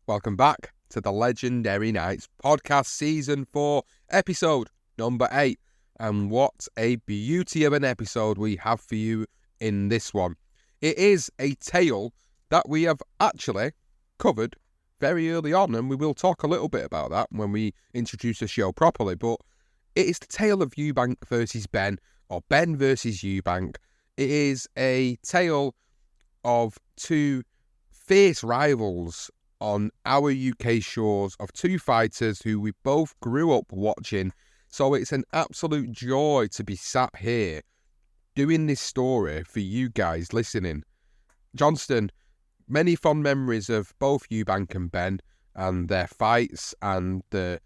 Welcome back to the Legendary Nights podcast season 4, episode number 8. And what a beauty of an episode we have for you in this one. It is a tale that we have actually covered very early on, and we will talk a little bit about that when we introduce the show properly. But it is the tale of Eubank versus Benn, or Benn versus Eubank. It is a tale of two fierce rivals on our UK shores, of two fighters who we both grew up watching. So it's an absolute joy to be sat here doing this story for you guys listening. Johnston, many fond memories of both Eubank and Benn and their fights and the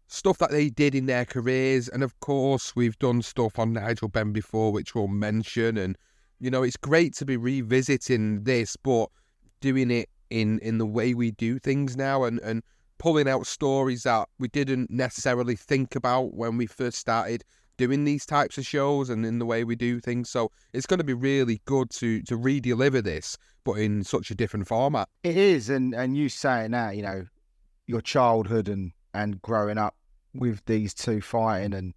stuff that they did in their careers. And of course, we've done stuff on Nigel Benn before, which we'll mention. And, you know, it's great to be revisiting this, but doing it in the way we do things now and pulling out stories that we didn't necessarily think about when we first started doing these types of shows and in the way we do things. So it's going to be really good to re-deliver this, but in such a different format. It is, and you saying that, you know, your childhood and growing up with these two fighting, and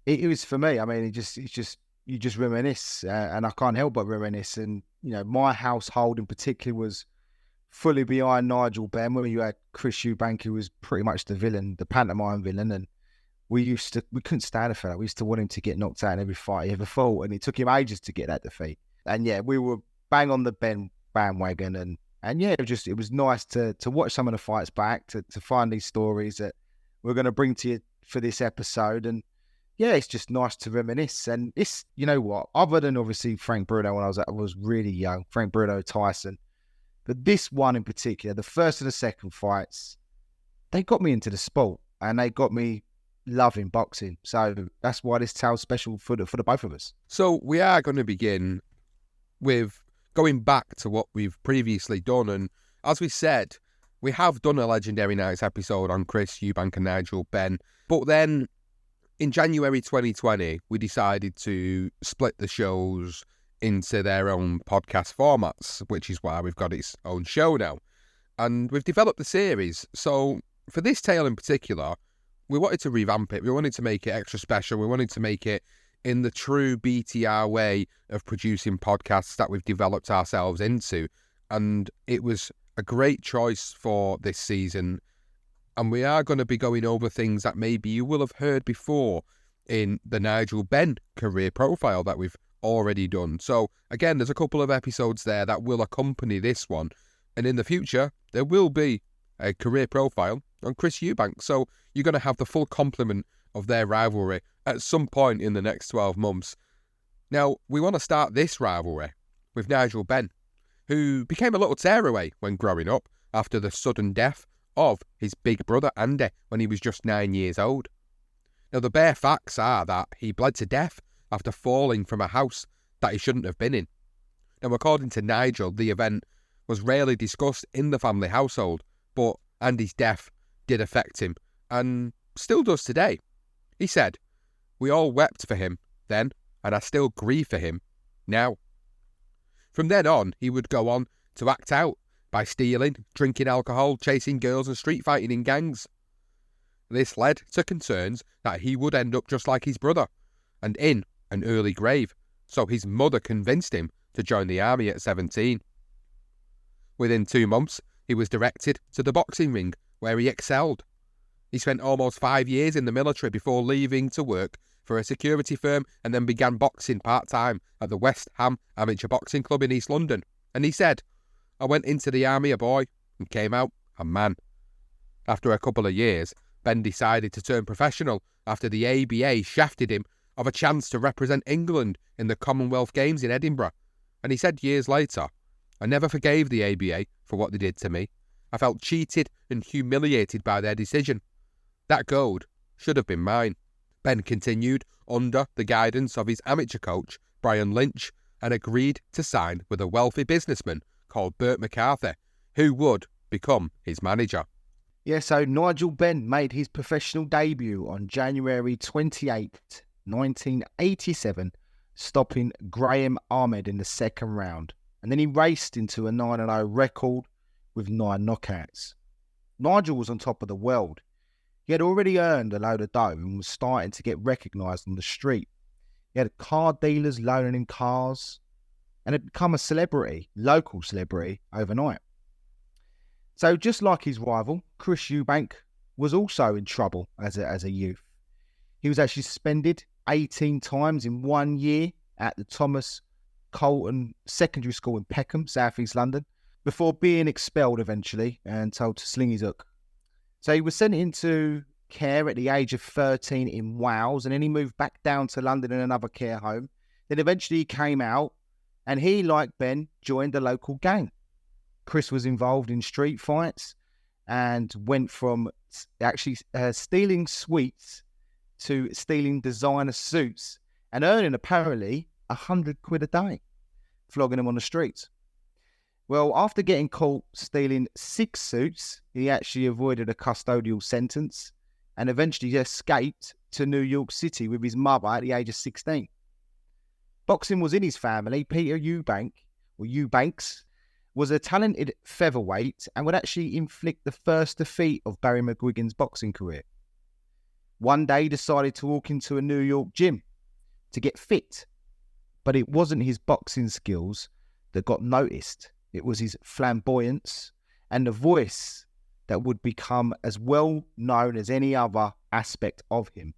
it was for me. I mean, it's just you just reminisce, and I can't help but reminisce. And you know, my household in particular was fully behind Nigel Benn, where you had Chris Eubank, who was pretty much the villain, the pantomime villain, and we couldn't stand it for that. We used to want him to get knocked out in every fight he ever fought, and it took him ages to get that defeat. And yeah, we were bang on the Benn bandwagon, and yeah, it was nice to watch some of the fights back, to find these stories that we're going to bring to you for this episode. And yeah, it's just nice to reminisce. And it's, you know what, other than obviously Frank Bruno when I was really young, Frank Bruno, Tyson, but this one in particular, the first and the second fights, they got me into the sport and they got me loving boxing. So that's why this tale's special for the both of us. So we are going to begin with going back to what we've previously done. And as we said, we have done a Legendary Nights episode on Chris Eubank and Nigel Benn. But then in January 2020, we decided to split the shows into their own podcast formats, which is why we've got its own show now. And we've developed the series. So for this tale in particular, we wanted to revamp it. We wanted to make it extra special. We wanted to make it in the true BTR way of producing podcasts that we've developed ourselves into. And it was a great choice for this season. And we are going to be going over things that maybe you will have heard before in the Nigel Benn career profile that we've already done. So again, there's a couple of episodes there that will accompany this one, and in the future there will be a career profile on Chris Eubank, so you're going to have the full complement of their rivalry at some point in the next 12 months. Now, we want to start this rivalry with Nigel Benn, who became a little tearaway when growing up after the sudden death of his big brother Andy when he was just 9 years old. Now, the bare facts are that he bled to death after falling from a house that he shouldn't have been in. Now, according to Nigel, the event was rarely discussed in the family household, but Andy's death did affect him, and still does today. He said, "We all wept for him then, and I still grieve for him now." From then on, he would go on to act out by stealing, drinking alcohol, chasing girls and street fighting in gangs. This led to concerns that he would end up just like his brother, and in an early grave, so his mother convinced him to join the army at 17. Within 2 months, he was directed to the boxing ring, where he excelled. He spent almost 5 years in the military before leaving to work for a security firm, and then began boxing part-time at the West Ham Amateur Boxing Club in East London. And he said, "I went into the army a boy and came out a man." After a couple of years, Benn decided to turn professional after the ABA shafted him of a chance to represent England in the Commonwealth Games in Edinburgh. And he said years later, "I never forgave the ABA for what they did to me. I felt cheated and humiliated by their decision. That gold should have been mine." Benn continued under the guidance of his amateur coach, Brian Lynch, and agreed to sign with a wealthy businessman called Burt McCarthy, who would become his manager. Yeah, so Nigel Benn made his professional debut on January 28th, 1987, stopping Graham Ahmed in the second round. And then he raced into a 9-0 record with 9 knockouts. Nigel was on top of the world. He had already earned a load of dough and was starting to get recognised on the street. He had car dealers loaning him cars and had become a celebrity, local celebrity, overnight. So just like his rival, Chris Eubank was also in trouble as a youth. He was actually suspended 18 times in 1 year at the Thomas Colton Secondary School in Peckham, South East London, before being expelled eventually and told to sling his hook. So he was sent into care at the age of 13 in Wales, and then he moved back down to London in another care home. Then eventually he came out, and he, like Ben, joined a local gang. Chris was involved in street fights and went from actually stealing sweets to stealing designer suits and earning apparently £100 a day, flogging them on the streets. Well, after getting caught stealing 6 suits, he actually avoided a custodial sentence and eventually escaped to New York City with his mother at the age of 16. Boxing was in his family. Peter Eubank, or Eubanks, was a talented featherweight and would actually inflict the first defeat of Barry McGuigan's boxing career. One day he decided to walk into a New York gym to get fit, but it wasn't his boxing skills that got noticed. It was his flamboyance and the voice that would become as well known as any other aspect of him.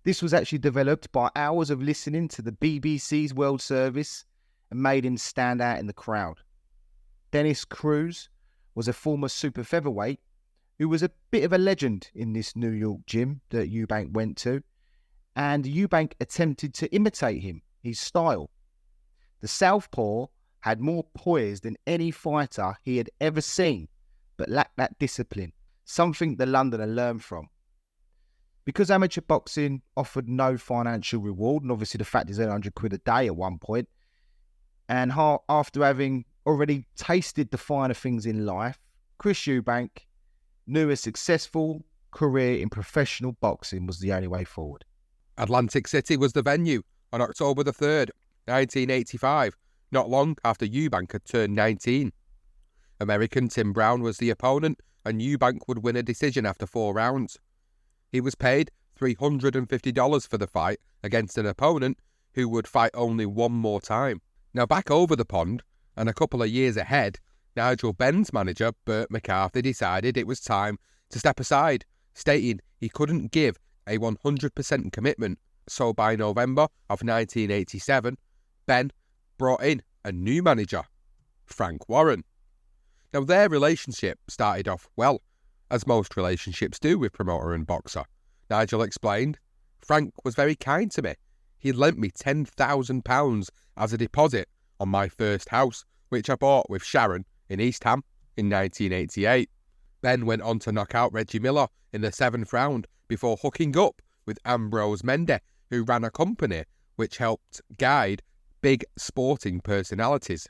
This was actually developed by hours of listening to the BBC's World Service and made him stand out in the crowd. Dennis Cruz was a former super featherweight who was a bit of a legend in this New York gym that Eubank went to, and Eubank attempted to imitate him, his style. The southpaw had more poise than any fighter he had ever seen, but lacked that discipline, something the Londoner learned from. Because amateur boxing offered no financial reward, and obviously the fact is £100 a day at one point, and after having already tasted the finer things in life, Chris Eubank knew a successful career in professional boxing was the only way forward. Atlantic City was the venue on October the 3rd, 1985, not long after Eubank had turned 19. American Tim Brown was the opponent, and Eubank would win a decision after 4 rounds. He was paid $350 for the fight against an opponent who would fight only one more time. Now back over the pond, and a couple of years ahead, Nigel Benn's manager, Bert McCarthy, decided it was time to step aside, stating he couldn't give a 100% commitment. So by November of 1987, Ben brought in a new manager, Frank Warren. Now their relationship started off well, as most relationships do with promoter and boxer. Nigel explained, "Frank was very kind to me. He lent me £10,000 as a deposit on my first house, which I bought with Sharon in East Ham in 1988. Ben went on to knock out Reggie Miller in the 7th round before hooking up with Ambrose Mendy, who ran a company which helped guide big sporting personalities.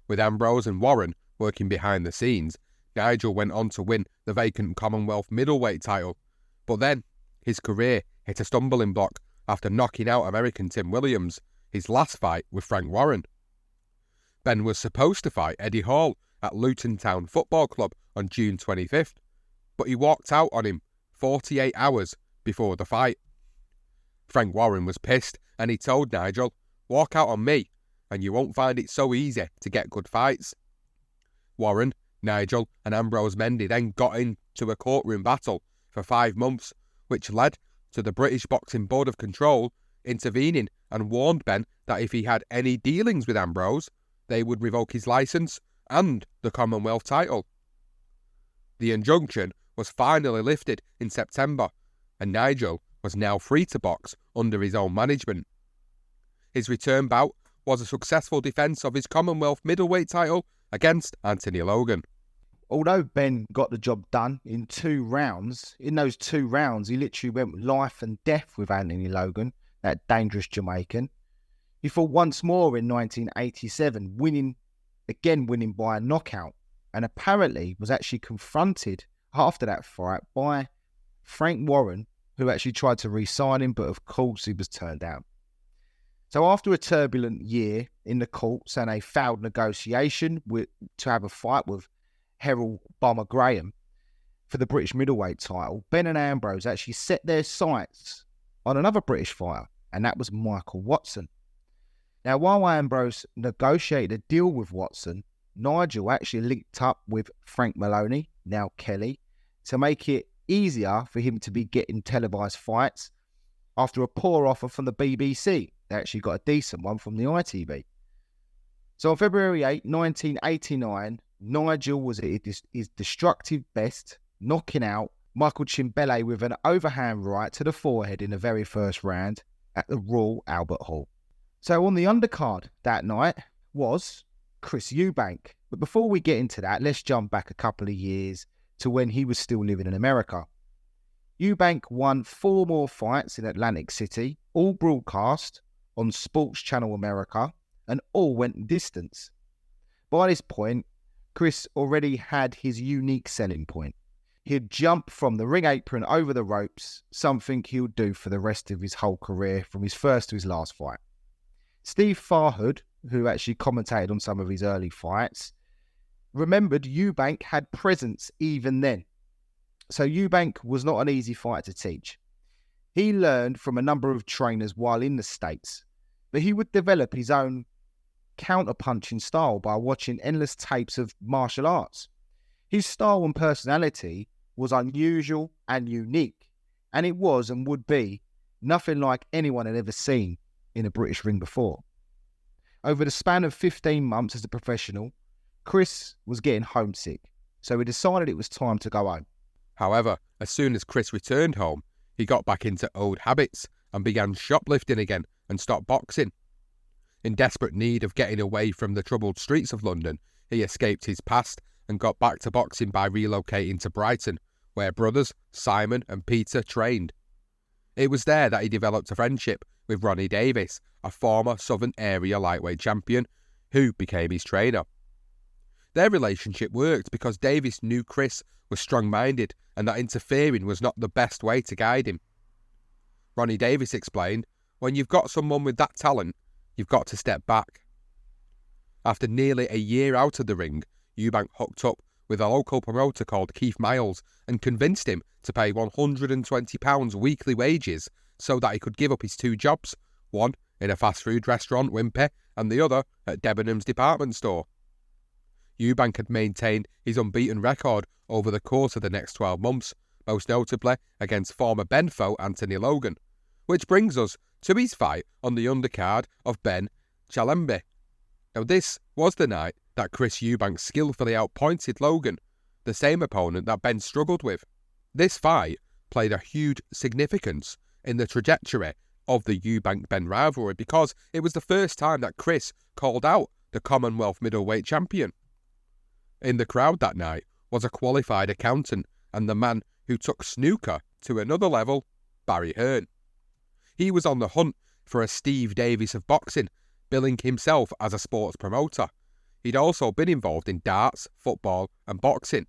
With Ambrose and Warren working behind the scenes, Nigel went on to win the vacant Commonwealth middleweight title, but then his career hit a stumbling block after knocking out American Tim Williams, his last fight with Frank Warren. Ben was supposed to fight Eddie Hall at Luton Town Football Club on June 25th, but he walked out on him 48 hours before the fight. Frank Warren was pissed and he told Nigel, "Walk out on me and you won't find it so easy to get good fights." Warren, Nigel and Ambrose Mendy then got into a courtroom battle for 5 months, which led to the British Boxing Board of Control intervening and warned Ben that if he had any dealings with Ambrose, they would revoke his licence and the Commonwealth title. The injunction was finally lifted in September, and Nigel was now free to box under his own management. His return bout was a successful defence of his Commonwealth middleweight title against Anthony Logan. Although Ben got the job done in 2 rounds, in those 2 rounds he literally went life and death with Anthony Logan, that dangerous Jamaican. He fought once more in 1987, winning by a knockout, and apparently was actually confronted after that fight by Frank Warren, who actually tried to re-sign him, but of course he was turned down. So after a turbulent year in the courts and a failed negotiation to have a fight with Herald Bomber Graham for the British middleweight title, Benn and Ambrose actually set their sights on another British fighter, and that was Michael Watson. Now, while Ambrose negotiated a deal with Watson, Nigel actually linked up with Frank Maloney, now Kelly, to make it easier for him to be getting televised fights after a poor offer from the BBC. They actually got a decent one from the ITV. So on February 8, 1989, Nigel was at his destructive best, knocking out Michael Chimbele with an overhand right to the forehead in the very first round at the Royal Albert Hall. So on the undercard that night was Chris Eubank. But before we get into that, let's jump back a couple of years to when he was still living in America. Eubank won 4 more fights in Atlantic City, all broadcast on Sports Channel America, and all went distance. By this point, Chris already had his unique selling point. He'd jump from the ring apron over the ropes, something he'll do for the rest of his whole career from his first to his last fight. Steve Farhood, who actually commentated on some of his early fights, remembered Eubank had presence even then. So Eubank was not an easy fighter to teach. He learned from a number of trainers while in the States, but he would develop his own counter-punching style by watching endless tapes of martial arts. His style and personality was unusual and unique, and it was and would be nothing like anyone had ever seen in a British ring before. Over the span of 15 months as a professional, Chris was getting homesick, so he decided it was time to go home. However, as soon as Chris returned home, he got back into old habits and began shoplifting again and stopped boxing. In desperate need of getting away from the troubled streets of London, he escaped his past and got back to boxing by relocating to Brighton, where brothers Simon and Peter trained. It was there that he developed a friendship with Ronnie Davis, a former Southern Area lightweight champion, who became his trainer. Their relationship worked because Davis knew Chris was strong-minded and that interfering was not the best way to guide him. Ronnie Davis explained, "When you've got someone with that talent, you've got to step back." After nearly a year out of the ring, Eubank hooked up with a local promoter called Keith Miles and convinced him to pay £120 weekly wages so that he could give up his 2 jobs, one in a fast food restaurant, Wimpy, and the other at Debenhams department store. Eubank had maintained his unbeaten record over the course of the next 12 months, most notably against former Benn foe Anthony Logan, which brings us to his fight on the undercard of Benn Chalembe. Now this was the night that Chris Eubank skillfully outpointed Logan, the same opponent that Benn struggled with. This fight played a huge significance in the trajectory of the Eubank-Benn rivalry because it was the first time that Chris called out the Commonwealth middleweight champion. In the crowd that night was a qualified accountant and the man who took snooker to another level, Barry Hearn. He was on the hunt for a Steve Davis of boxing, billing himself as a sports promoter. He'd also been involved in darts, football and boxing.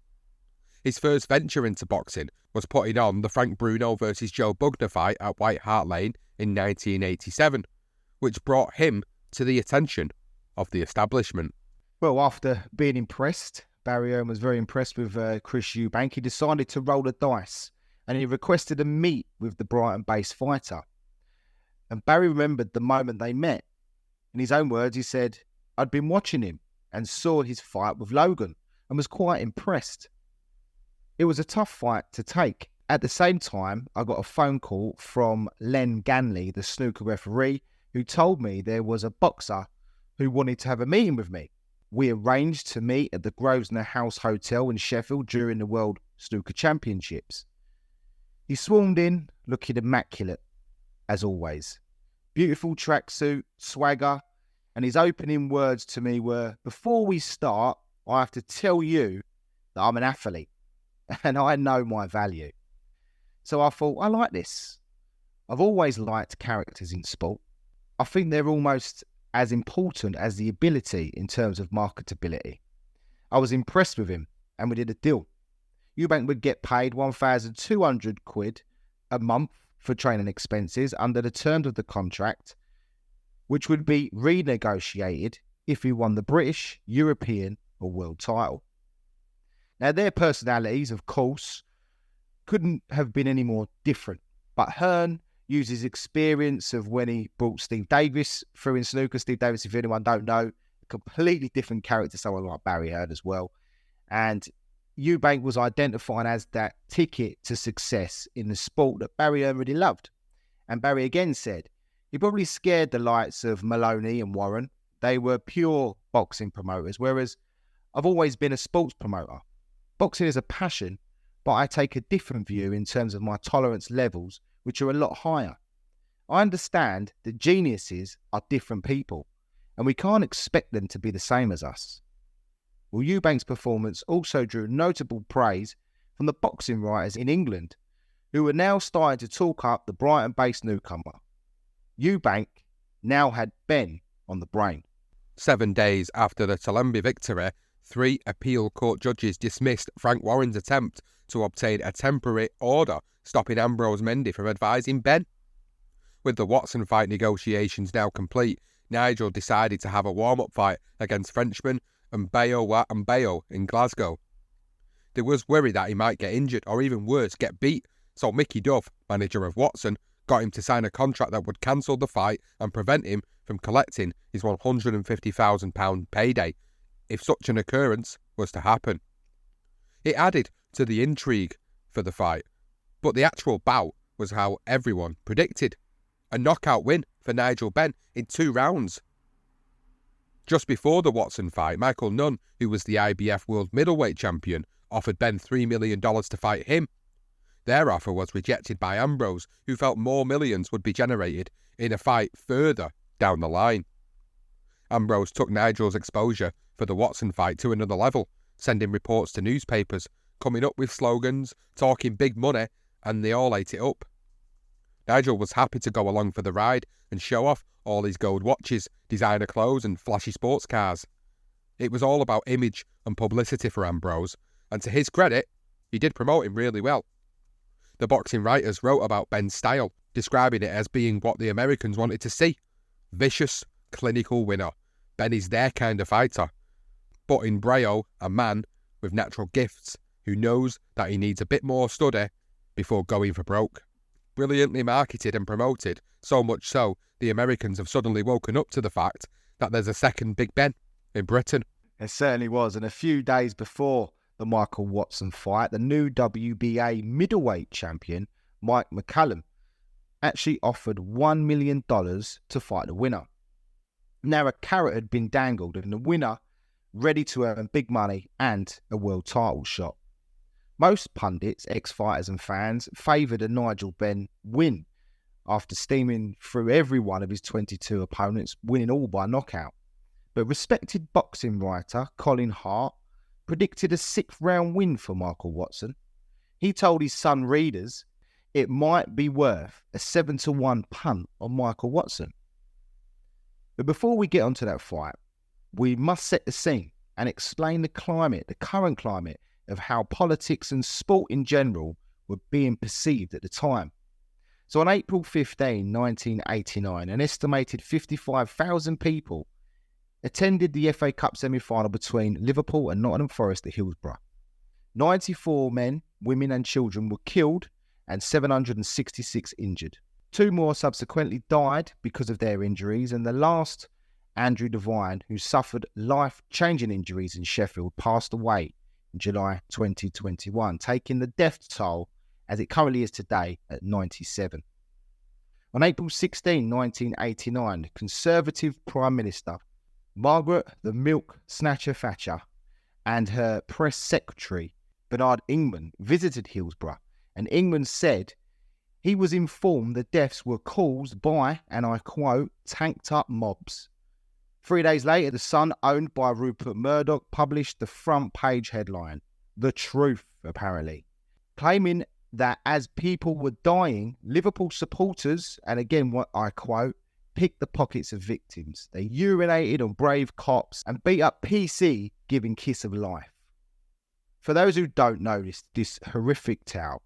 His first venture into boxing was putting on the Frank Bruno vs Joe Bugner fight at White Hart Lane in 1987, which brought him to the attention of the establishment. Well, after being impressed, Barry Hearn was very impressed with Chris Eubank. He decided to roll the dice and he requested a meet with the Brighton-based fighter. And Barry remembered the moment they met. In his own words, he said, "I'd been watching him and saw his fight with Logan and was quite impressed. It was a tough fight to take. At the same time, I got a phone call from Len Ganley, the snooker referee, who told me there was a boxer who wanted to have a meeting with me. We arranged to meet at the Grosvenor House Hotel in Sheffield during the World Snooker Championships." He swarmed in, looking immaculate, as always. Beautiful tracksuit, swagger, and his opening words to me were, "Before we start, I have to tell you that I'm an athlete, and I know my value." So I thought, I like this. I've always liked characters in sport. I think they're almost as important as the ability in terms of marketability. I was impressed with him, and we did a deal. Eubank would get paid £1,200 a month for training expenses under the terms of the contract, which would be renegotiated if he won the British, European or world title. Now, their personalities, of course, couldn't have been any more different. But Hearn used his experience of when he brought Steve Davis through in snooker. Steve Davis, if anyone don't know, a completely different character, someone like Barry Hearn as well. And Eubank was identified as that ticket to success in the sport that Barry Hearn really loved. And Barry again said, he probably scared the likes of Maloney and Warren. They were pure boxing promoters, whereas I've always been a sports promoter. Boxing is a passion, but I take a different view in terms of my tolerance levels, which are a lot higher. I understand that geniuses are different people, and we can't expect them to be the same as us. Well, Eubank's performance also drew notable praise from the boxing writers in England, who were now starting to talk up the Brighton-based newcomer. Eubank now had Ben on the brain. 7 days after the Talembi victory, 3 appeal court judges dismissed Frank Warren's attempt to obtain a temporary order stopping Ambrose Mendy from advising Ben. With the Watson fight negotiations now complete, Nigel decided to have a warm-up fight against Frenchman Mbayo in Glasgow. There was worry that he might get injured or even worse, get beat, so Mickey Duff, manager of Watson, got him to sign a contract that would cancel the fight and prevent him from collecting his £150,000 payday if such an occurrence was to happen. It added to the intrigue for the fight, but the actual bout was how everyone predicted. A knockout win for Nigel Benn in 2 rounds. Just before the Watson fight, Michael Nunn, who was the IBF World Middleweight Champion, offered Ben $3 million to fight him. Their offer was rejected by Ambrose, who felt more millions would be generated in a fight further down the line. Ambrose took Nigel's exposure for the Watson fight to another level, sending reports to newspapers, coming up with slogans, talking big money, and they all ate it up. Nigel was happy to go along for the ride and show off all his gold watches, designer clothes and flashy sports cars. It was all about image and publicity for Ambrose, and to his credit, he did promote him really well. The boxing writers wrote about Ben's style, describing it as being what the Americans wanted to see. Vicious, clinical winner. Ben is their kind of fighter. But in Brayo, a man with natural gifts who knows that he needs a bit more study before going for broke. Brilliantly marketed and promoted, so much so the Americans have suddenly woken up to the fact that there's a second Big Ben in Britain. It certainly was, and a few days before the Michael Watson fight, the new WBA middleweight champion, Mike McCallum, actually offered $1 million to fight the winner. Now a carrot had been dangled and the winner ready to earn big money and a world title shot. Most pundits, ex-fighters and fans favoured a Nigel Benn win after steaming through every one of his 22 opponents, winning all by knockout. But respected boxing writer Colin Hart predicted a 6th round win for Michael Watson. He told his son readers it might be worth a 7-1 punt on Michael Watson. But before we get onto that fight, we must set the scene and explain the climate, the current climate of how politics and sport in general were being perceived at the time. So on April 15, 1989, an estimated 55,000 people attended the FA Cup semi-final between Liverpool and Nottingham Forest at Hillsborough. 94 men, women and children were killed and 766 injured. 2 more subsequently died because of their injuries, and the last, Andrew Devine, who suffered life-changing injuries in Sheffield, passed away in July 2021, taking the death toll as it currently is today at 97. On April 16, 1989, the Conservative Prime Minister Margaret the Milk Snatcher Thatcher and her press secretary Bernard Ingman visited Hillsborough, and Ingman said he was informed the deaths were caused by, and I quote, tanked up mobs. 3 days later, the Sun, owned by Rupert Murdoch, published the front page headline, The Truth, apparently, claiming that as people were dying, Liverpool supporters, and again what I quote, picked the pockets of victims. They urinated on brave cops and beat up PC, giving Kiss of Life. For those who don't know this horrific tale,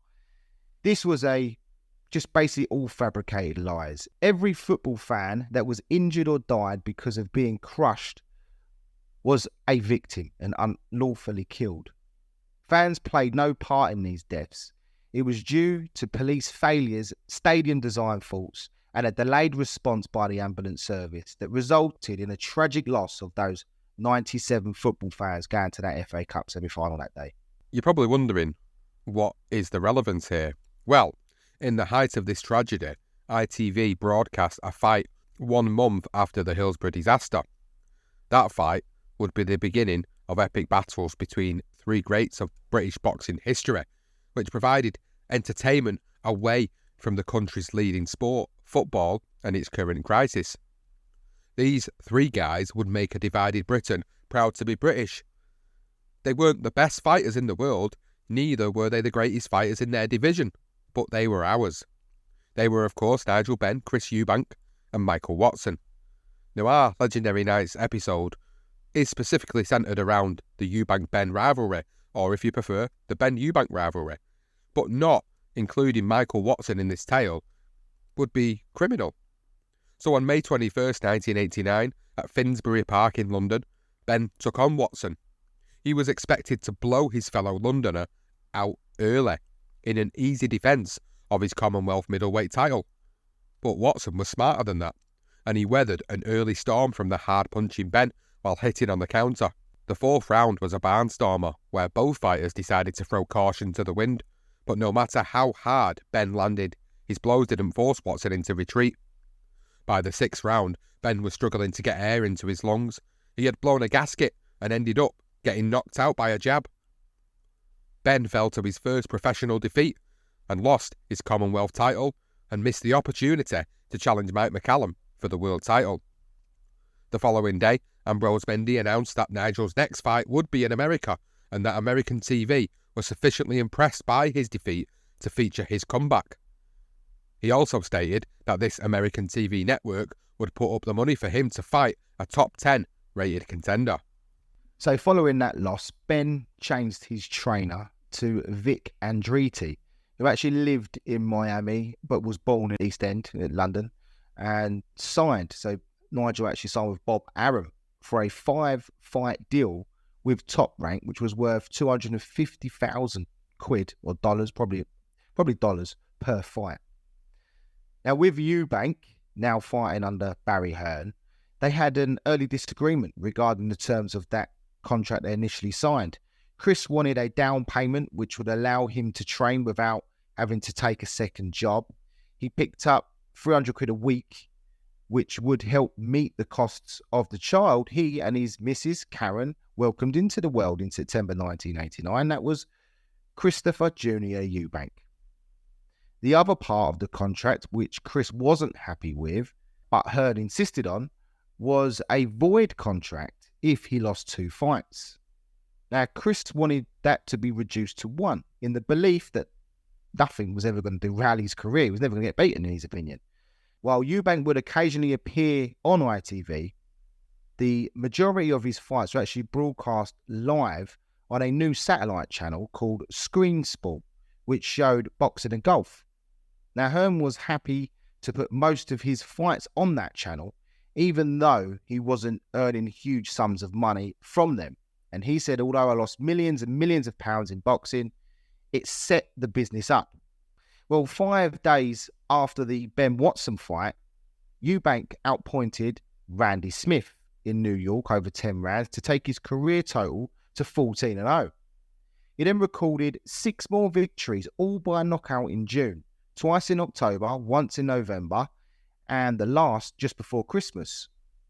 this was just basically all fabricated lies. Every football fan that was injured or died because of being crushed was a victim and unlawfully killed. Fans played no part in these deaths. It was due to police failures, stadium design faults, and a delayed response by the ambulance service that resulted in a tragic loss of those 97 football fans going to that FA Cup semi-final that day. You're probably wondering, what is the relevance here? Well, in the height of this tragedy, ITV broadcast a fight 1 month after the Hillsborough disaster. That fight would be the beginning of epic battles between 3 greats of British boxing history, which provided entertainment away from the country's leading sport, football, and its current crisis. These 3 guys would make a divided Britain proud to be British. They weren't the best fighters in the world, neither were they the greatest fighters in their division, but they were ours. They were, of course, Nigel Benn, Chris Eubank, and Michael Watson. Now, our Legendary Nights episode is specifically centred around the Eubank-Benn rivalry, or if you prefer, the Benn-Eubank rivalry, but not including Michael Watson in this tale would be criminal. So on May 21st, 1989, at Finsbury Park in London, Benn took on Watson. He was expected to blow his fellow Londoner out early in an easy defence of his Commonwealth middleweight title. But Watson was smarter than that, and he weathered an early storm from the hard-punching Benn while hitting on the counter. The 4th round was a barnstormer, where both fighters decided to throw caution to the wind, but no matter how hard Benn landed, his blows didn't force Watson into retreat. By the 6th round, Benn was struggling to get air into his lungs. He had blown a gasket and ended up getting knocked out by a jab. Benn fell to his first professional defeat and lost his Commonwealth title and missed the opportunity to challenge Mike McCallum for the world title. The following day, Ambrose Mendy announced that Nigel's next fight would be in America and that American TV was sufficiently impressed by his defeat to feature his comeback. He also stated that this American TV network would put up the money for him to fight a top 10 rated contender. So following that loss, Benn changed his trainer to Vic Andretti, who actually lived in Miami but was born in East End in London, and signed. So Nigel actually signed with Bob Arum for a 5-fight deal with Top Rank, which was worth 250,000 quid or dollars, probably dollars per fight. Now with Eubank now fighting under Barry Hearn, they had an early disagreement regarding the terms of that contract they initially signed. Chris wanted a down payment which would allow him to train without having to take a second job. He picked up 300 quid a week, which would help meet the costs of the child he and his missus, Karen, welcomed into the world in September 1989. That was Christopher Jr. Eubank. The other part of the contract, which Chris wasn't happy with, but Hearn insisted on, was a void contract if he lost 2 fights. Now, Chris wanted that to be reduced to 1, in the belief that nothing was ever going to derail his career. He was never going to get beaten, in his opinion. While Eubank would occasionally appear on ITV, the majority of his fights were actually broadcast live on a new satellite channel called Screen Sport, which showed boxing and golf. Now, Hearn was happy to put most of his fights on that channel, even though he wasn't earning huge sums of money from them. And he said, although I lost millions and millions of pounds in boxing, it set the business up. Well, 5 days after the Ben Watson fight, Eubank outpointed Randy Smith in New York over 10 rounds to take his career total to 14-0. He then recorded 6 more victories, all by knockout in June, twice in October, once in November, and the last just before Christmas.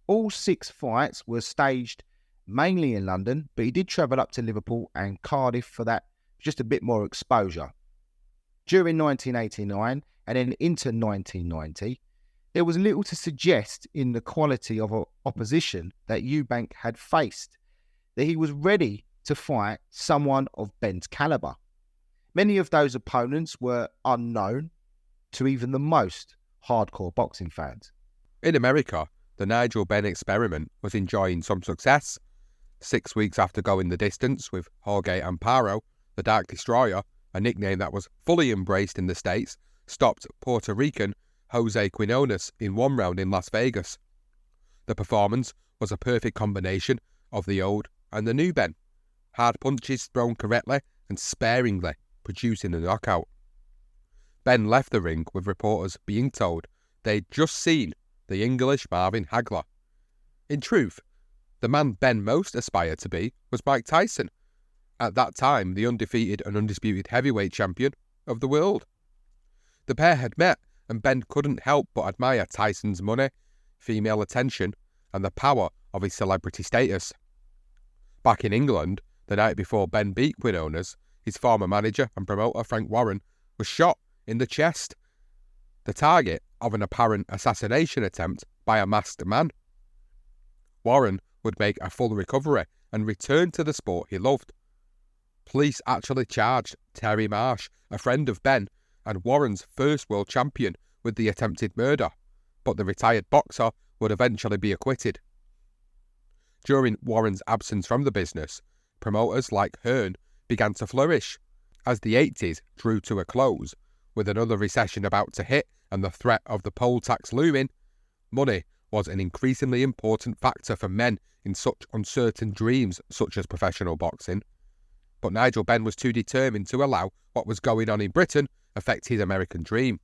All 6 fights were staged mainly in London, but he did travel up to Liverpool and Cardiff for that, just a bit more exposure. During 1989 and then into 1990, there was little to suggest in the quality of opposition that Eubank had faced, that he was ready to fight someone of Benn's calibre. Many of those opponents were unknown to even the most hardcore boxing fans. In America, the Nigel Benn experiment was enjoying some success. 6 weeks after going the distance with Jorge Amparo, the Dark Destroyer, a nickname that was fully embraced in the States, stopped Puerto Rican Jose Quinones in 1 round in Las Vegas. The performance was a perfect combination of the old and the new Benn. Hard punches thrown correctly and sparingly producing the knockout. Benn left the ring with reporters being told they'd just seen the English Marvin Hagler. In truth, the man Benn most aspired to be was Mike Tyson, at that time the undefeated and undisputed heavyweight champion of the world. The pair had met, and Benn couldn't help but admire Tyson's money, female attention, and the power of his celebrity status. Back in England, the night before Benn beat Quinones, his former manager and promoter Frank Warren was shot in the chest, the target of an apparent assassination attempt by a masked man. Warren would make a full recovery and return to the sport he loved. Police actually charged Terry Marsh, a friend of Benn and Warren's first world champion, with the attempted murder, but the retired boxer would eventually be acquitted. During Warren's absence from the business, promoters like Hearn began to flourish. As the 80s drew to a close, with another recession about to hit and the threat of the poll tax looming, money was an increasingly important factor for men in such uncertain dreams such as professional boxing. But Nigel Benn was too determined to allow what was going on in Britain affect his American dream.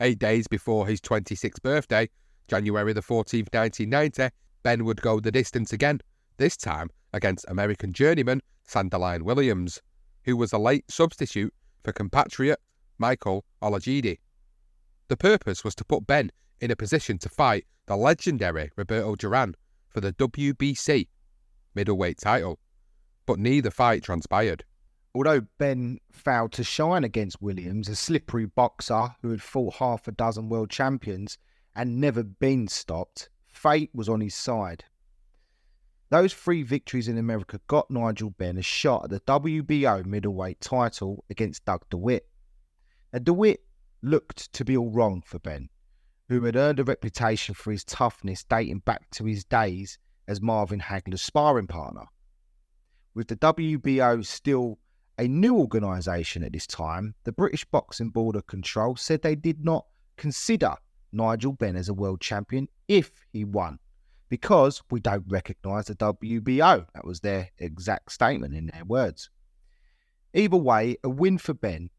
8 days before his 26th birthday, January the 14th, 1990, Benn would go the distance again, this time against American journeyman Sandalline Williams, who was a late substitute for compatriot Michael Olajide. The purpose was to put Benn in a position to fight the legendary Roberto Duran for the WBC middleweight title, but neither fight transpired. Although Benn failed to shine against Williams, a slippery boxer who had fought half a dozen world champions and never been stopped, fate was on his side. Those 3 victories in America got Nigel Benn a shot at the WBO middleweight title against Doug DeWitt. Now, DeWitt looked to be all wrong for Benn, who had earned a reputation for his toughness dating back to his days as Marvin Hagler's sparring partner. With the WBO still a new organisation at this time, the British Boxing Board of Control said they did not consider Nigel Benn as a world champion if he won, because we don't recognise the WBO. That was their exact statement in their words. Either way, a win for Benn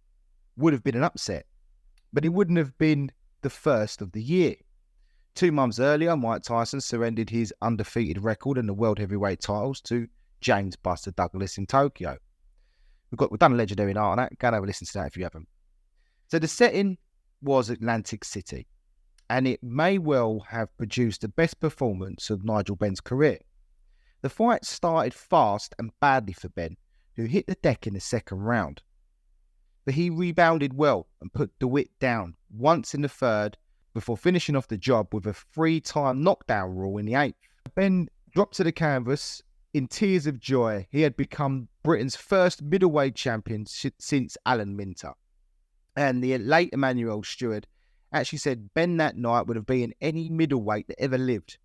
would have been an upset, but it wouldn't have been the first of the year. 2 months earlier, Mike Tyson surrendered his undefeated record and the world heavyweight titles to James Buster Douglas in Tokyo. We've done a legendary night on that. Go and have a listen to that if you haven't. So the setting was Atlantic City, and it may well have produced the best performance of Nigel Benn's career. The fight started fast and badly for Benn, who hit the deck in the second round. But he rebounded well and put DeWitt down once in the third before finishing off the job with a 3-time knockdown rule in the 8th. Benn dropped to the canvas in tears of joy. He had become Britain's first middleweight champion since Alan Minter. And the late Emmanuel Stewart actually said Benn that night would have beaten any middleweight that ever lived.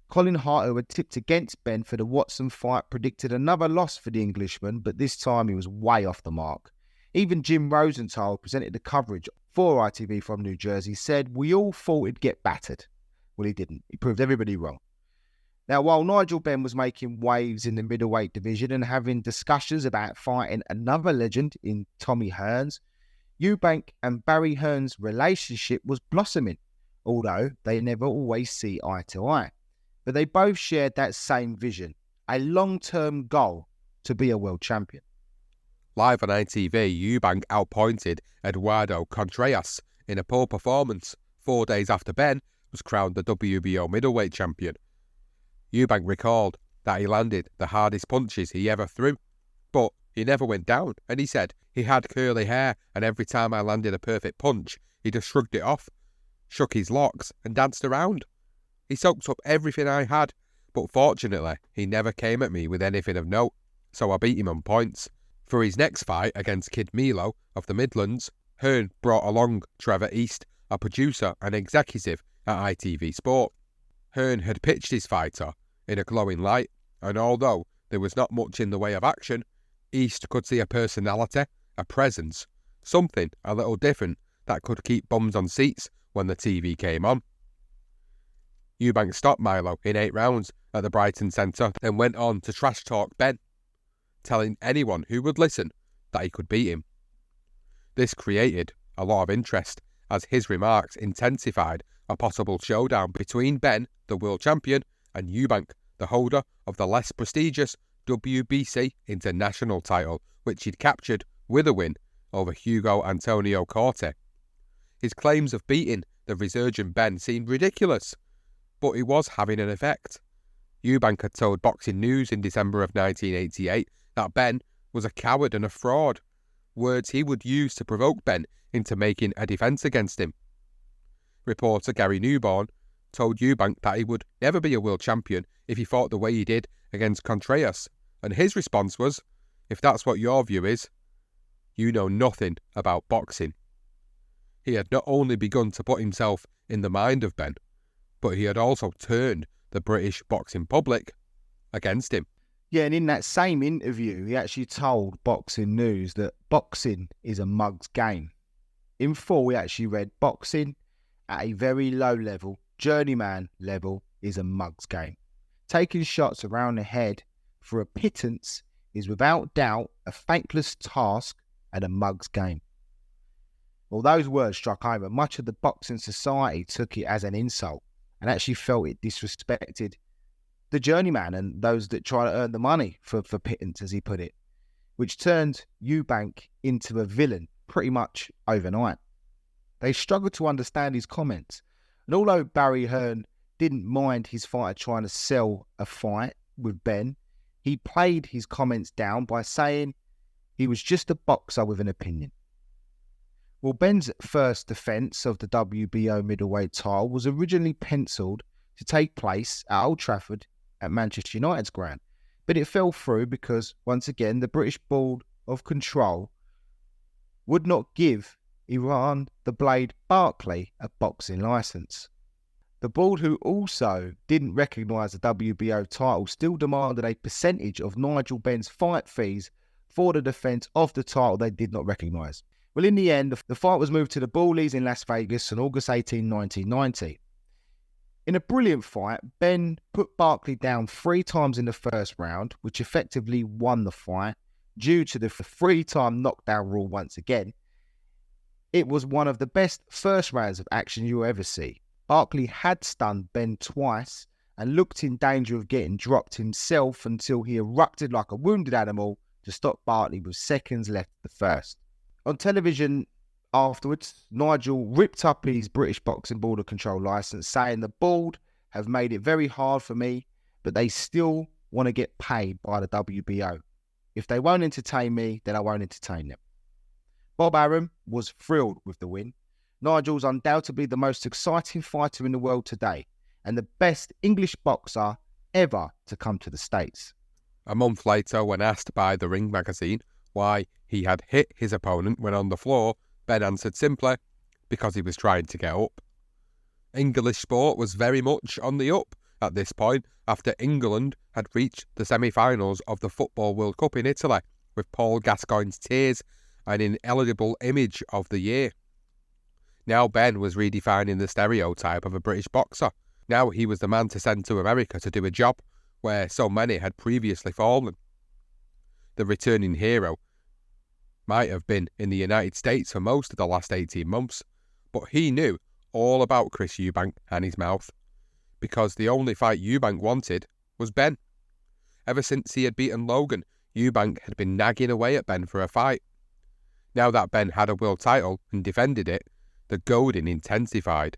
Colin Hart, who had tipped against Benn for the Watson fight, predicted another loss for the Englishman, but this time he was way off the mark. Even Jim Rosenthal, who presented the coverage for ITV from New Jersey, said, "We all thought he'd get battered." Well, he didn't. He proved everybody wrong. Now, while Nigel Benn was making waves in the middleweight division and having discussions about fighting another legend in Tommy Hearns, Eubank and Barry Hearns' relationship was blossoming, although they never always see eye to eye. But they both shared that same vision, a long-term goal to be a world champion. Live on ITV, Eubank outpointed Eduardo Contreras in a poor performance 4 days after Benn was crowned the WBO middleweight champion. Eubank recalled that he landed the hardest punches he ever threw, but he never went down, and he said he had curly hair and every time I landed a perfect punch, he just shrugged it off, shook his locks and danced around. He soaked up everything I had, but fortunately he never came at me with anything of note, so I beat him on points. For his next fight against Kid Milo of the Midlands, Hearn brought along Trevor East, a producer and executive at ITV Sport. Hearn had pitched his fighter in a glowing light, and although there was not much in the way of action, East could see a personality, a presence, something a little different that could keep bums on seats when the TV came on. Eubank stopped Milo in 8 rounds at the Brighton Centre, then went on to trash talk Benn, telling anyone who would listen that he could beat him. This created a lot of interest, as his remarks intensified a possible showdown between Benn, the world champion, and Eubank, the holder of the less prestigious WBC international title, which he'd captured with a win over Hugo Antonio Corte. His claims of beating the resurgent Benn seemed ridiculous, but it was having an effect. Eubank had told Boxing News in December of 1988 that Benn was a coward and a fraud, words he would use to provoke Benn into making a defence against him. Reporter Gary Newborn told Eubank that he would never be a world champion if he fought the way he did against Contreras, and his response was, "If that's what your view is, you know nothing about boxing." He had not only begun to put himself in the mind of Benn, but he had also turned the British boxing public against him. Yeah, and in that same interview, he actually told Boxing News that boxing is a mug's game. In full, he actually read, "Boxing at a very low level, journeyman level, is a mug's game. Taking shots around the head for a pittance is without doubt a thankless task and a mug's game." Well, those words struck home, and much of the boxing society took it as an insult and actually felt it disrespected the journeyman and those that try to earn the money for pittance, as he put it, which turned Eubank into a villain pretty much overnight. They struggled to understand his comments, and although Barry Hearn didn't mind his fighter trying to sell a fight with Benn, he played his comments down by saying he was just a boxer with an opinion. Well, Benn's first defence of the WBO middleweight title was originally penciled to take place at Old Trafford at Manchester United's ground, but it fell through because, once again, the British Board of Control would not give Iran the Blade Barkley a boxing licence. The board, who also didn't recognise the WBO title, still demanded a percentage of Nigel Benn's fight fees for the defence of the title they did not recognise. Well, in the end, the fight was moved to the Ballies in Las Vegas on August 18, 1990. In a brilliant fight, Benn put Barkley down 3 times in the first round, which effectively won the fight due to the 3-time knockdown rule once again. It was one of the best first rounds of action you'll ever see. Barkley had stunned Benn twice and looked in danger of getting dropped himself until he erupted like a wounded animal to stop Barkley with seconds left of the first. On television afterwards, Nigel ripped up his British Boxing Board of Control licence, saying the board have made it very hard for me, but they still want to get paid by the WBO. If they won't entertain me, then I won't entertain them. Bob Arum was thrilled with the win. Nigel's undoubtedly the most exciting fighter in the world today and the best English boxer ever to come to the States. A month later, when asked by The Ring magazine why he had hit his opponent when on the floor, Benn answered simply, because he was trying to get up. English sport was very much on the up at this point after England had reached the semi-finals of the Football World Cup in Italy, with Paul Gascoigne's tears an ineligible image of the year. Now Benn was redefining the stereotype of a British boxer. Now he was the man to send to America to do a job where so many had previously fallen. The returning hero might have been in the United States for most of the last 18 months, but he knew all about Chris Eubank and his mouth, because the only fight Eubank wanted was Benn. Ever since he had beaten Logan, Eubank had been nagging away at Benn for a fight. Now that Benn had a world title and defended it, the goading intensified.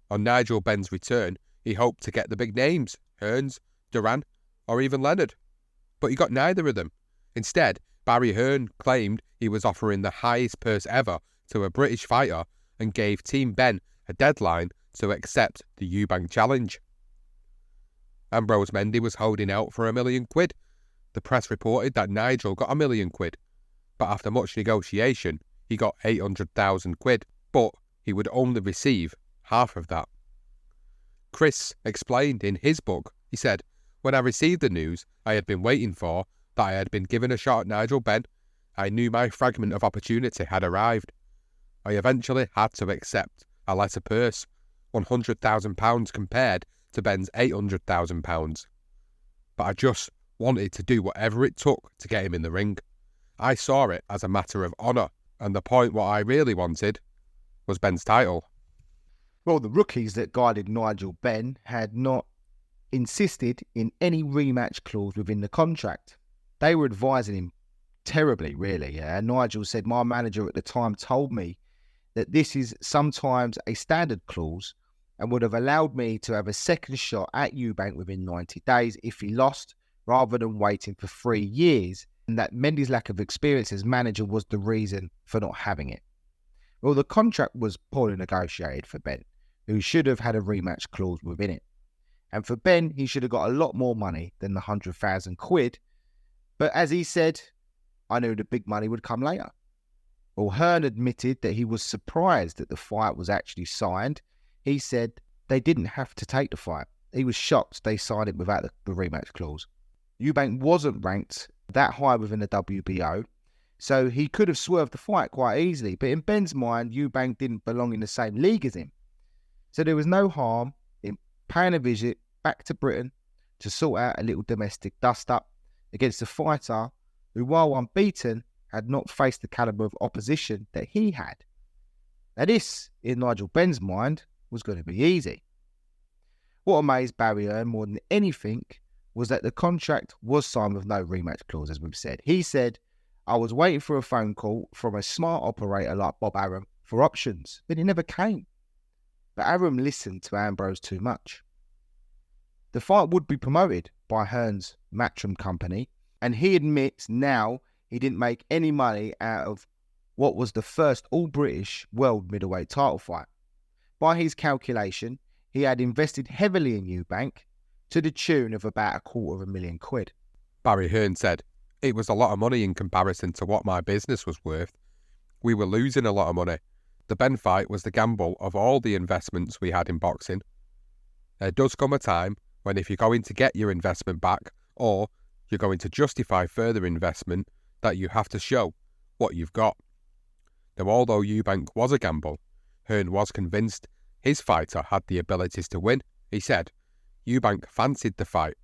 On Nigel Benn's return, he hoped to get the big names, Hearns, Duran, or even Leonard. But he got neither of them. Instead, Barry Hearn claimed he was offering the highest purse ever to a British fighter and gave Team Benn a deadline to accept the Eubank challenge. Ambrose Mendy was holding out for £1 million. The press reported that Nigel got £1 million, but after much negotiation, he got £800,000, but he would only receive half of that. Chris explained in his book, he said, "When I received the news I had been waiting for, that I had been given a shot at Nigel Benn, I knew my fragment of opportunity had arrived. I eventually had to accept a lesser purse, £100,000 compared to Benn's £800,000. But I just wanted to do whatever it took to get him in the ring. I saw it as a matter of honour, and the point what I really wanted was Benn's title. Well, the rookies that guided Nigel Benn had not insisted in any rematch clause within the contract. They were advising him terribly, really. Nigel said, my manager at the time told me that this is sometimes a standard clause and would have allowed me to have a second shot at Eubank within 90 days if he lost, rather than waiting for 3 years, and that Mendy's lack of experience as manager was the reason for not having it. Well, the contract was poorly negotiated for Benn, who should have had a rematch clause within it. And for Benn, he should have got a lot more money than the 100,000 quid. But as he said, I knew the big money would come later. Well, Hearn admitted that he was surprised that the fight was actually signed. He said they didn't have to take the fight. He was shocked they signed it without the rematch clause. Eubank wasn't ranked that high within the WBO, so he could have swerved the fight quite easily. But in Benn's mind, Eubank didn't belong in the same league as him. So there was no harm in paying a visit back to Britain to sort out a little domestic dust-up against a fighter who, while unbeaten, had not faced the calibre of opposition that he had. Now this, in Nigel Benn's mind, was going to be easy. What amazed Barry Hearn more than anything was that the contract was signed with no rematch clause, as we've said. He said, I was waiting for a phone call from a smart operator like Bob Arum for options, but it never came. But Arum listened to Ambrose too much. The fight would be promoted by Hearn's Matchroom company, and he admits now he didn't make any money out of what was the first all-British world middleweight title fight. By his calculation, he had invested heavily in Eubank to the tune of about £250,000 quid. Barry Hearn said, it was a lot of money in comparison to what my business was worth. We were losing a lot of money. The Benn fight was the gamble of all the investments we had in boxing. There does come a time when if you're going to get your investment back, or you're going to justify further investment, that you have to show what you've got. Now, although Eubank was a gamble, Hearn was convinced his fighter had the abilities to win. He said, Eubank fancied the fight.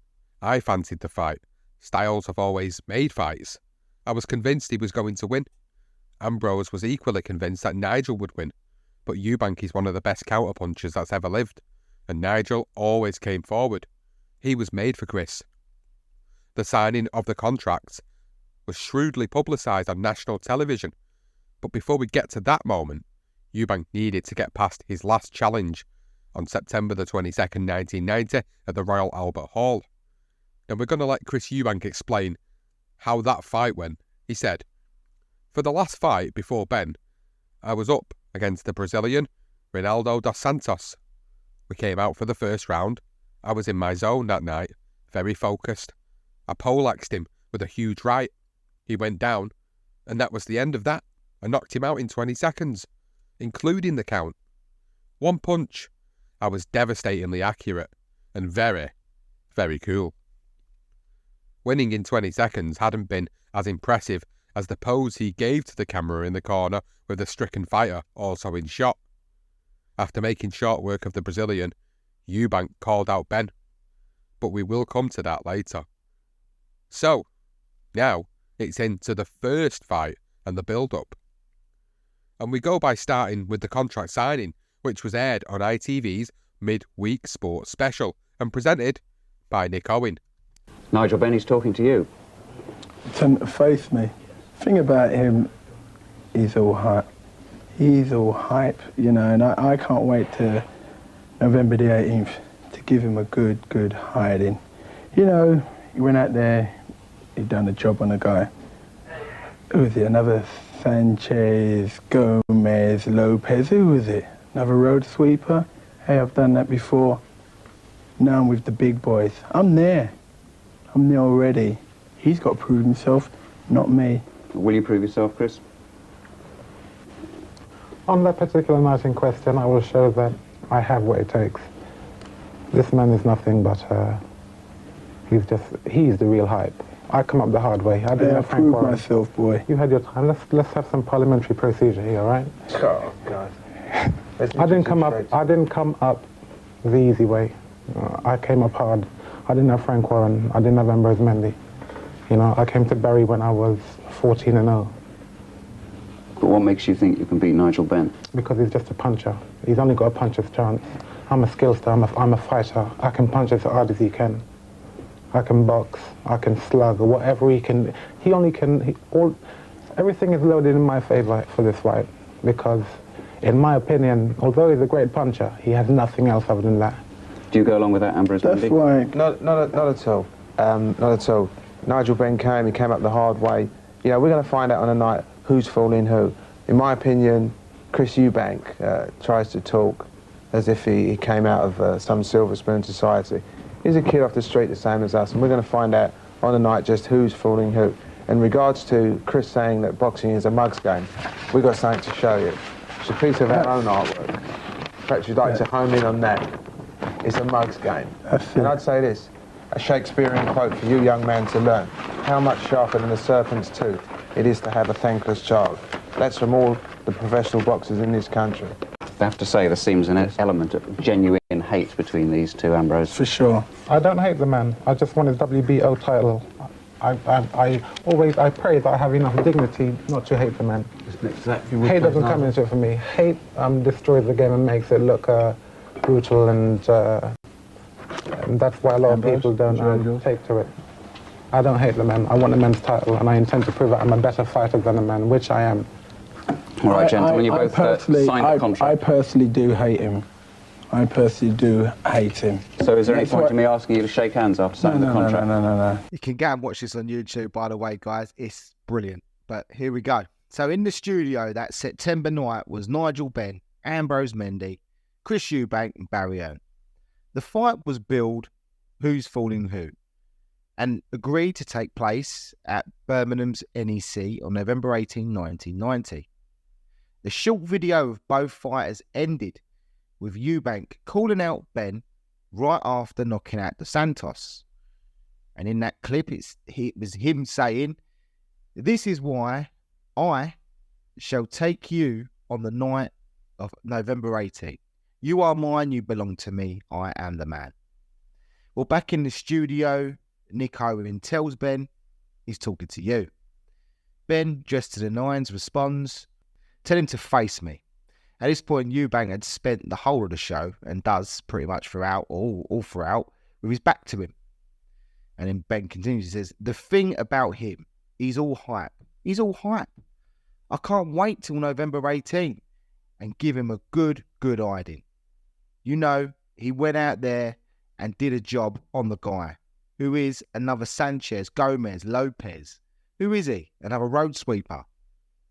I fancied the fight. Styles have always made fights. I was convinced he was going to win. Ambrose was equally convinced that Nigel would win, but Eubank is one of the best counterpunchers that's ever lived, and Nigel always came forward. He was made for Chris. The signing of the contracts was shrewdly publicised on national television, but before we get to that moment, Eubank needed to get past his last challenge on September the 22nd, 1990 at the Royal Albert Hall. And we're going to let Chris Eubank explain how that fight went. He said, for the last fight before Benn, I was up against the Brazilian Reinaldo dos Santos. We came out for the first round. I was in my zone that night, very focused. I poleaxed him with a huge right. He went down, and that was the end of that. I knocked him out in 20 seconds, including the count. One punch. I was devastatingly accurate and very, very cool. Winning in 20 seconds hadn't been as impressive as the pose he gave to the camera in the corner with the stricken fighter also in shot. After making short work of the Brazilian, Eubank called out Benn, but we will come to that later. So, now it's into the first fight and the build-up. And we go by starting with the contract signing, which was aired on ITV's Mid-Week Sports Special and presented by Nick Owen. Nigel Benn is talking to you. To face me. The thing about him, he's all hype. He's all hype, you know, and I can't wait to November the 18th to give him a good hiding. You know, he went out there, he done a job on a guy. Who was it? Another Sanchez, Gomez, Lopez, who was it? Another road sweeper? Hey, I've done that before. Now I'm with the big boys. I'm there already. He's got to prove himself, not me. Will you prove yourself, Chris? On that particular night in question, I will show that I have what it takes. This man is nothing but, he's the real hype. I come up the hard way. I didn't have prove myself, boy. You had your time. Let's have some parliamentary procedure here, all right? Oh, God. I didn't come up the easy way. I came up hard. I didn't have Frank Warren. I didn't have Ambrose Mendy. You know, I came to Barry when I was 14-0. But what makes you think you can beat Nigel Benn? Because he's just a puncher. He's only got a puncher's chance. I'm a skillster, I'm a fighter. I can punch as hard as he can. I can box, I can slug, or whatever he can. He only can, everything is loaded in my favour for this fight. Because, in my opinion, although he's a great puncher, he has nothing else other than that. Do you go along with that, Ambrose? That's Mendy? why. Not at all. Not at all. Nigel Benn he came up the hard way. You know, we're going to find out on the night who's fooling who. In my opinion, Chris Eubank tries to talk as if he came out of some silver spoon society. He's a kid off the street the same as us, and we're going to find out on the night just who's fooling who. In regards to Chris saying that boxing is a mugs game, we've got something to show you. It's a piece of our own artwork. Perhaps you'd like to home in on that. It's a mugs game. And I'd say this, a Shakespearean quote for you young man to learn. How much sharper than a serpent's tooth it is to have a thankless child. That's from all the professional boxers in this country. I have to say there seems an element of genuine hate between these two, Ambrose. For sure. I don't hate the man. I just want his WBO title. I pray that I have enough dignity not to hate the man. Hate doesn't come into it for me. Hate destroys the game and makes it look brutal, and that's why a lot of people don't take to it. I don't hate the man. I want the man's title, and I intend to prove that I'm a better fighter than the man, which I am. All right, gentlemen, you both signed a contract. I personally do hate him. I personally do hate him. So is there any point to me asking you to shake hands after signing the contract? No. You can go and watch this on YouTube, by the way, guys. It's brilliant. But here we go. So in the studio that September night was Nigel Benn, Ambrose Mendy, Chris Eubank and Barry Hearn. The fight was billed Who's Fooling Who and agreed to take place at Birmingham's NEC on November 18, 1990. The short video of both fighters ended with Eubank calling out Benn right after knocking out Dos Santos. And in that clip, it was him saying, "This is why I shall take you on the night of November 18th. You are mine, you belong to me, I am the man." Well, back in the studio, Nick Owen tells Benn he's talking to you. Benn, dressed to the nines, responds, "Tell him to face me." At this point, Eubank had spent the whole of the show, and does pretty much throughout, all throughout, with his back to him. And then Benn continues, he says, "The thing about him, he's all hype. He's all hype. I can't wait till November 18th and give him a good hiding. You know, he went out there and did a job on the guy. Who is another Sanchez, Gomez, Lopez? Who is he? Another road sweeper?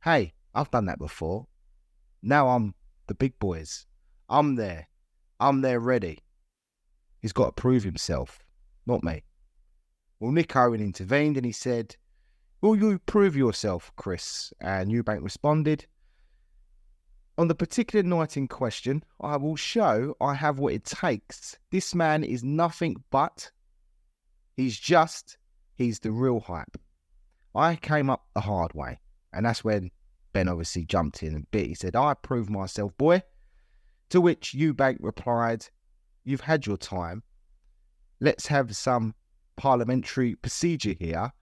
Hey, I've done that before. Now I'm the big boys. I'm there ready. He's got to prove himself, not me." Well, Nick Owen intervened and he said, "Will you prove yourself, Chris?" And Eubank responded, "On the particular night in question, I will show I have what it takes. This man is nothing but, he's the real hype. I came up the hard way." And that's when Benn obviously jumped in and bit. He said, "I proved myself, boy." To which Eubank replied, "You've had your time. Let's have some parliamentary procedure here,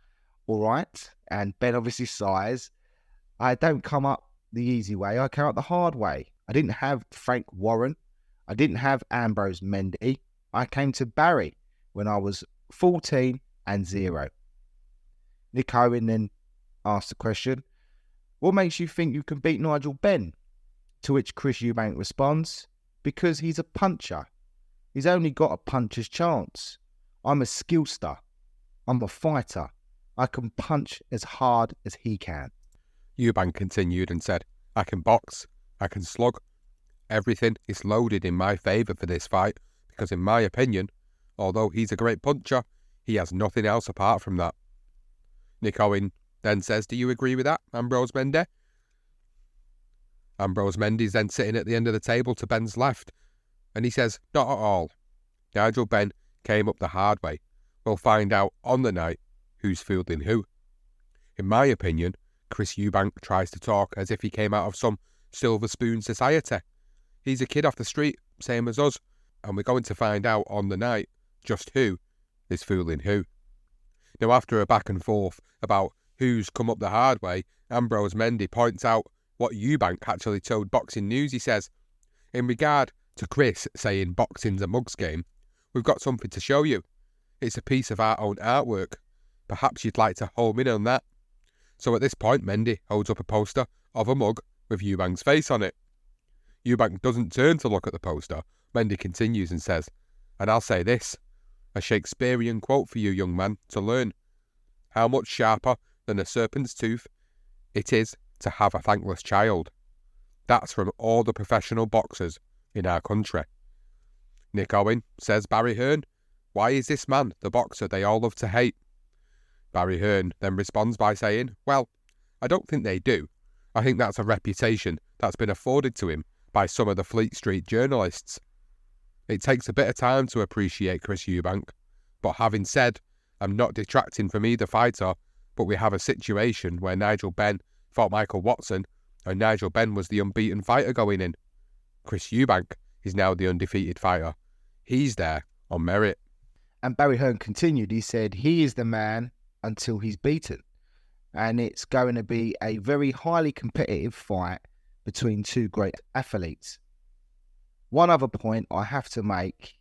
all right?" And Benn obviously sighs, "I don't come up the easy way, I came up the hard way. I didn't have Frank Warren. I didn't have Ambrose Mendy. I came to Barry when I was 14-0. Nick Owen then asked the question, "What makes you think you can beat Nigel Benn?" To which Chris Eubank responds, "Because he's a puncher. He's only got a puncher's chance. I'm a skillster. I'm a fighter. I can punch as hard as he can." Eubank continued and said, "I can box, I can slug. Everything is loaded in my favour for this fight, because in my opinion, although he's a great puncher, he has nothing else apart from that." Nick Owen then says, "Do you agree with that, Ambrose Mendy?" Ambrose Mendy's then sitting at the end of the table to Benn's left, and he says, "Not at all. Nigel Benn came up the hard way. We'll find out on the night who's fooling who. In my opinion, Chris Eubank tries to talk as if he came out of some silver spoon society. He's a kid off the street, same as us, and we're going to find out on the night just who is fooling who." Now, after a back and forth about who's come up the hard way, Ambrose Mendy points out what Eubank actually told Boxing News. He says, in regard to Chris saying boxing's a mugs game, we've got something to show you. It's a piece of our own artwork. Perhaps you'd like to home in on that. So at this point, Mendy holds up a poster of a mug with Eubank's face on it. Eubank doesn't turn to look at the poster. Mendy continues and says, and I'll say this, a Shakespearean quote for you, young man, to learn. How much sharper than a serpent's tooth it is to have a thankless child. That's from all the professional boxers in our country. Nick Owen says Barry Hearn, why is this man the boxer they all love to hate? Barry Hearn then responds by saying, well, I don't think they do. I think that's a reputation that's been afforded to him by some of the Fleet Street journalists. It takes a bit of time to appreciate Chris Eubank, but having said, I'm not detracting from either fighter, but we have a situation where Nigel Benn fought Michael Watson, and Nigel Benn was the unbeaten fighter going in. Chris Eubank is now the undefeated fighter. He's there on merit. And Barry Hearn continued, he said, he is the man until he's beaten. And it's going to be a very highly competitive fight between two great athletes. One other point I have to make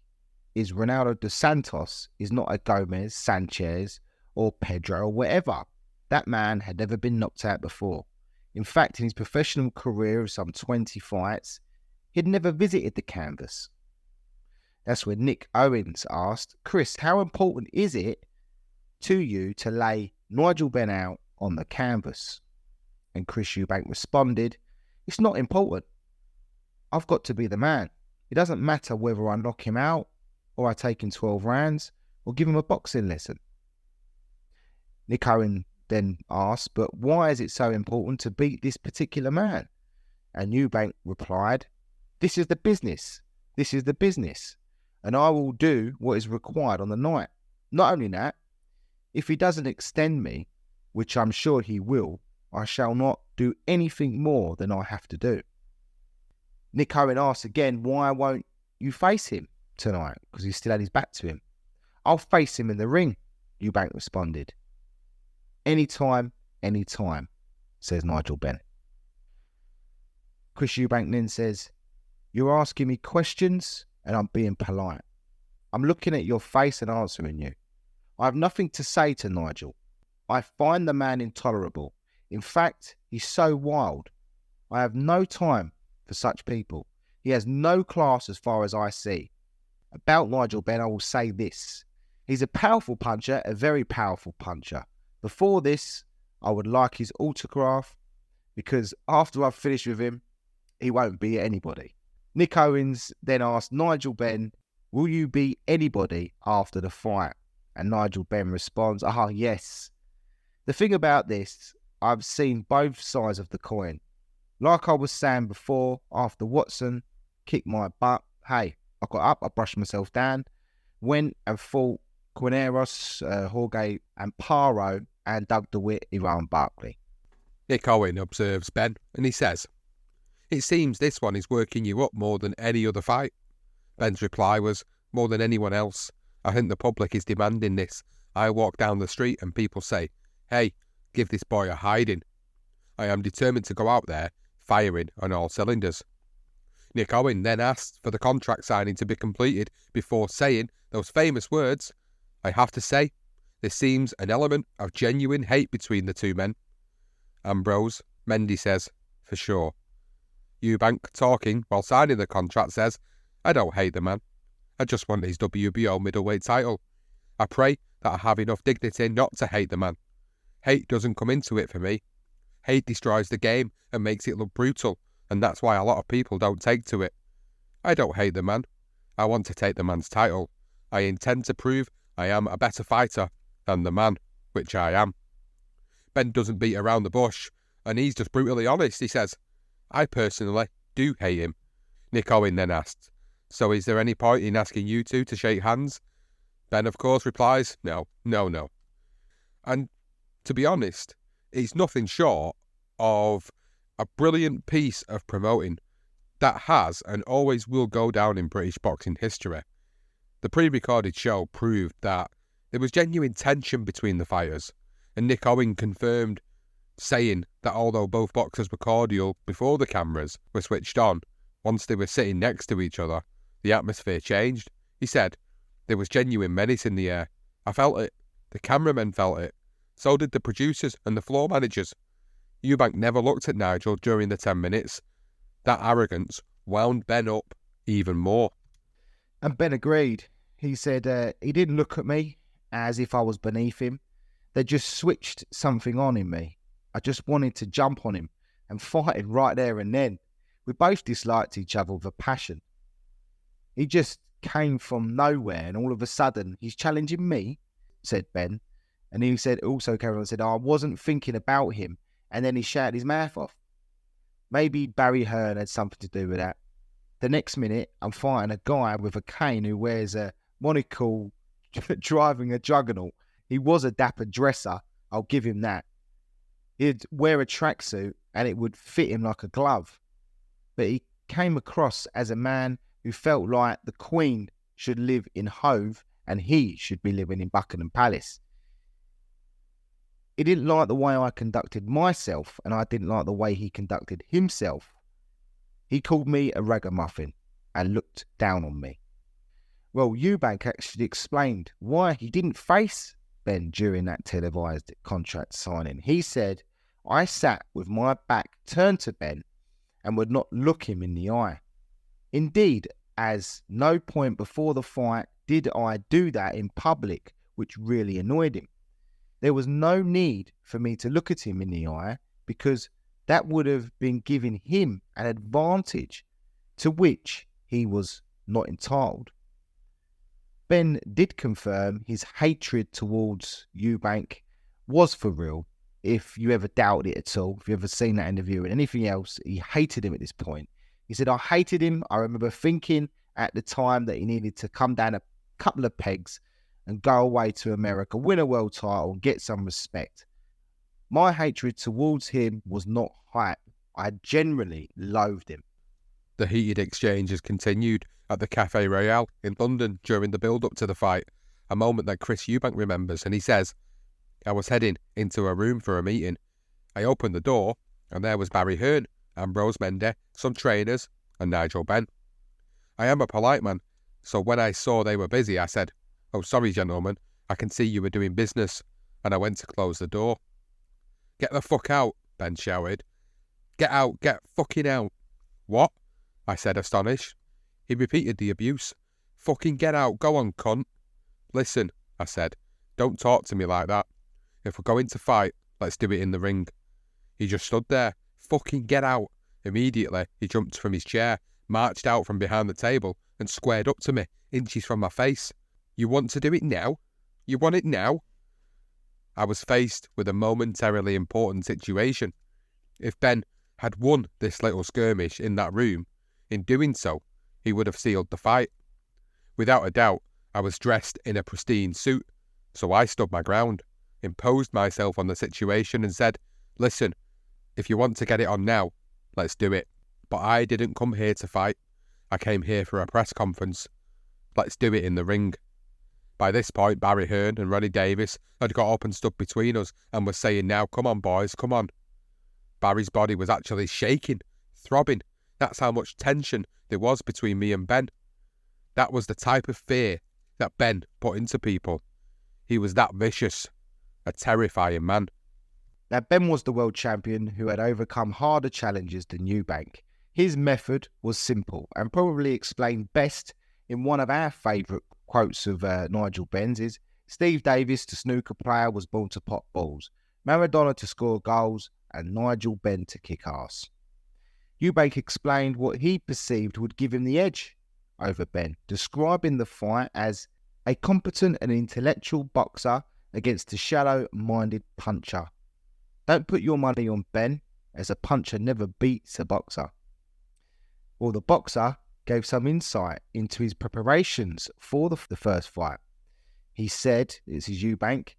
is Ronaldo dos Santos is not a Gomez, Sanchez or Pedro or whatever. That man had never been knocked out before. In fact, in his professional career of some 20 fights, he'd never visited the canvas. That's when Nick Owens asked, Chris, how important is it to you to lay Nigel Benn out on the canvas? And Chris Eubank responded, it's not important. I've got to be the man. It doesn't matter whether I knock him out or I take him 12 rounds or give him a boxing lesson. Nick Owen then asked, but why is it so important to beat this particular man? And Eubank replied, this is the business. This is the business. And I will do what is required on the night. Not only that, if he doesn't extend me, which I'm sure he will, I shall not do anything more than I have to do. Nick Owen asked again, why won't you face him tonight? Because he still had his back to him. I'll face him in the ring, Eubank responded. Anytime, says Nigel Benn. Chris Eubank then says, you're asking me questions and I'm being polite. I'm looking at your face and answering you. I have nothing to say to Nigel. I find the man intolerable. In fact, he's so wild. I have no time for such people. He has no class as far as I see. About Nigel Benn, I will say this. He's a powerful puncher, a very powerful puncher. Before this, I would like his autograph because after I've finished with him, he won't be anybody. Nick Owens then asked Nigel Benn, will you be anybody after the fight? And Nigel Benn responds, yes. The thing about this, I've seen both sides of the coin. Like I was saying before, after Watson kicked my butt, hey, I got up, I brushed myself down, went and fought Quineros, Jorge Amparo, and Doug DeWitt, Iran Barkley. Nick Owen observes Ben, and he says, it seems this one is working you up more than any other fight. Ben's reply was, more than anyone else. I think the public is demanding this. I walk down the street and people say, hey, give this boy a hiding. I am determined to go out there, firing on all cylinders. Nick Owen then asked for the contract signing to be completed before saying those famous words, I have to say, there seems an element of genuine hate between the two men. Ambrose Mendy says, for sure. Eubank, talking while signing the contract, says, I don't hate the man. I just want his WBO middleweight title. I pray that I have enough dignity not to hate the man. Hate doesn't come into it for me. Hate destroys the game and makes it look brutal, and that's why a lot of people don't take to it. I don't hate the man. I want to take the man's title. I intend to prove I am a better fighter than the man, which I am. Ben doesn't beat around the bush, and he's just brutally honest. He says, I personally do hate him. Nick Owen then asked, so is there any point in asking you two to shake hands? Ben, of course, replies, no. And to be honest, it's nothing short of a brilliant piece of promoting that has and always will go down in British boxing history. The pre-recorded show proved that There was genuine tension between the fighters, and Nick Owen confirmed, saying that although both boxers were cordial before the cameras were switched on, once they were sitting next to each other, the atmosphere changed. He said, there was genuine menace in the air. I felt it. The cameramen felt it. So did the producers and the floor managers. Eubank never looked at Nigel during the 10 minutes. That arrogance wound Ben up even more. And Ben agreed. He said he didn't look at me as if I was beneath him. They just switched something on in me. I just wanted to jump on him and fight him right there and then. We both disliked each other with a passion. He just came from nowhere and all of a sudden he's challenging me, said Ben. And he said, also carried on and said, I wasn't thinking about him. And then he shouted his mouth off. Maybe Barry Hearn had something to do with that. The next minute, I'm fighting a guy with a cane who wears a monocle driving a juggernaut. He was a dapper dresser, I'll give him that. He'd wear a tracksuit and it would fit him like a glove. But he came across as a man who felt like the Queen should live in Hove and he should be living in Buckingham Palace. He didn't like the way I conducted myself and I didn't like the way he conducted himself. He called me a ragamuffin and looked down on me. Well, Eubank actually explained why he didn't face Ben during that televised contract signing. He said, I sat with my back turned to Ben and would not look him in the eye. Indeed, as no point before the fight did I do that in public, which really annoyed him. There was no need for me to look at him in the eye because that would have been giving him an advantage to which he was not entitled. Ben did confirm his hatred towards Eubank was for real. If you ever doubted it at all, if you ever seen that interview and anything else, he hated him at this point. He said, I hated him. I remember thinking at the time that he needed to come down a couple of pegs and go away to America, win a world title and get some respect. My hatred towards him was not hype. I generally loathed him. The heated exchanges continued at the Café Royale in London during the build-up to the fight, a moment that Chris Eubank remembers, and he says, I was heading into a room for a meeting. I opened the door, and there was Barry Hearn, Ambrose Mendes, some trainers, and Nigel Benn. I am a polite man, so when I saw they were busy, I said, oh, sorry, gentlemen, I can see you were doing business, and I went to close the door. Get the fuck out, Ben shouted. Get out, get fucking out. What? I said, astonished. He repeated the abuse. Fucking get out, go on, cunt. Listen, I said, don't talk to me like that. If we're going to fight, let's do it in the ring. He just stood there. Fucking get out. Immediately, he jumped from his chair, marched out from behind the table, and squared up to me, inches from my face. You want to do it now? You want it now? I was faced with a momentarily important situation. If Ben had won this little skirmish in that room, in doing so, he would have sealed the fight. Without a doubt, I was dressed in a pristine suit, so I stood my ground, imposed myself on the situation and said, listen, if you want to get it on now, let's do it. But I didn't come here to fight. I came here for a press conference. Let's do it in the ring. By this point, Barry Hearn and Ronnie Davis had got up and stood between us and were saying, now, come on, boys, come on. Barry's body was actually shaking, throbbing. That's how much tension there was between me and Ben. That was the type of fear that Ben put into people. He was that vicious, a terrifying man. Now, Ben was the world champion who had overcome harder challenges than Eubank. His method was simple and probably explained best in one of our favourite quotes of Nigel Benn's is, Steve Davis, the snooker player, was born to pop balls, Maradona to score goals, and Nigel Benn to kick ass. Eubank explained what he perceived would give him the edge over Ben, describing the fight as a competent and intellectual boxer against a shallow-minded puncher. Don't put your money on Ben, as a puncher never beats a boxer. Well, the boxer gave some insight into his preparations for the first fight. He said, this is Eubank,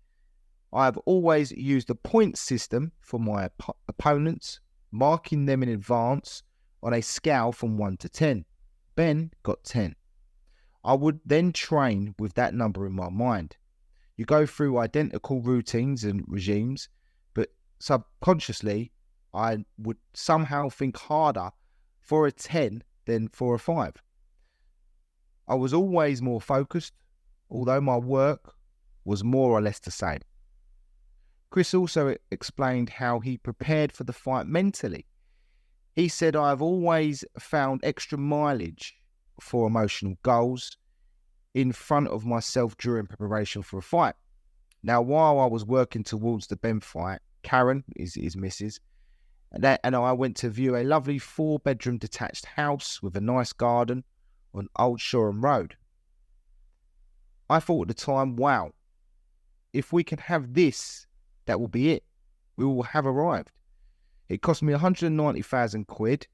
I have always used a point system for my opponents, marking them in advance on a scale from 1 to 10. Ben got 10. I would then train with that number in my mind. You go through identical routines and regimes, but subconsciously, I would somehow think harder for a 10 than for a 5. I was always more focused, although my work was more or less the same. Chris also explained how he prepared for the fight mentally. He said, "I've always found extra mileage for emotional goals in front of myself during preparation for a fight." Now, while I was working towards the Ben fight, Karen is his missus, and I went to view a lovely 4-bedroom detached house with a nice garden on Old Shoreham Road. I thought at the time, wow, if we can have this, that will be it. We will have arrived. It cost me 190,000 quid,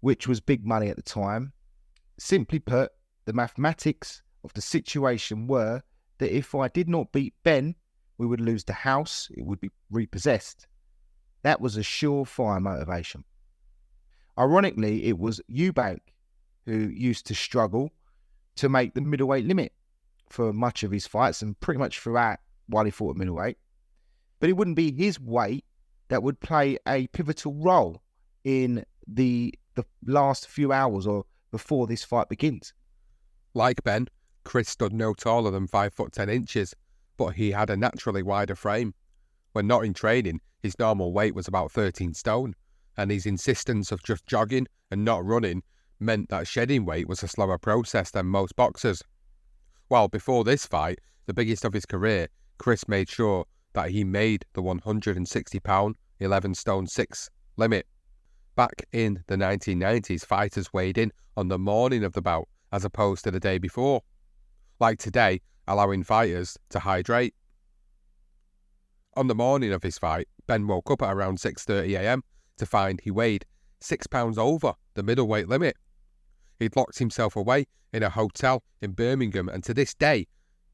which was big money at the time. Simply put, the mathematics of the situation were that if I did not beat Ben, we would lose the house, it would be repossessed. That was a surefire motivation. Ironically, it was Eubank who used to struggle to make the middleweight limit for much of his fights and pretty much throughout while he fought at middleweight. But it wouldn't be his weight that would play a pivotal role in the last few hours or before this fight begins. Like Ben, Chris stood no taller than 5'10", but he had a naturally wider frame. When not in training, his normal weight was about 13 stone, and his insistence of just jogging and not running meant that shedding weight was a slower process than most boxers. While before this fight, the biggest of his career, Chris made sure that he made the 160-pound, 11 stone 6 limit. Back in the 1990s, fighters weighed in on the morning of the bout as opposed to the day before. Like today, allowing fighters to hydrate. On the morning of his fight, Ben woke up at around 6:30 a.m. to find he weighed 6 pounds over the middleweight limit. He'd locked himself away in a hotel in Birmingham and to this day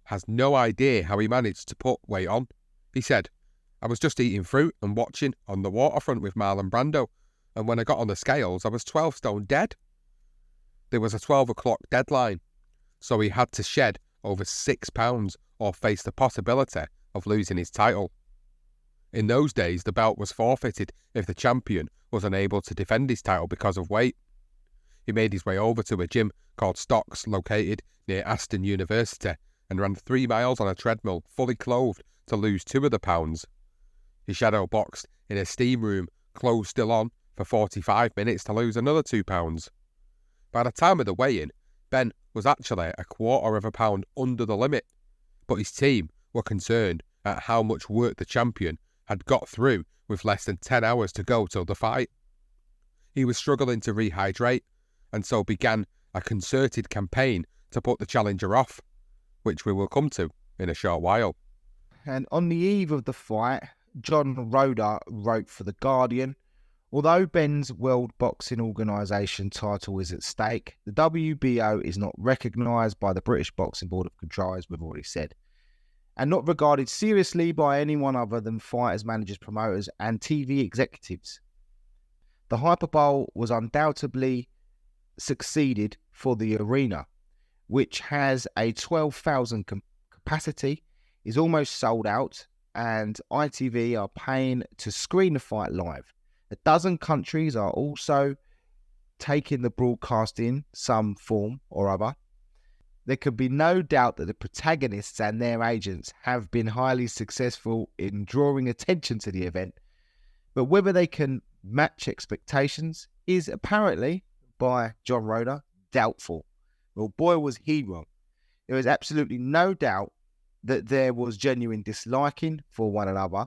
has no idea how he managed to put weight on. He said, "I was just eating fruit and watching On the Waterfront with Marlon Brando, and when I got on the scales, I was 12 stone dead." There was a 12 o'clock deadline, so he had to shed over 6 pounds or face the possibility of losing his title. In those days, the belt was forfeited if the champion was unable to defend his title because of weight. He made his way over to a gym called Stocks, located near Aston University, and ran 3 miles on a treadmill, fully clothed, to lose 2 of the pounds. He shadow boxed in a steam room, clothes still on, for 45 minutes to lose another 2 pounds. By the time of the weigh-in, Ben was actually a 1/4 of a pound under the limit, but his team were concerned at how much work the champion had got through with less than 10 hours to go till the fight. He was struggling to rehydrate, and so began a concerted campaign to put the challenger off, which we will come to in a short while. And on the eve of the fight, John Roder wrote for The Guardian, "Although Ben's World Boxing Organisation title is at stake, the WBO is not recognised by the British Boxing Board of Control, as we've already said, and not regarded seriously by anyone other than fighters, managers, promoters and TV executives. The Hyperbole was undoubtedly succeeded for the arena, which has a 12,000 capacity, is almost sold out, and ITV are paying to screen the fight live. A dozen countries are also taking the broadcast in some form or other. There can be no doubt that the protagonists and their agents have been highly successful in drawing attention to the event, but whether they can match expectations is apparently, by John Roder, doubtful." Well, boy, was he wrong. There is absolutely no doubt that there was genuine disliking for one another.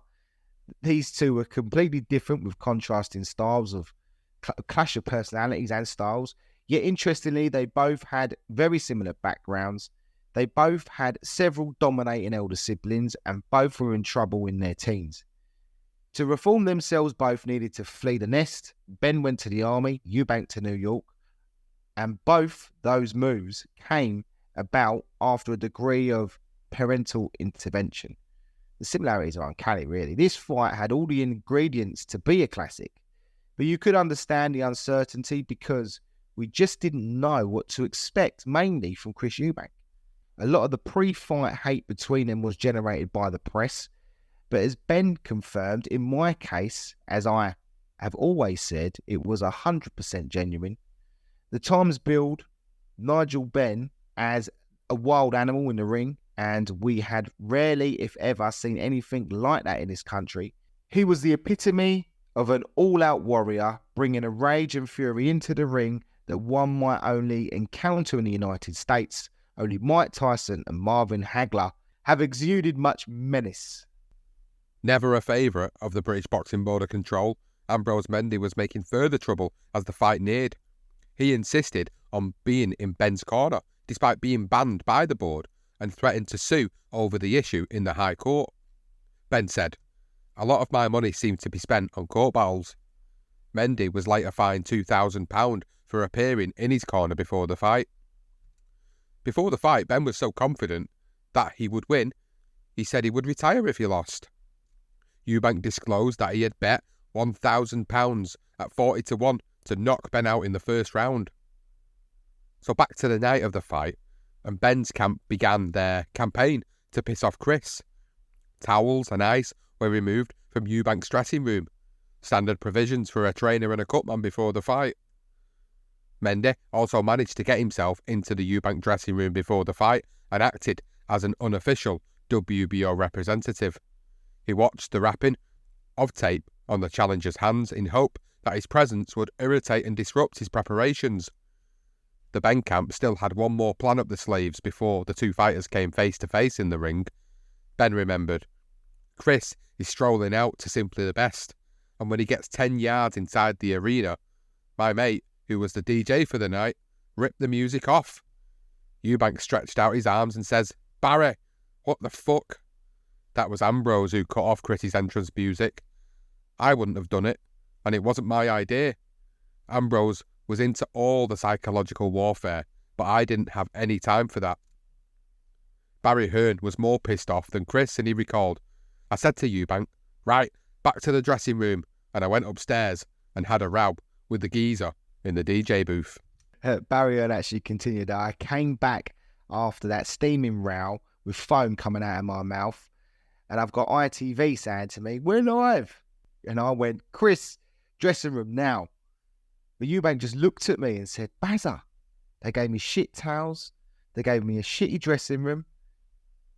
These two were completely different with contrasting styles of clash of personalities and styles. Yet interestingly, they both had very similar backgrounds. They both had several dominating elder siblings and both were in trouble in their teens. To reform themselves, both needed to flee the nest. Ben went to the army, Eubank to New York, and both those moves came about after a degree of parental intervention. The similarities are uncanny, really. This fight had all the ingredients to be a classic, but you could understand the uncertainty because we just didn't know what to expect, mainly from Chris Eubank. A lot of the pre-fight hate between them was generated by the press, but as Ben confirmed, in my case, as I have always said, it was 100% genuine. The Times billed Nigel Benn as a wild animal in the ring, and we had rarely, if ever, seen anything like that in this country. He was the epitome of an all-out warrior, bringing a rage and fury into the ring that one might only encounter in the United States. Only Mike Tyson and Marvin Hagler have exuded much menace. Never a favourite of the British Boxing Board of Control, Ambrose Mendy was making further trouble as the fight neared. He insisted on being in Benn's corner, despite being banned by the board, and threatened to sue over the issue in the High Court. Ben said, "A lot of my money seemed to be spent on court battles." Mendy was later fined £2,000 for appearing in his corner before the fight. Before the fight, Ben was so confident that he would win, he said he would retire if he lost. Eubank disclosed that he had bet £1,000 at 40-1 to knock Ben out in the first round. So back to the night of the fight, and Ben's camp began their campaign to piss off Chris. Towels and ice were removed from Eubank's dressing room, standard provisions for a trainer and a cutman before the fight. Mendy also managed to get himself into the Eubank dressing room before the fight and acted as an unofficial WBO representative. He watched the wrapping of tape on the challenger's hands in hope that his presence would irritate and disrupt his preparations. The Ben camp still had one more plan up the sleeves before the two fighters came face to face in the ring. Ben remembered, "Chris is strolling out to Simply the Best, and when he gets 10 yards inside the arena, my mate, who was the DJ for the night, ripped the music off." Eubank stretched out his arms and says, "Barry, what the fuck?" That was Ambrose who cut off Chris's entrance music. I wouldn't have done it, and it wasn't my idea. Ambrose was into all the psychological warfare, but I didn't have any time for that. Barry Hearn was more pissed off than Chris, and he recalled, "I said to Eubank, right, back to the dressing room, and I went upstairs and had a row with the geezer in the DJ booth." Barry Hearn actually continued, "I came back after that steaming row with foam coming out of my mouth, and I've got ITV saying to me, 'We're live.' And I went, 'Chris, dressing room now.' But Eubank just looked at me and said, 'Bazza, they gave me shit towels, they gave me a shitty dressing room,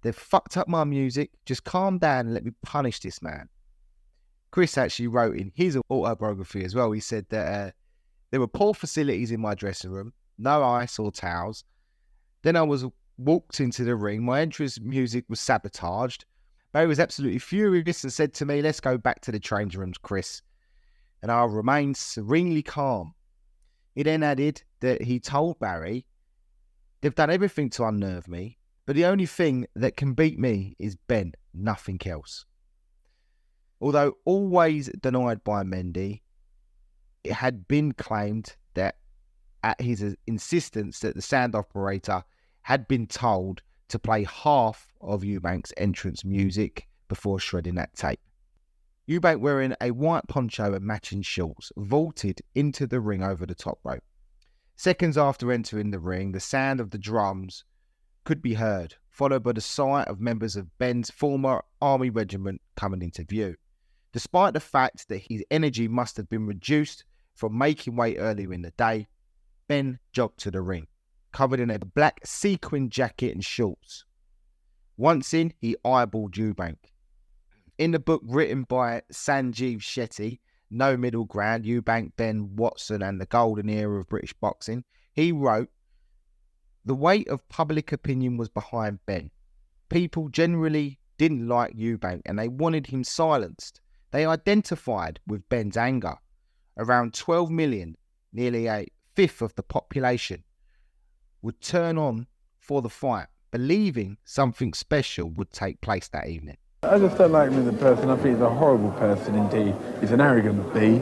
they've fucked up my music, just calm down and let me punish this man.'" Chris actually wrote in his autobiography as well, he said that there were poor facilities in my dressing room, no ice or towels. Then I was walked into the ring, my entrance music was sabotaged. Barry was absolutely furious and said to me, "Let's go back to the change rooms, Chris." And I remained serenely calm. He then added that he told Barry, "They've done everything to unnerve me, but the only thing that can beat me is Ben, nothing else." Although always denied by Mendy, it had been claimed that at his insistence that the sound operator had been told to play half of Eubank's entrance music before shredding that tape. Eubank, wearing a white poncho and matching shorts, vaulted into the ring over the top rope. Seconds after entering the ring, the sound of the drums could be heard, followed by the sight of members of Ben's former army regiment coming into view. Despite the fact that his energy must have been reduced from making weight earlier in the day, Ben jogged to the ring, covered in a black sequin jacket and shorts. Once in, he eyeballed Eubank. In the book written by Sanjeev Shetty, No Middle Ground, Eubank, Ben, Watson and the Golden Era of British Boxing, he wrote, "The weight of public opinion was behind Ben. People generally didn't like Eubank and they wanted him silenced. They identified with Ben's anger. Around 12 million, nearly a fifth of the population, would turn on for the fight, believing something special would take place that evening." I just don't like him as a person. I think he's a horrible person indeed. He's an arrogant B.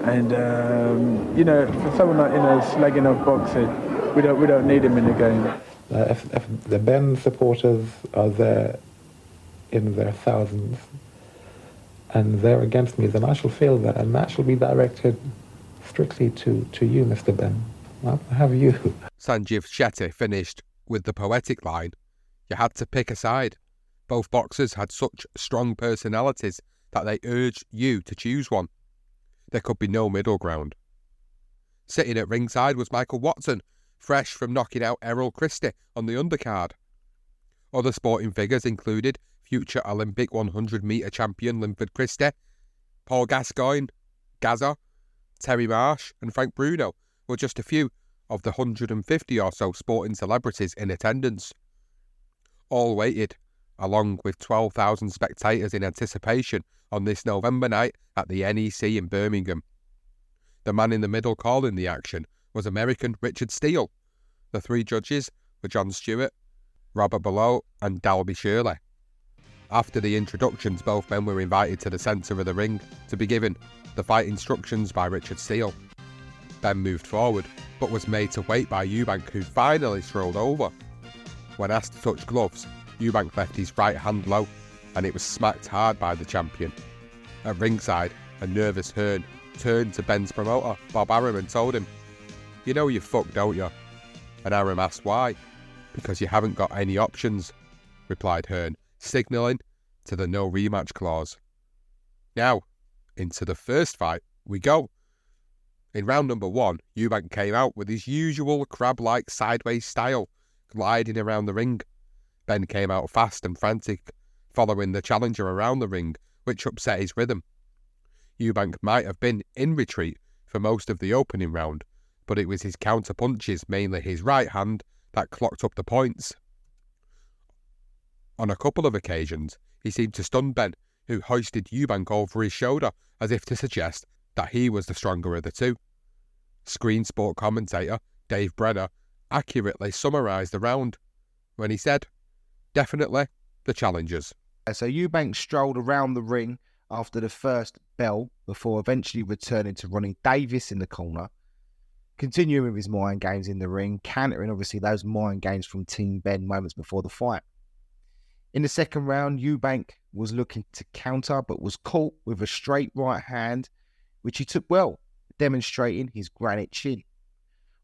And, for someone like, slagging off boxing, we don't need him in the game. If the Ben supporters are there in their thousands and they're against me, then I shall feel that, and that shall be directed strictly to you, Mr. Ben. I'll have you. Sanjeev Shetty finished with the poetic line, You had to pick a side. Both boxers had such strong personalities that they urged you to choose one. There could be no middle ground. Sitting at ringside was Michael Watson, fresh from knocking out Errol Christie on the undercard. Other sporting figures included future Olympic 100-metre champion Linford Christie, Paul Gascoigne, Gazza, Terry Marsh and Frank Bruno were just a few of the 150 or so sporting celebrities in attendance. All waited, along with 12,000 spectators in anticipation on this November night at the NEC in Birmingham. The man in the middle calling the action was American Richard Steele. The three judges were John Stewart, Robert Below and Dalby Shirley. After the introductions, both men were invited to the centre of the ring to be given the fight instructions by Richard Steele. Ben moved forward, but was made to wait by Eubank, who finally strolled over. When asked to touch gloves, Eubank left his right hand low, and it was smacked hard by the champion. At ringside, a nervous Hearn turned to Ben's promoter, Bob Arum, and told him, "You know you're fucked, don't you?" And Arum asked why. "Because you haven't got any options," replied Hearn, signalling to the no rematch clause. Now, into the first fight we go. In round number 1, Eubank came out with his usual crab-like sideways style, gliding around the ring. Ben came out fast and frantic, following the challenger around the ring, which upset his rhythm. Eubank might have been in retreat for most of the opening round, but it was his counter-punches, mainly his right hand, that clocked up the points. On a couple of occasions, he seemed to stun Ben, who hoisted Eubank over his shoulder as if to suggest that he was the stronger of the two. Screen sport commentator Dave Brenner accurately summarised the round when he said, "Definitely the challengers." So Eubank strolled around the ring after the first bell before eventually returning to Ronnie Davis in the corner, continuing with his mind games in the ring, countering obviously those mind games from Team Ben moments before the fight. In the second round, Eubank was looking to counter but was caught with a straight right hand, which he took well, demonstrating his granite chin.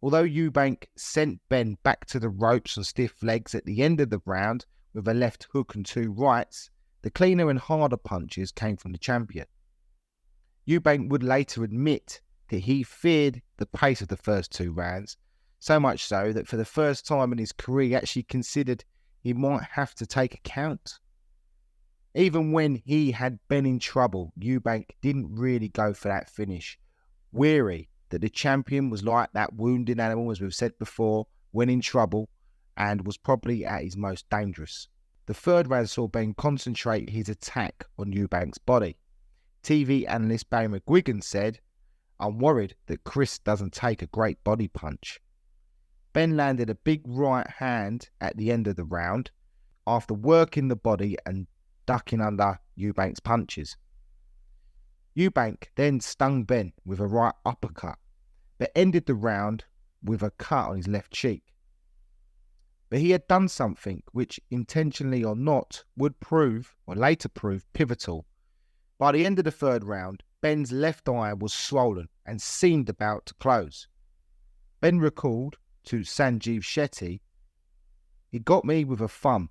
Although Eubank sent Ben back to the ropes on stiff legs at the end of the round with a left hook and 2 rights, the cleaner and harder punches came from the champion. Eubank would later admit that he feared the pace of the first 2 rounds, so much so that for the first time in his career he actually considered he might have to take a count. Even when he had Ben in trouble, Eubank didn't really go for that finish, weary that the champion was like that wounded animal, as we've said before, when in trouble, and was probably at his most dangerous. The third round saw Ben concentrate his attack on Eubank's body. TV analyst Barry McGuigan said, "I'm worried that Chris doesn't take a great body punch." Ben landed a big right hand at the end of the round after working the body and ducking under Eubank's punches. Eubank then stung Ben with a right uppercut, but ended the round with a cut on his left cheek. But he had done something which, intentionally or not, would prove, or later prove, pivotal. By the end of the third round, Ben's left eye was swollen and seemed about to close. Ben recalled to Sanjeev Shetty, "He got me with a thumb,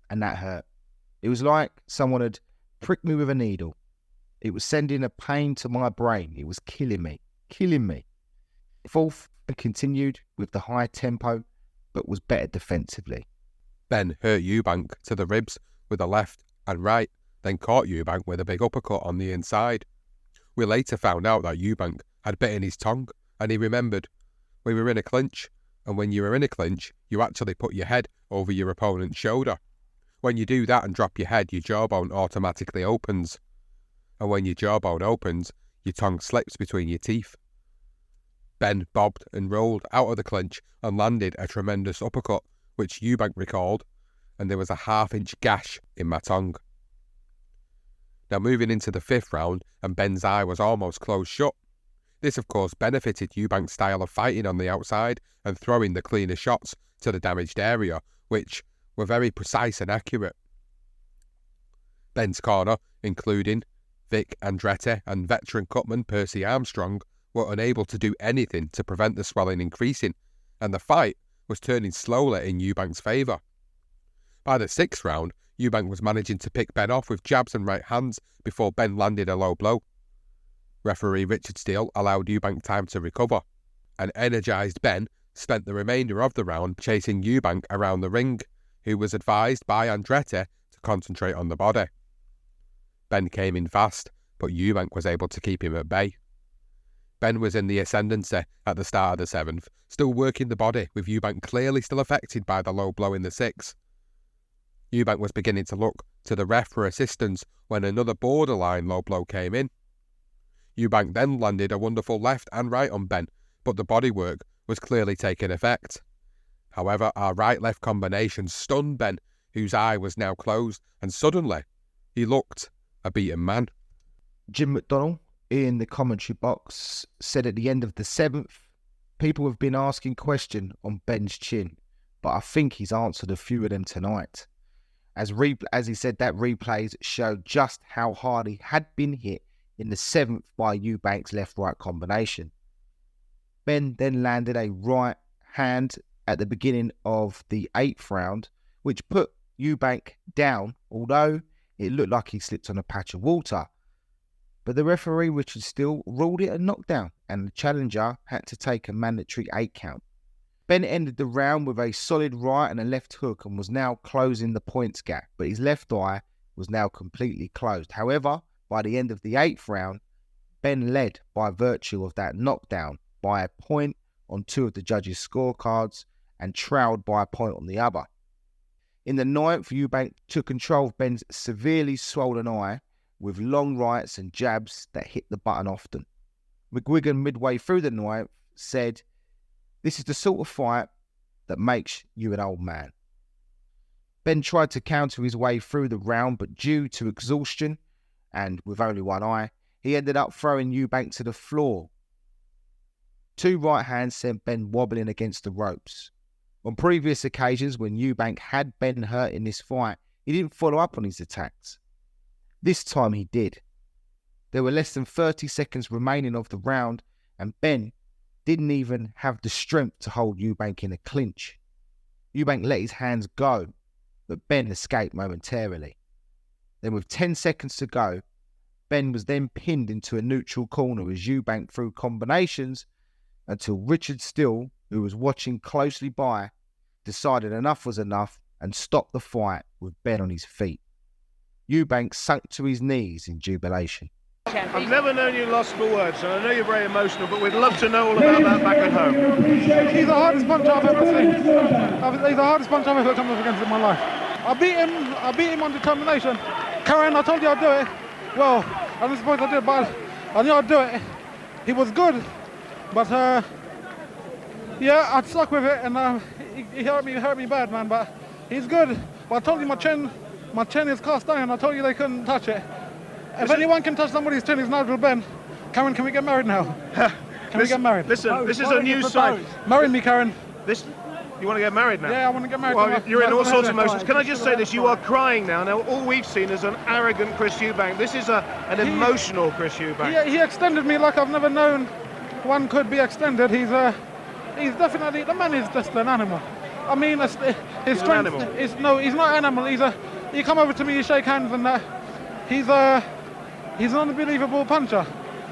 and that hurt. It was like someone had pricked me with a needle. It was sending a pain to my brain. It was killing me. Fourth, and continued with the high tempo, but was better defensively. Ben hurt Eubank to the ribs with a left and right, then caught Eubank with a big uppercut on the inside. We later found out that Eubank had bitten his tongue, and he remembered, "We were in a clinch, and when you were in a clinch, you actually put your head over your opponent's shoulder. When you do that and drop your head, your jawbone automatically opens. And when your jawbone opens, your tongue slips between your teeth." Ben bobbed and rolled out of the clinch and landed a tremendous uppercut, which Eubank recalled, and there was a half-inch gash in my tongue. Now moving into the fifth round, and Ben's eye was almost closed shut. This of course benefited Eubank's style of fighting on the outside and throwing the cleaner shots to the damaged area, which were very precise and accurate. Ben's corner, including Vic Andretti and veteran cutman Percy Armstrong, were unable to do anything to prevent the swelling increasing, and the fight was turning slowly in Eubank's favour. By the 6th round, Eubank was managing to pick Ben off with jabs and right hands before Ben landed a low blow. Referee Richard Steele allowed Eubank time to recover. An energised Ben spent the remainder of the round chasing Eubank around the ring, who was advised by Andretti to concentrate on the body. Ben came in fast, but Eubank was able to keep him at bay. Ben was in the ascendancy at the start of the 7th, still working the body, with Eubank clearly still affected by the low blow in the 6th. Eubank was beginning to look to the ref for assistance when another borderline low blow came in. Eubank then landed a wonderful left and right on Ben, but the bodywork was clearly taking effect. However, our right-left combination stunned Ben, whose eye was now closed, and suddenly he looked a beaten man. Jim McDonnell in the commentary box said at the end of the 7th, people have been asking questions on Ben's chin, but I think he's answered a few of them tonight. As he said, that replays showed just how hard he had been hit in the 7th by Eubank's left-right combination. Ben then landed a right hand at the beginning of the 8th round, which put Eubank down, although it looked like he slipped on a patch of water. But the referee Richard Steele ruled it a knockdown, and the challenger had to take a mandatory 8 count. Ben ended the round with a solid right and a left hook and was now closing the points gap, but his left eye was now completely closed. However, by the end of the 8th round, Ben led by virtue of that knockdown by a point on 2 of the judges' scorecards and trailed by a point on the other. In the 9th, Eubank took control of Ben's severely swollen eye with long rights and jabs that hit the button often. McGuigan, midway through the 9th, said, "This is the sort of fight that makes you an old man." Ben tried to counter his way through the round, but due to exhaustion and with only one eye, he ended up throwing Eubank to the floor. 2 right hands sent Ben wobbling against the ropes. On previous occasions when Eubank had Ben hurt in this fight, he didn't follow up on his attacks. This time he did. There were less than 30 seconds remaining of the round, and Ben didn't even have the strength to hold Eubank in a clinch. Eubank let his hands go, but Ben escaped momentarily. Then with 10 seconds to go, Ben was then pinned into a neutral corner as Eubank threw combinations until Richard Steele, who was watching closely by, decided enough was enough and stopped the fight with Ben on his feet. Eubank sunk to his knees in jubilation. I've never known you lost for words, and I know you're very emotional, but we'd love to know all about that back at home. He's the hardest puncher I've ever seen. He's the hardest puncher I've ever come up against in my life. I beat him on determination. Karen, I told you I'd do it. Well, I wasn't supposed to do it, but I knew I'd do it. He was good, but yeah, I stuck with it, and he hurt me bad, man. But he's good. But I told you my chin is cast iron. I told you they couldn't touch it. If anyone can touch somebody's chin, it's Nigel Benn. Karen, can we get married now? Can we get married? Listen, this is a new side. Marry me, Karen. You want to get married now? Yeah, I want to get married. Well, you're in all sorts of emotions. Can I just say this? You are crying now. Now, all we've seen is an arrogant Chris Eubank. This is an emotional Chris Eubank. He extended me like I've never known one could be extended. He's definitely, the man is just an animal. I mean, his strength is, no, he's not an animal. He come over to me, he shake hands and that. He's an unbelievable puncher.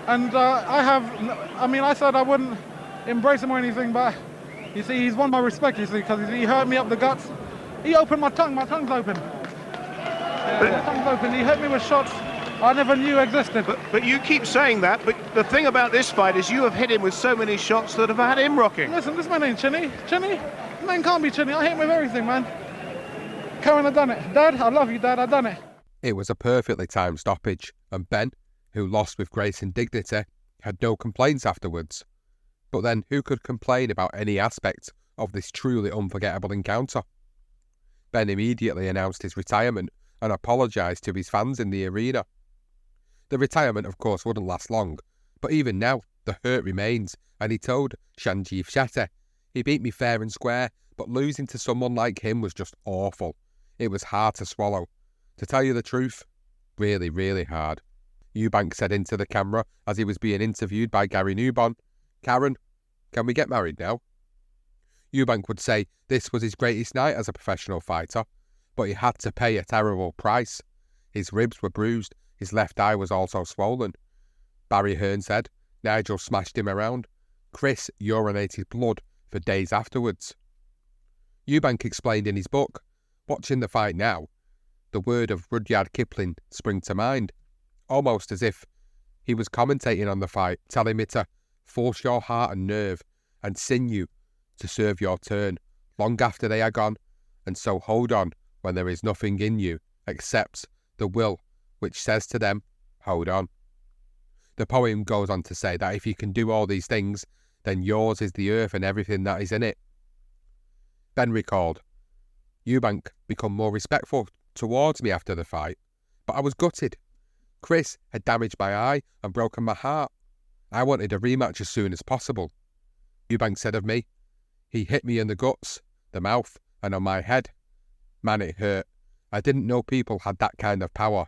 And I said I wouldn't embrace him or anything, but you see, he's won my respect, you see, because he hurt me up the guts. He opened my tongue's open. My tongue's open. He hurt me with shots I never knew existed. But you keep saying that, but the thing about this fight is you have hit him with so many shots that have had him rocking. Listen, this man ain't chinny. This man can't be chinny. I hit him with everything, man. Karen, I done it. Dad, I love you, Dad, I done it. It was a perfectly timed stoppage, and Ben, who lost with grace and dignity, had no complaints afterwards. But then who could complain about any aspect of this truly unforgettable encounter? Ben immediately announced his retirement and apologised to his fans in the arena. The retirement, of course, wouldn't last long, but even now, the hurt remains, and he told Sanjeev Shetty, "He beat me fair and square, but losing to someone like him was just awful. It was hard to swallow. To tell you the truth, really, really hard." Eubank said into the camera as he was being interviewed by Gary Newbon, "Karen, can we get married now?" Eubank would say this was his greatest night as a professional fighter, but he had to pay a terrible price. His ribs were bruised, his left eye was also swollen. Barry Hearn said Nigel smashed him around. Chris urinated blood for days afterwards. Eubank explained in his book, watching the fight now, the word of Rudyard Kipling spring to mind, almost as if he was commentating on the fight, telling me to force your heart and nerve and sinew to serve your turn long after they are gone, and so hold on when there is nothing in you except the will which says to them, hold on. The poem goes on to say that if you can do all these things, then yours is the earth and everything that is in it. Ben recalled, Eubank become more respectful towards me after the fight, but I was gutted. Chris had damaged my eye and broken my heart. I wanted a rematch as soon as possible. Eubank said of me, he hit me in the guts, the mouth, and on my head. Man, it hurt. I didn't know people had that kind of power.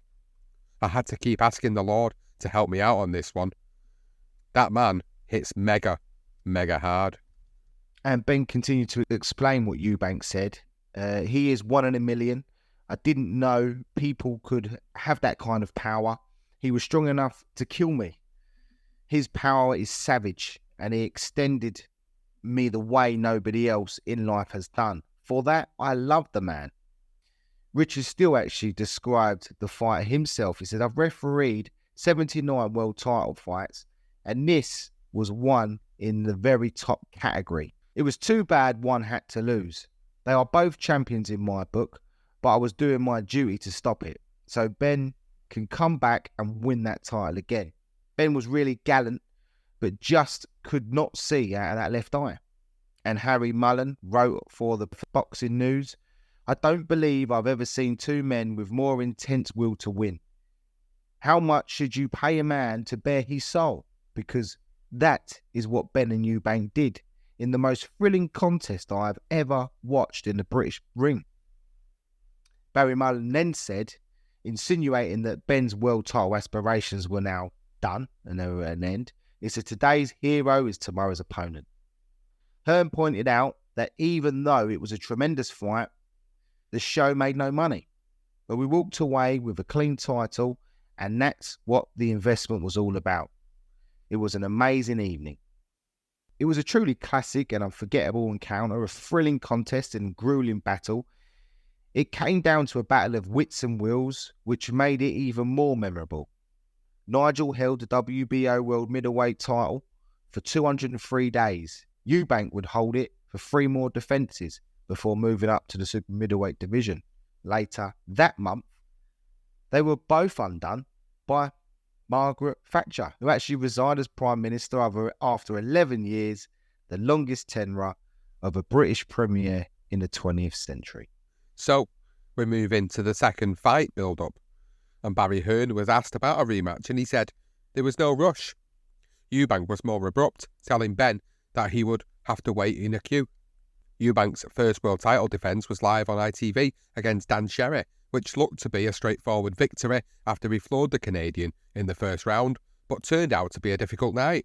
I had to keep asking the Lord to help me out on this one. That man hits mega hard. And Ben continued to explain what Eubank said. He is 1 in a million. I didn't know people could have that kind of power. He was strong enough to kill me. His power is savage, and he extended me the way nobody else in life has done. For that, I love the man. Richard Steele actually described the fight himself. He said, I've refereed 79 world title fights, and this was one in the very top category. It was too bad one had to lose. They are both champions in my book, but I was doing my duty to stop it. So Ben can come back and win that title again. Ben was really gallant, but just could not see out of that left eye. And Harry Mullen wrote for the Boxing News, I don't believe I've ever seen two men with more intense will to win. How much should you pay a man to bare his soul? Because that is what Ben and Eubank did in the most thrilling contest I have ever watched in the British ring. Barry Mullen then said, insinuating that Ben's world title aspirations were now done and they were at an end, he said today's hero is tomorrow's opponent. Hearn pointed out that even though it was a tremendous fight, the show made no money. But we walked away with a clean title, and that's what the investment was all about. It was an amazing evening. It was a truly classic and unforgettable encounter, a thrilling contest and grueling battle. It came down to a battle of wits and wills, which made it even more memorable. Nigel held the WBO World Middleweight title for 203 days. Eubank would hold it for 3 more defences before moving up to the super-middleweight division. Later that month, they were both undone by Margaret Thatcher, who actually resigned as Prime Minister after 11 years, the longest tenure of a British Premier in the 20th century. So, we move into the second fight build-up, and Barry Hearn was asked about a rematch, and he said there was no rush. Eubank was more abrupt, telling Ben that he would have to wait in a queue. Eubank's first world title defence was live on ITV against Dan Sherry, which looked to be a straightforward victory after he floored the Canadian in the first round, but turned out to be a difficult night.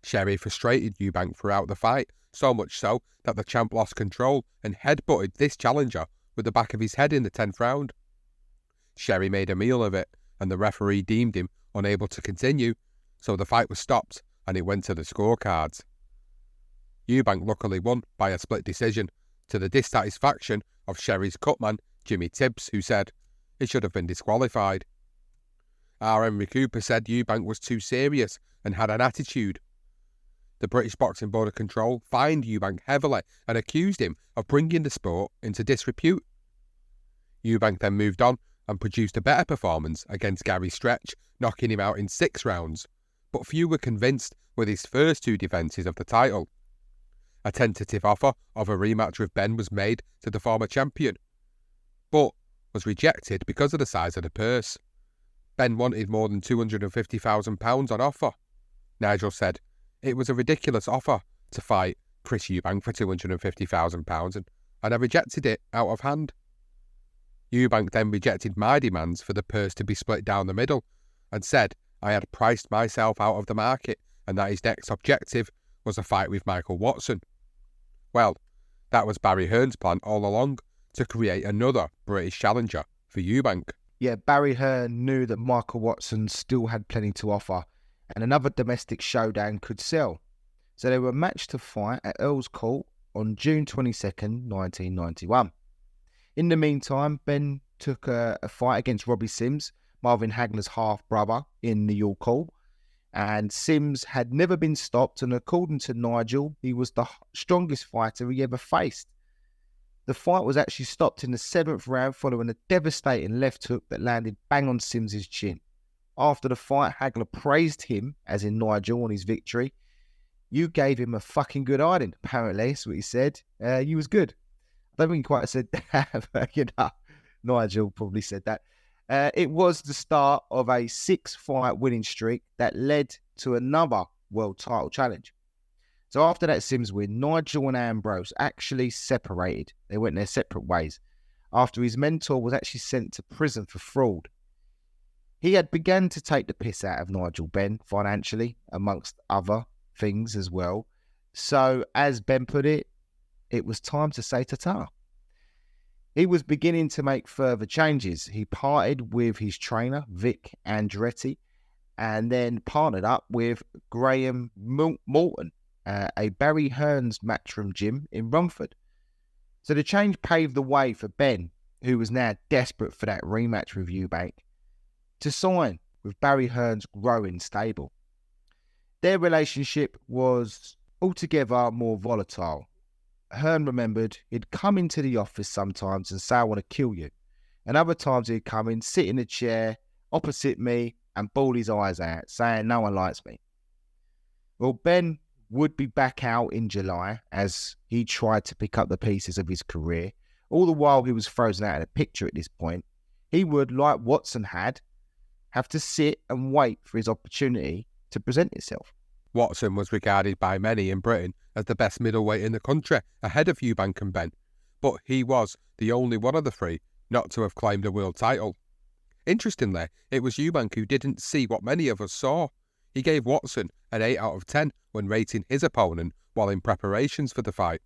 Sherry frustrated Eubank throughout the fight, so much so that the champ lost control and headbutted this challenger with the back of his head in the 10th round. Sherry made a meal of it, and the referee deemed him unable to continue, so the fight was stopped and it went to the scorecards. Eubank luckily won by a split decision, to the dissatisfaction of Sherry's cutman Jimmy Tibbs, who said he should have been disqualified. R. Henry Cooper said Eubank was too serious and had an attitude. The British Boxing Board of Control fined Eubank heavily and accused him of bringing the sport into disrepute. Eubank then moved on and produced a better performance against Gary Stretch, knocking him out in 6 rounds, but few were convinced with his first 2 defences of the title. A tentative offer of a rematch with Ben was made to the former champion, but was rejected because of the size of the purse. Ben wanted more than £250,000 on offer. Nigel said it was a ridiculous offer to fight Chris Eubank for £250,000, and I rejected it out of hand. Eubank then rejected my demands for the purse to be split down the middle and said I had priced myself out of the market and that his next objective was a fight with Michael Watson. Well, that was Barry Hearn's plan all along, to create another British challenger for Eubank. Yeah, Barry Hearn knew that Michael Watson still had plenty to offer, and another domestic showdown could sell. So they were matched to fight at Earl's Court on June 22nd, 1991. In the meantime, Ben took a fight against Robbie Sims, Marvin Hagler's half-brother, in the York Court, and Sims had never been stopped, and according to Nigel, he was the strongest fighter he ever faced. The fight was actually stopped in the 7th round following a devastating left hook that landed bang on Sims's chin. After the fight, Hagler praised him, as in Nigel, on his victory. "You gave him a fucking good hiding," apparently, that's what he said. "You was good." I don't think he quite said that, but Nigel probably said that. It was the start of a 6-fight winning streak that led to another world title challenge. So after that Sims win, Nigel and Ambrose actually separated. They went their separate ways after his mentor was actually sent to prison for fraud. He had begun to take the piss out of Nigel Benn financially, amongst other things as well. So as Ben put it, it was time to say ta-ta. He was beginning to make further changes. He parted with his trainer, Vic Andretti, and then partnered up with Graham Morton, a Barry Hearn's matchroom gym in Romford. So the change paved the way for Ben, who was now desperate for that rematch with Eubank, to sign with Barry Hearn's growing stable. Their relationship was altogether more volatile. Hearn remembered he'd come into the office sometimes and say, "I want to kill you." And other times he'd come in, sit in a chair opposite me and bawl his eyes out, saying, "No one likes me." Well, Ben would be back out in July as he tried to pick up the pieces of his career. All the while he was frozen out of the picture at this point. He would, like Watson had, have to sit and wait for his opportunity to present itself. Watson was regarded by many in Britain as the best middleweight in the country, ahead of Eubank and Benn, but he was the only one of the three not to have claimed a world title. Interestingly, it was Eubank who didn't see what many of us saw. He gave Watson an 8 out of 10 when rating his opponent while in preparations for the fight.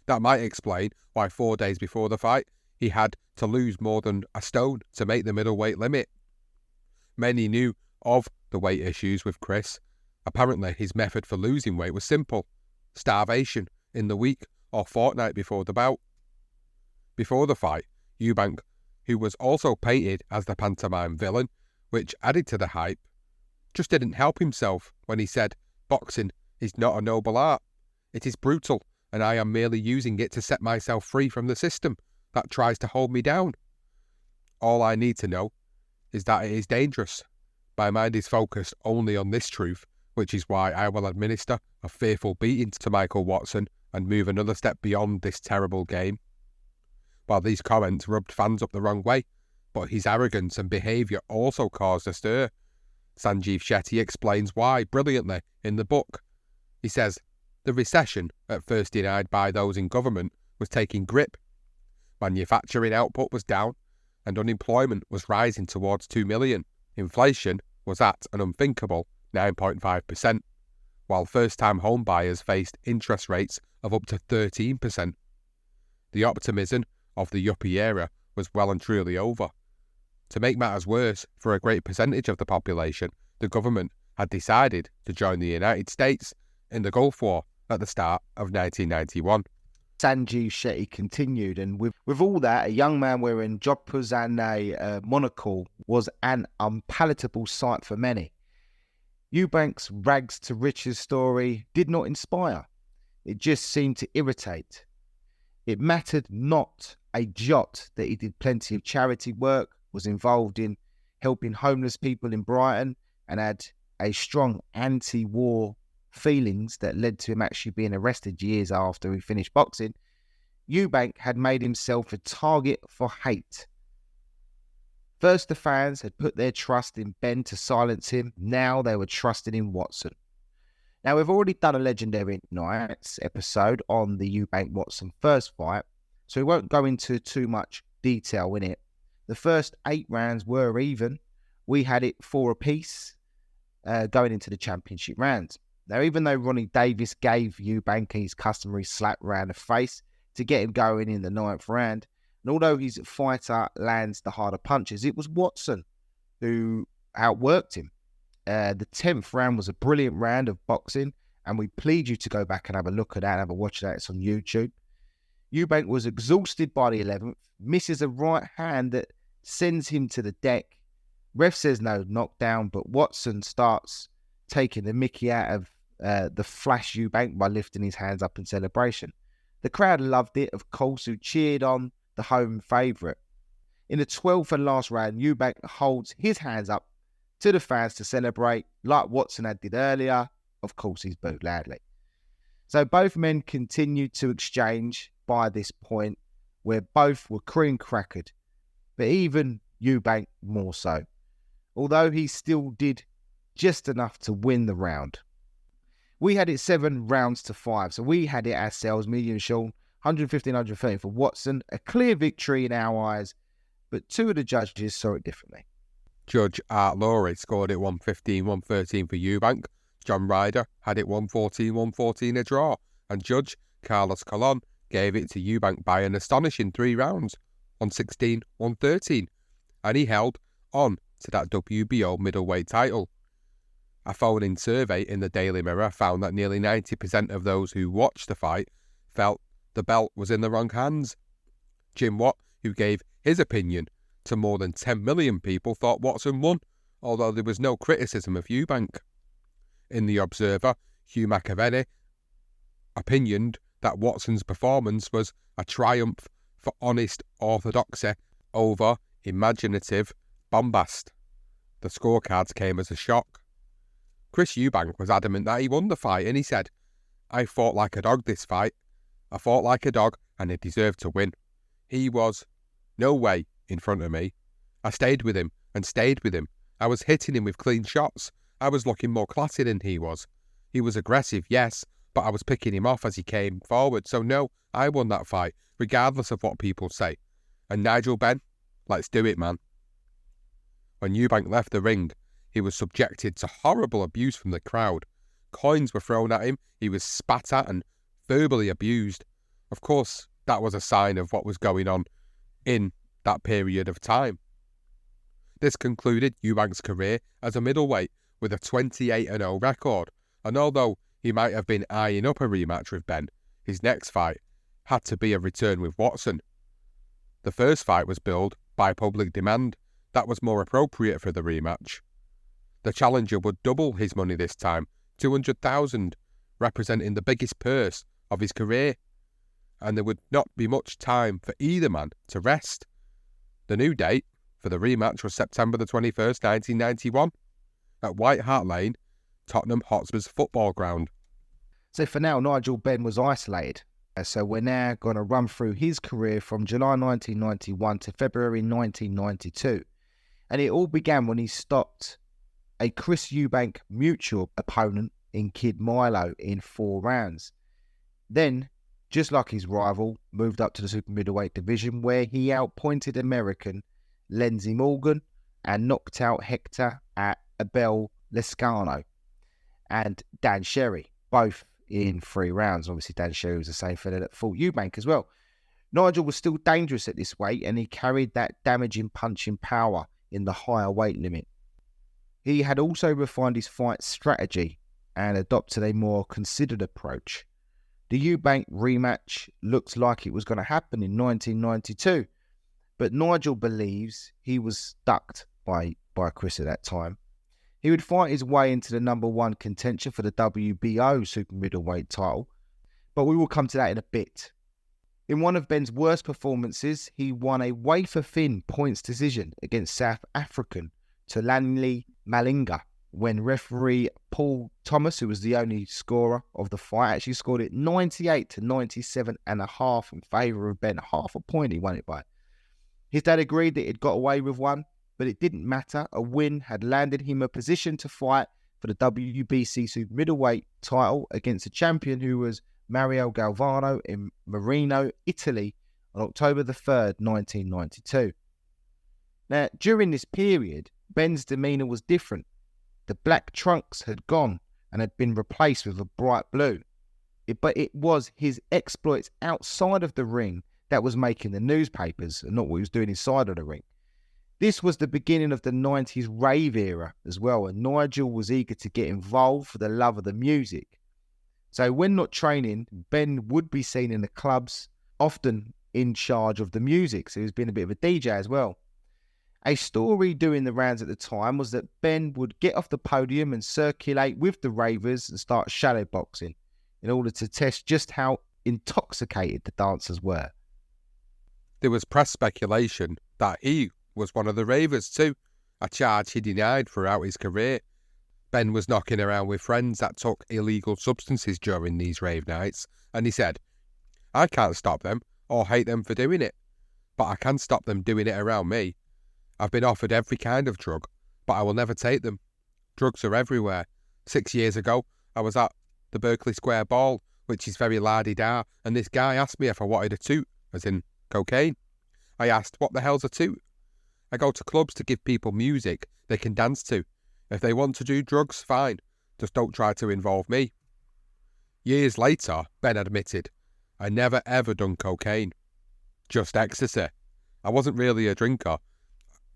That might explain why 4 days before the fight, he had to lose more than a stone to make the middleweight limit. Many knew of the weight issues with Chris. Apparently, his method for losing weight was simple: starvation in the week or fortnight before the bout. Before the fight, Eubank, who was also painted as the pantomime villain, which added to the hype, just didn't help himself when he said, "Boxing is not a noble art. It is brutal, and I am merely using it to set myself free from the system that tries to hold me down. All I need to know is that it is dangerous. My mind is focused only on this truth, which is why I will administer a fearful beating to Michael Watson and move another step beyond this terrible game." While these comments rubbed fans up the wrong way, but his arrogance and behaviour also caused a stir. Sanjeev Shetty explains why brilliantly in the book. He says, "The recession, at first denied by those in government, was taking grip. Manufacturing output was down, and unemployment was rising towards 2 million. Inflation was at an unthinkable 9.5%, while first-time home buyers faced interest rates of up to 13%. The optimism of the yuppie era was well and truly over. To make matters worse, for a great percentage of the population, the government had decided to join the United States in the Gulf War at the start of 1991. Sanjeev Shetty continued, and with all that, a young man wearing jodhpurs and a monocle was an unpalatable sight for many. Eubank's rags to riches story did not inspire. It just seemed to irritate. It mattered not a jot that he did plenty of charity work, was involved in helping homeless people in Brighton, and had a strong anti-war feelings that led to him actually being arrested years after he finished boxing. Eubank had made himself a target for hate. First, the fans had put their trust in Ben to silence him. Now they were trusting in Watson. Now, we've already done a Legendary Nights episode on the Eubank-Watson first fight, so we won't go into too much detail in it. The first 8 rounds were even. We had it 4 apiece going into the championship rounds. Now, even though Ronnie Davis gave Eubank his customary slap round the face to get him going in the 9th round, And although his fighter lands the harder punches, it was Watson who outworked him. The 10th round was a brilliant round of boxing, and we plead you to go back and have a look at that, have a watch of that. It's on YouTube. Eubank was exhausted by the 11th, misses a right hand that sends him to the deck. Ref says no knockdown, but Watson starts taking the mickey out of the flash Eubank by lifting his hands up in celebration. The crowd loved it, of course, who cheered on the home favourite. In the 12th and last round, Eubank holds his hands up to the fans to celebrate, like Watson had did earlier. Of course, he's booed loudly. So both men continued to exchange by this point, where both were cream crackered, but even Eubank more so, although he still did just enough to win the round. We had it 7 rounds to 5, so we had it ourselves, me and Sean, 115, 113 for Watson, a clear victory in our eyes, but 2 of the judges saw it differently. Judge Art Laurie scored it 115, 113 for Eubank. John Ryder had it 114, 114 a draw, and Judge Carlos Colon gave it to Eubank by an astonishing 3 rounds, 116, 113, and he held on to that WBO middleweight title. A phone-in survey in the Daily Mirror found that nearly 90% of those who watched the fight felt the belt was in the wrong hands. Jim Watt, who gave his opinion to more than 10 million people, thought Watson won, although there was no criticism of Eubank. In The Observer, Hugh McAvenny opinioned that Watson's performance was a triumph for honest orthodoxy over imaginative bombast. The scorecards came as a shock. Chris Eubank was adamant that he won the fight, and he said, "I fought like a dog this fight. I fought like a dog, and he deserved to win. He was no way in front of me. I stayed with him and stayed with him. I was hitting him with clean shots. I was looking more classy than he was. He was aggressive, yes, but I was picking him off as he came forward. So no, I won that fight, regardless of what people say. And Nigel Benn, let's do it, man." When Eubank left the ring, he was subjected to horrible abuse from the crowd. Coins were thrown at him, he was spat at and verbally abused. Of course, that was a sign of what was going on in that period of time. This concluded Eubank's career as a middleweight with a 28-0 record, and although he might have been eyeing up a rematch with Benn, his next fight had to be a return with Watson. The first fight was billed by public demand. That was more appropriate for the rematch. The challenger would double his money this time, $200,000, representing the biggest purse of his career, and there would not be much time for either man to rest. The new date for the rematch was September the 21st, 1991, at White Hart Lane, Tottenham Hotspur's football ground. So for now, Nigel Benn was isolated. So we're now going to run through his career from July 1991 to February 1992. And it all began when he stopped a Chris Eubank mutual opponent in Kid Milo in 4 rounds. Then, just like his rival, moved up to the super middleweight division where he outpointed American Lindsey Morgan and knocked out Hector at Abel Lescano and Dan Sherry, both in 3 rounds. Obviously, Dan Sherry was the same fella that fought Eubank as well. Nigel was still dangerous at this weight, and he carried that damaging punching power in the higher weight limit. He had also refined his fight strategy and adopted a more considered approach. The Eubank rematch looked like it was going to happen in 1992, but Nigel believes he was ducked by Chris at that time. He would fight his way into the #1 contention for the WBO super middleweight title, but we will come to that in a bit. In one of Benn's worst performances, he won a wafer-thin points decision against South African Tulanli Malinga when referee Paul Thomas, who was the only scorer of the fight, actually scored it 98 to 97.5 in favour of Benn. Half a point he won it by. His dad agreed that he'd got away with one, but it didn't matter. A win had landed him a position to fight for the WBC super middleweight title against a champion who was Mario Galvano in Marino, Italy on October the 3rd, 1992. Now, during this period, Benn's demeanour was different. The black trunks had gone and had been replaced with a bright blue. But it was his exploits outside of the ring that was making the newspapers and not what he was doing inside of the ring. This was the beginning of the 90s rave era as well, and Nigel was eager to get involved for the love of the music. So when not training, Ben would be seen in the clubs, often in charge of the music, so he was being a bit of a DJ as well. A story doing the rounds at the time was that Ben would get off the podium and circulate with the ravers and start shadowboxing in order to test just how intoxicated the dancers were. There was press speculation that he was one of the ravers too, a charge he denied throughout his career. Ben was knocking around with friends that took illegal substances during these rave nights, and he said, "I can't stop them or hate them for doing it, but I can stop them doing it around me. I've been offered every kind of drug, but I will never take them. Drugs are everywhere. 6 years ago, I was at the Berkeley Square Ball, which is very la-di-da, and this guy asked me if I wanted a toot, as in cocaine. I asked, what the hell's a toot? I go to clubs to give people music they can dance to. If they want to do drugs, fine. Just don't try to involve me." Years later, Ben admitted, "I never ever done cocaine. Just ecstasy. I wasn't really a drinker.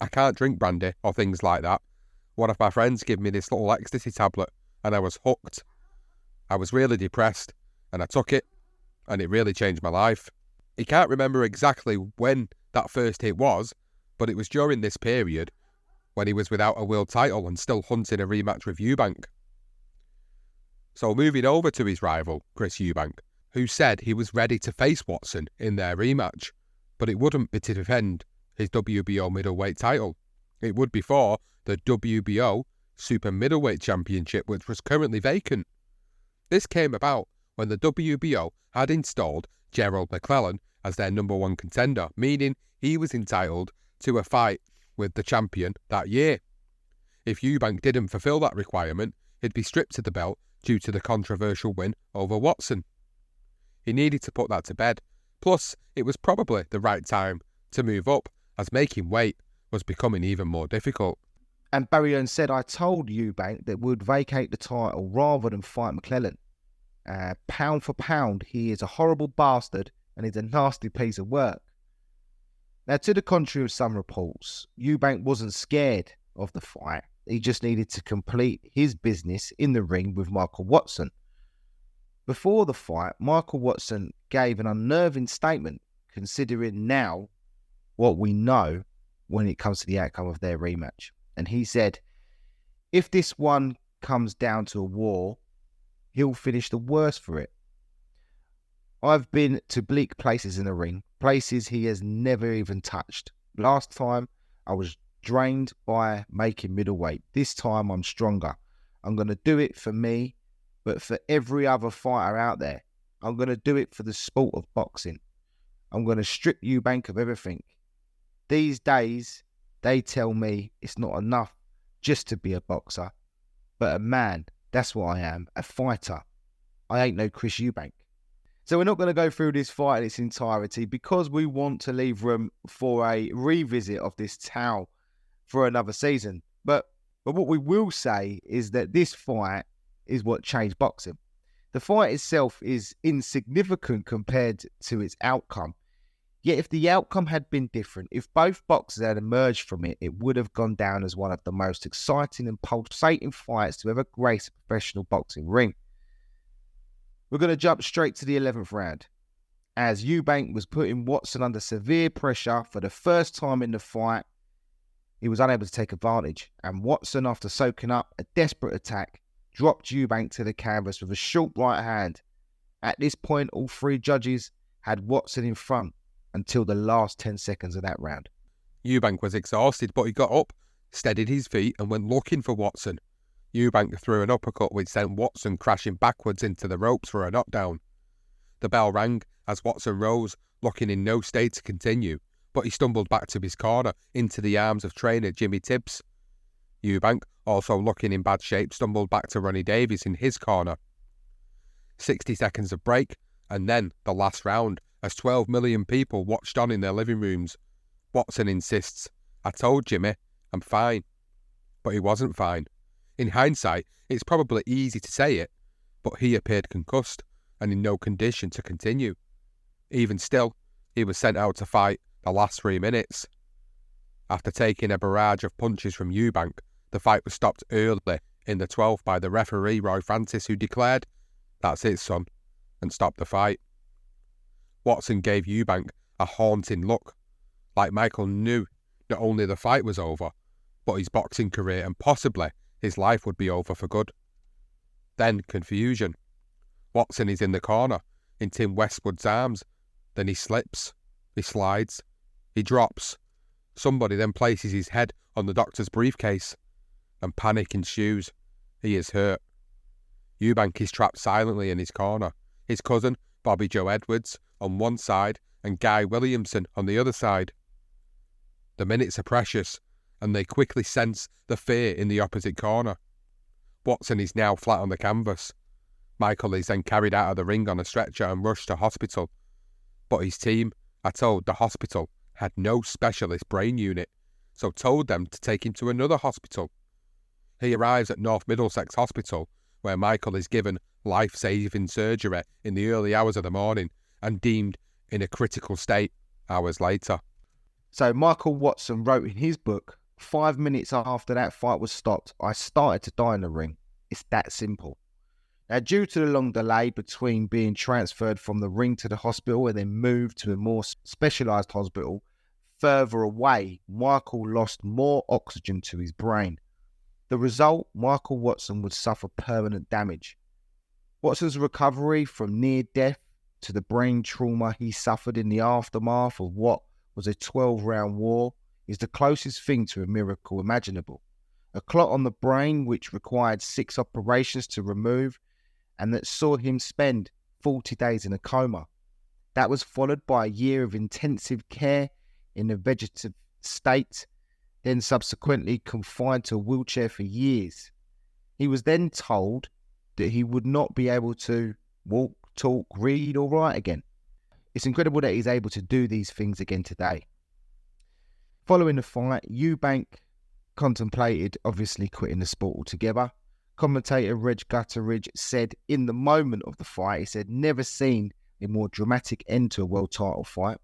I can't drink brandy or things like that. One of my friends gave me this little ecstasy tablet and I was hooked. I was really depressed and I took it and it really changed my life." He can't remember exactly when that first hit was, but it was during this period when he was without a world title and still hunting a rematch with Eubank. So moving over to his rival, Chris Eubank, who said he was ready to face Watson in their rematch, but it wouldn't be to defend his WBO middleweight title. It would be for the WBO super-middleweight championship, which was currently vacant. This came about when the WBO had installed Gerald McClellan as their number one contender, meaning he was entitled to a fight with the champion that year. If Eubank didn't fulfill that requirement, he'd be stripped of the belt due to the controversial win over Watson. He needed to put that to bed. Plus, it was probably the right time to move up, as making weight was becoming even more difficult. And Barry Earns said, "I told Eubank that we'd vacate the title rather than fight McClellan. Pound for pound, he is a horrible bastard and he's a nasty piece of work." Now, to the contrary of some reports, Eubank wasn't scared of the fight. He just needed to complete his business in the ring with Michael Watson. Before the fight, Michael Watson gave an unnerving statement, considering now what we know when it comes to the outcome of their rematch. And he said, "If this one comes down to a war, he'll finish the worse for it. I've been to bleak places in the ring, places he has never even touched. Last time I was drained by making middleweight. This time I'm stronger. I'm going to do it for me, but for every other fighter out there. I'm going to do it for the sport of boxing. I'm going to strip Eubank of everything. These days, they tell me it's not enough just to be a boxer, but a man. That's what I am, a fighter. I ain't no Chris Eubank." So we're not going to go through this fight in its entirety because we want to leave room for a revisit of this tale for another season. But what we will say is that this fight is what changed boxing. The fight itself is insignificant compared to its outcome. Yet if the outcome had been different, if both boxers had emerged from it, it would have gone down as one of the most exciting and pulsating fights to ever grace a professional boxing ring. We're going to jump straight to the 11th round, as Eubank was putting Watson under severe pressure for the first time in the fight. He was unable to take advantage, and Watson, after soaking up a desperate attack, dropped Eubank to the canvas with a short right hand. At this point, all three judges had Watson in front until the last 10 seconds of that round. Eubank was exhausted, but he got up, steadied his feet and went looking for Watson. Eubank threw an uppercut which sent Watson crashing backwards into the ropes for a knockdown. The bell rang as Watson rose, looking in no state to continue, but he stumbled back to his corner into the arms of trainer Jimmy Tibbs. Eubank, also looking in bad shape, stumbled back to Ronnie Davies in his corner. 60 seconds of break, and then the last round, as 12 million people watched on in their living rooms. Watson insists, "I told Jimmy, I'm fine." But he wasn't fine. In hindsight, it's probably easy to say it, but he appeared concussed and in no condition to continue. Even still, he was sent out to fight the last 3 minutes. After taking a barrage of punches from Eubank, the fight was stopped early in the 12th by the referee Roy Francis, who declared, "That's it, son," and stopped the fight. Watson gave Eubank a haunting look, like Michael knew not only the fight was over, but his boxing career and possibly his life would be over for good. Then confusion. Watson is in the corner, in Tim Westwood's arms. Then he slips, he slides, he drops. Somebody then places his head on the doctor's briefcase, and panic ensues. He is hurt. Eubank is trapped silently in his corner. His cousin, Bobby Joe Edwards, on one side, and Guy Williamson on the other side. The minutes are precious, and they quickly sense the fear in the opposite corner. Watson is now flat on the canvas. Michael is then carried out of the ring on a stretcher and rushed to hospital. But his team are told the hospital had no specialist brain unit, so told them to take him to another hospital. He arrives at North Middlesex Hospital, where Michael is given life-saving surgery in the early hours of the morning and deemed in a critical state hours later. So Michael Watson wrote in his book, 5 minutes after that fight was stopped, I started to die in the ring. It's that simple. Now, due to the long delay between being transferred from the ring to the hospital and then moved to a more specialised hospital further away, Michael lost more oxygen to his brain. The result, Michael Watson would suffer permanent damage. Watson's recovery from near death to the brain trauma he suffered in the aftermath of what was a 12-round war is the closest thing to a miracle imaginable. A clot on the brain which required 6 operations to remove, and that saw him spend 40 days in a coma. That was followed by a year of intensive care in a vegetative state, then subsequently confined to a wheelchair for years. He was then told that he would not be able to walk, talk, read or write again. It's incredible that he's able to do these things again today. Following the fight, Eubank contemplated obviously quitting the sport altogether. Commentator Reg Gutteridge said in the moment of the fight, he said, never seen a more dramatic end to a world title fight.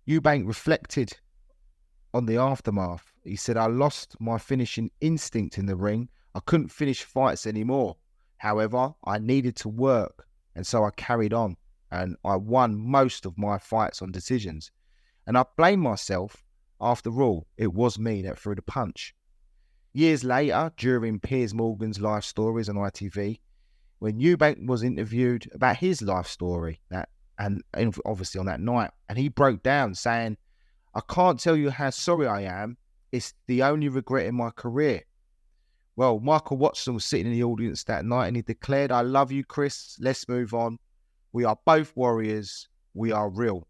Eubank reflected on the aftermath. He said, I lost my finishing instinct in the ring. I couldn't finish fights anymore. However, I needed to work, and so I carried on, and I won most of my fights on decisions. And I blame myself. After all, it was me that threw the punch. Years later, during Piers Morgan's life stories on ITV, when Eubank was interviewed about his life story, and obviously on that night, and he broke down saying, I can't tell you how sorry I am. It's the only regret in my career. Well, Michael Watson was sitting in the audience that night and he declared, I love you, Chris. Let's move on. We are both warriors. We are real.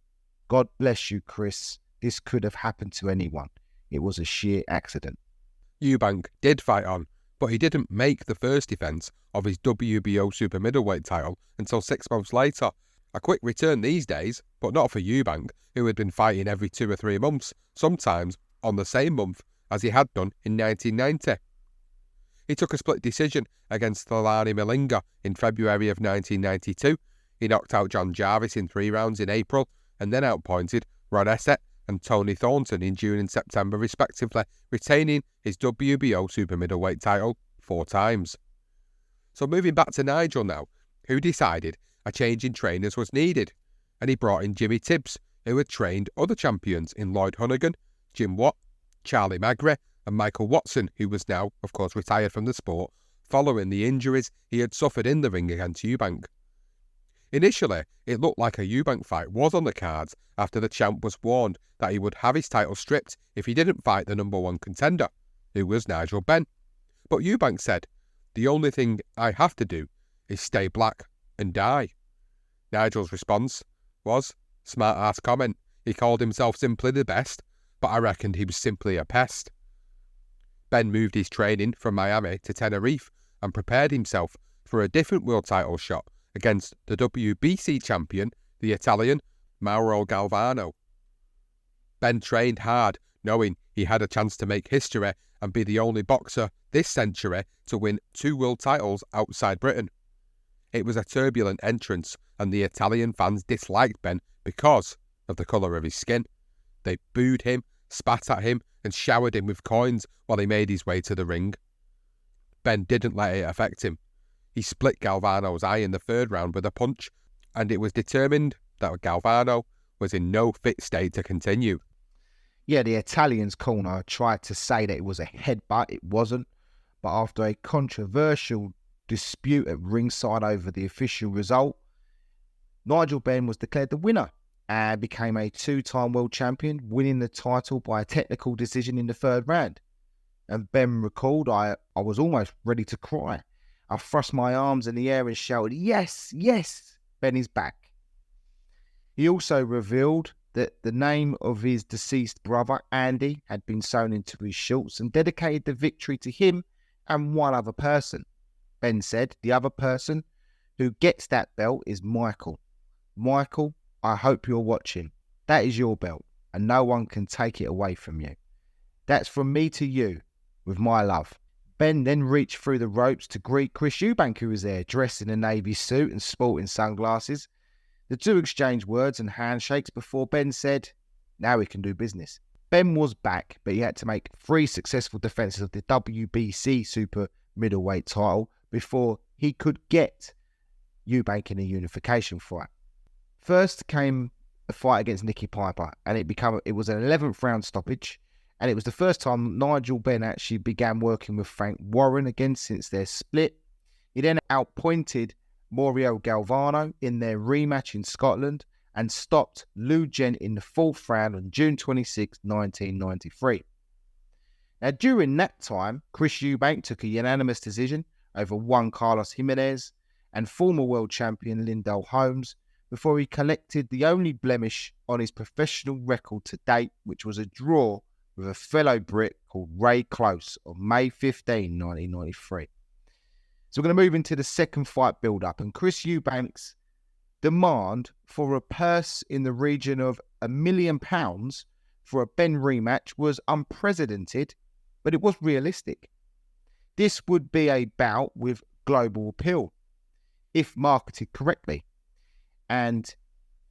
God bless you, Chris. This could have happened to anyone. It was a sheer accident. Eubank did fight on, but he didn't make the first defence of his WBO super middleweight title until 6 months later. A quick return these days, but not for Eubank, who had been fighting every 2 or 3 months, sometimes on the same month as he had done in 1990. He took a split decision against Thelani Malinga in February of 1992. He knocked out John Jarvis in 3 rounds in April, and then outpointed Rod Essett and Tony Thornton in June and September respectively, retaining his WBO super middleweight title 4 times. So moving back to Nigel now, who decided a change in trainers was needed, and he brought in Jimmy Tibbs, who had trained other champions in Lloyd Honeyghan, Jim Watt, Charlie Magri, and Michael Watson, who was now, of course, retired from the sport following the injuries he had suffered in the ring against Eubank. Initially, it looked like a Eubank fight was on the cards after the champ was warned that he would have his title stripped if he didn't fight the #1 contender, who was Nigel Benn. But Eubank said, the only thing I have to do is stay black and die. Nigel's response was, smart-ass comment. He called himself simply the best, but I reckoned he was simply a pest. Ben moved his training from Miami to Tenerife and prepared himself for a different world title shot against the WBC champion, the Italian Mauro Galvano. Ben trained hard, knowing he had a chance to make history and be the only boxer this century to win 2 world titles outside Britain. It was a turbulent entrance, and the Italian fans disliked Ben because of the colour of his skin. They booed him, spat at him, and showered him with coins while he made his way to the ring. Ben didn't let it affect him. He split Galvano's eye in the third round with a punch, and it was determined that Galvano was in no fit state to continue. Yeah, the Italian's corner tried to say that it was a headbutt. It wasn't. But after a controversial dispute at ringside over the official result, Nigel Benn was declared the winner and became a two-time world champion, winning the title by a technical decision in the third round. And Ben recalled, I was almost ready to cry. I thrust my arms in the air and shouted, "Yes, yes, Ben is back." He also revealed that the name of his deceased brother, Andy, had been sewn into his shorts and dedicated the victory to him and one other person. Ben said the other person who gets that belt is Michael. Michael, I hope you're watching. That is your belt, and no one can take it away from you. That's from me to you, with my love. Ben then reached through the ropes to greet Chris Eubank, who was there, dressed in a navy suit and sporting sunglasses. The two exchanged words and handshakes before Ben said, "Now we can do business." Ben was back, but he had to make 3 successful defences of the WBC super-middleweight title before he could get Eubank in a unification fight. First came a fight against Nicky Piper, and it was an 11th round stoppage, and it was the first time Nigel Benn actually began working with Frank Warren again since their split. He then outpointed Mario Galvano in their rematch in Scotland and stopped Lou Gent in the 4th round on June 26, 1993. Now, during that time, Chris Eubank took a unanimous decision over Juan Carlos Jimenez and former world champion Lindell Holmes before he collected the only blemish on his professional record to date, which was a draw with a fellow Brit called Ray Close on May 15, 1993. So we're going to move into the second fight build-up, and Chris Eubank's demand for a purse in the region of £1 million for a Ben rematch was unprecedented, but it was realistic. This would be a bout with global appeal, if marketed correctly. And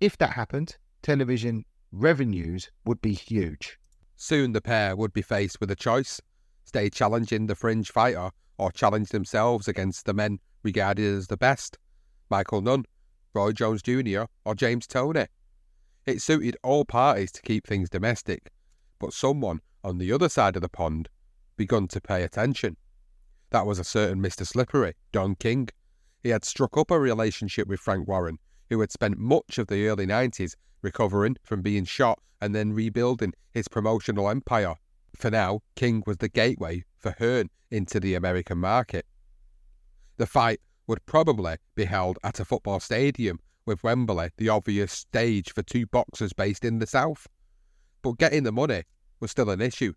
if that happened, television revenues would be huge. Soon the pair would be faced with a choice: stay challenging the fringe fighter or challenge themselves against the men regarded as the best, Michael Nunn, Roy Jones Jr. or James Toney. It suited all parties to keep things domestic, but someone on the other side of the pond begun to pay attention. That was a certain Mr. Slippery, Don King. He had struck up a relationship with Frank Warren, who had spent much of the early 90s recovering from being shot and then rebuilding his promotional empire. For now, King was the gateway for Hearn into the American market. The fight would probably be held at a football stadium, with Wembley the obvious stage for 2 boxers based in the South. But getting the money was still an issue.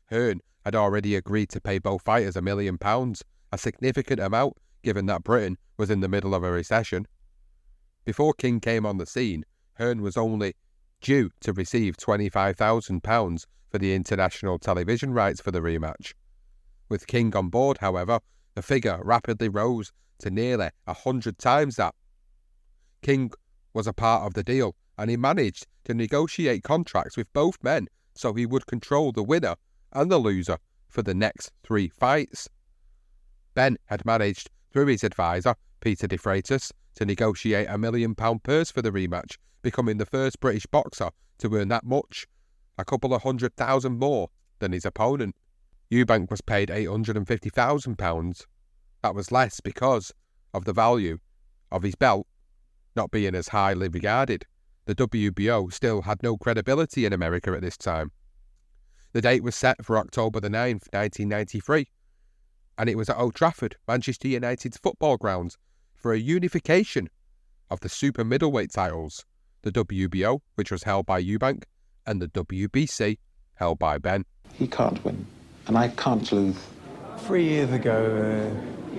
Hearn had already agreed to pay both fighters £1 million, a significant amount given that Britain was in the middle of a recession. Before King came on the scene, Hearn was only due to receive £25,000 for the international television rights for the rematch. With King on board, however, the figure rapidly rose to nearly 100 times that. King was a part of the deal, and he managed to negotiate contracts with both men so he would control the winner and the loser for the next 3 fights. Ben had managed, through his advisor, Peter De Freitas, to negotiate £1 million purse for the rematch, becoming the first British boxer to earn that much, a couple of £100,000 more than his opponent. Eubank was paid £850,000. That was less because of the value of his belt not being as highly regarded. The WBO still had no credibility in America at this time. The date was set for October the 9th, 1993, and it was at Old Trafford, Manchester United's football grounds, for a unification of the super-middleweight titles, the WBO, which was held by Eubank, and the WBC, held by Ben. He can't win, and I can't lose. 3 years ago,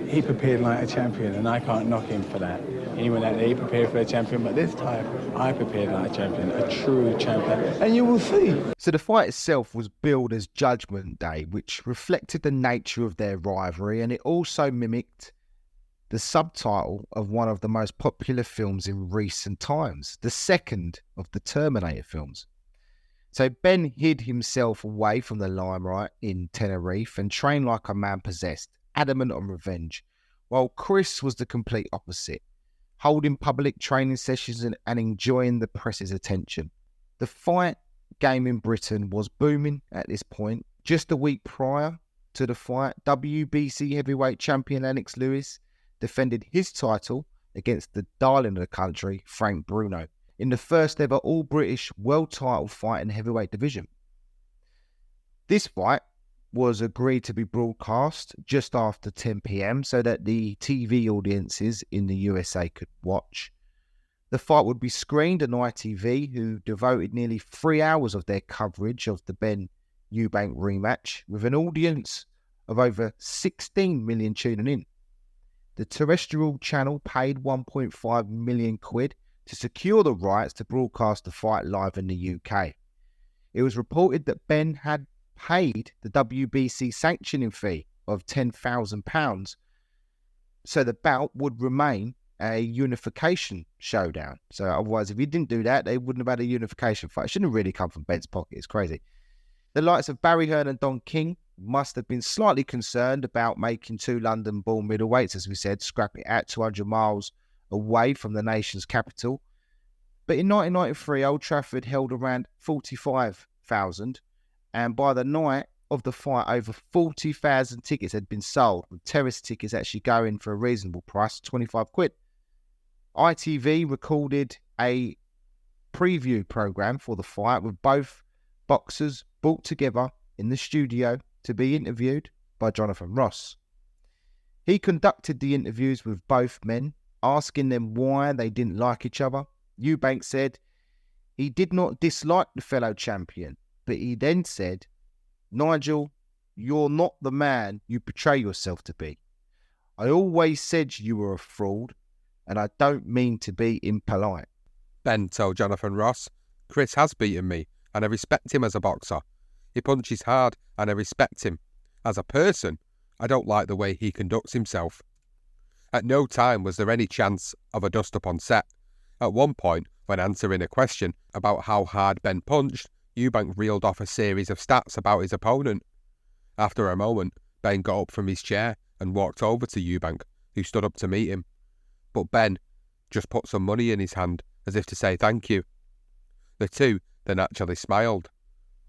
he prepared like a champion, and I can't knock him for that. He went out there, he prepared for a champion, but this time, I prepared like a champion, a true champion, and you will see. So the fight itself was billed as Judgment Day, which reflected the nature of their rivalry, and it also mimicked the subtitle of one of the most popular films in recent times, the second of the Terminator films. So Ben hid himself away from the limelight in Tenerife and trained like a man possessed, adamant on revenge, while Chris was the complete opposite, holding public training sessions and enjoying the press's attention. The fight game in Britain was booming at this point. Just a week prior to the fight, WBC heavyweight champion Lennox Lewis defended his title against the darling of the country, Frank Bruno, in the first ever all-British world title fight in the heavyweight division. This fight was agreed to be broadcast just after 10 p.m. so that the TV audiences in the USA could watch. The fight would be screened on ITV, who devoted nearly 3 hours of their coverage of the Benn Eubank rematch, with an audience of over 16 million tuning in. The terrestrial channel paid 1.5 million quid to secure the rights to broadcast the fight live in the UK. It was reported that Ben had paid the WBC sanctioning fee of £10,000, so the bout would remain a unification showdown. So otherwise, if he didn't do that, they wouldn't have had a unification fight. It shouldn't have really come from Ben's pocket. It's crazy. The likes of Barry Hearn and Don King must have been slightly concerned about making two London-born middleweights, as we said, scrap it out 200 miles away from the nation's capital. But in 1993, Old Trafford held around 45,000, and by the night of the fight, over 40,000 tickets had been sold, with terrace tickets actually going for a reasonable price, 25 quid. ITV recorded a preview program for the fight with both boxers brought together in the studio to be interviewed by Jonathan Ross. He conducted the interviews with both men, asking them why they didn't like each other. Eubank said he did not dislike the fellow champion, but he then said, "Nigel, you're not the man you portray yourself to be. I always said you were a fraud, and I don't mean to be impolite." Ben told Jonathan Ross, "Chris has beaten me, and I respect him as a boxer. He punches hard, and I respect him. As a person, I don't like the way he conducts himself." At no time was there any chance of a dust-up on set. At one point, when answering a question about how hard Ben punched, Eubank reeled off a series of stats about his opponent. After a moment, Ben got up from his chair and walked over to Eubank, who stood up to meet him. But Ben just put some money in his hand, as if to say thank you. The two then actually smiled.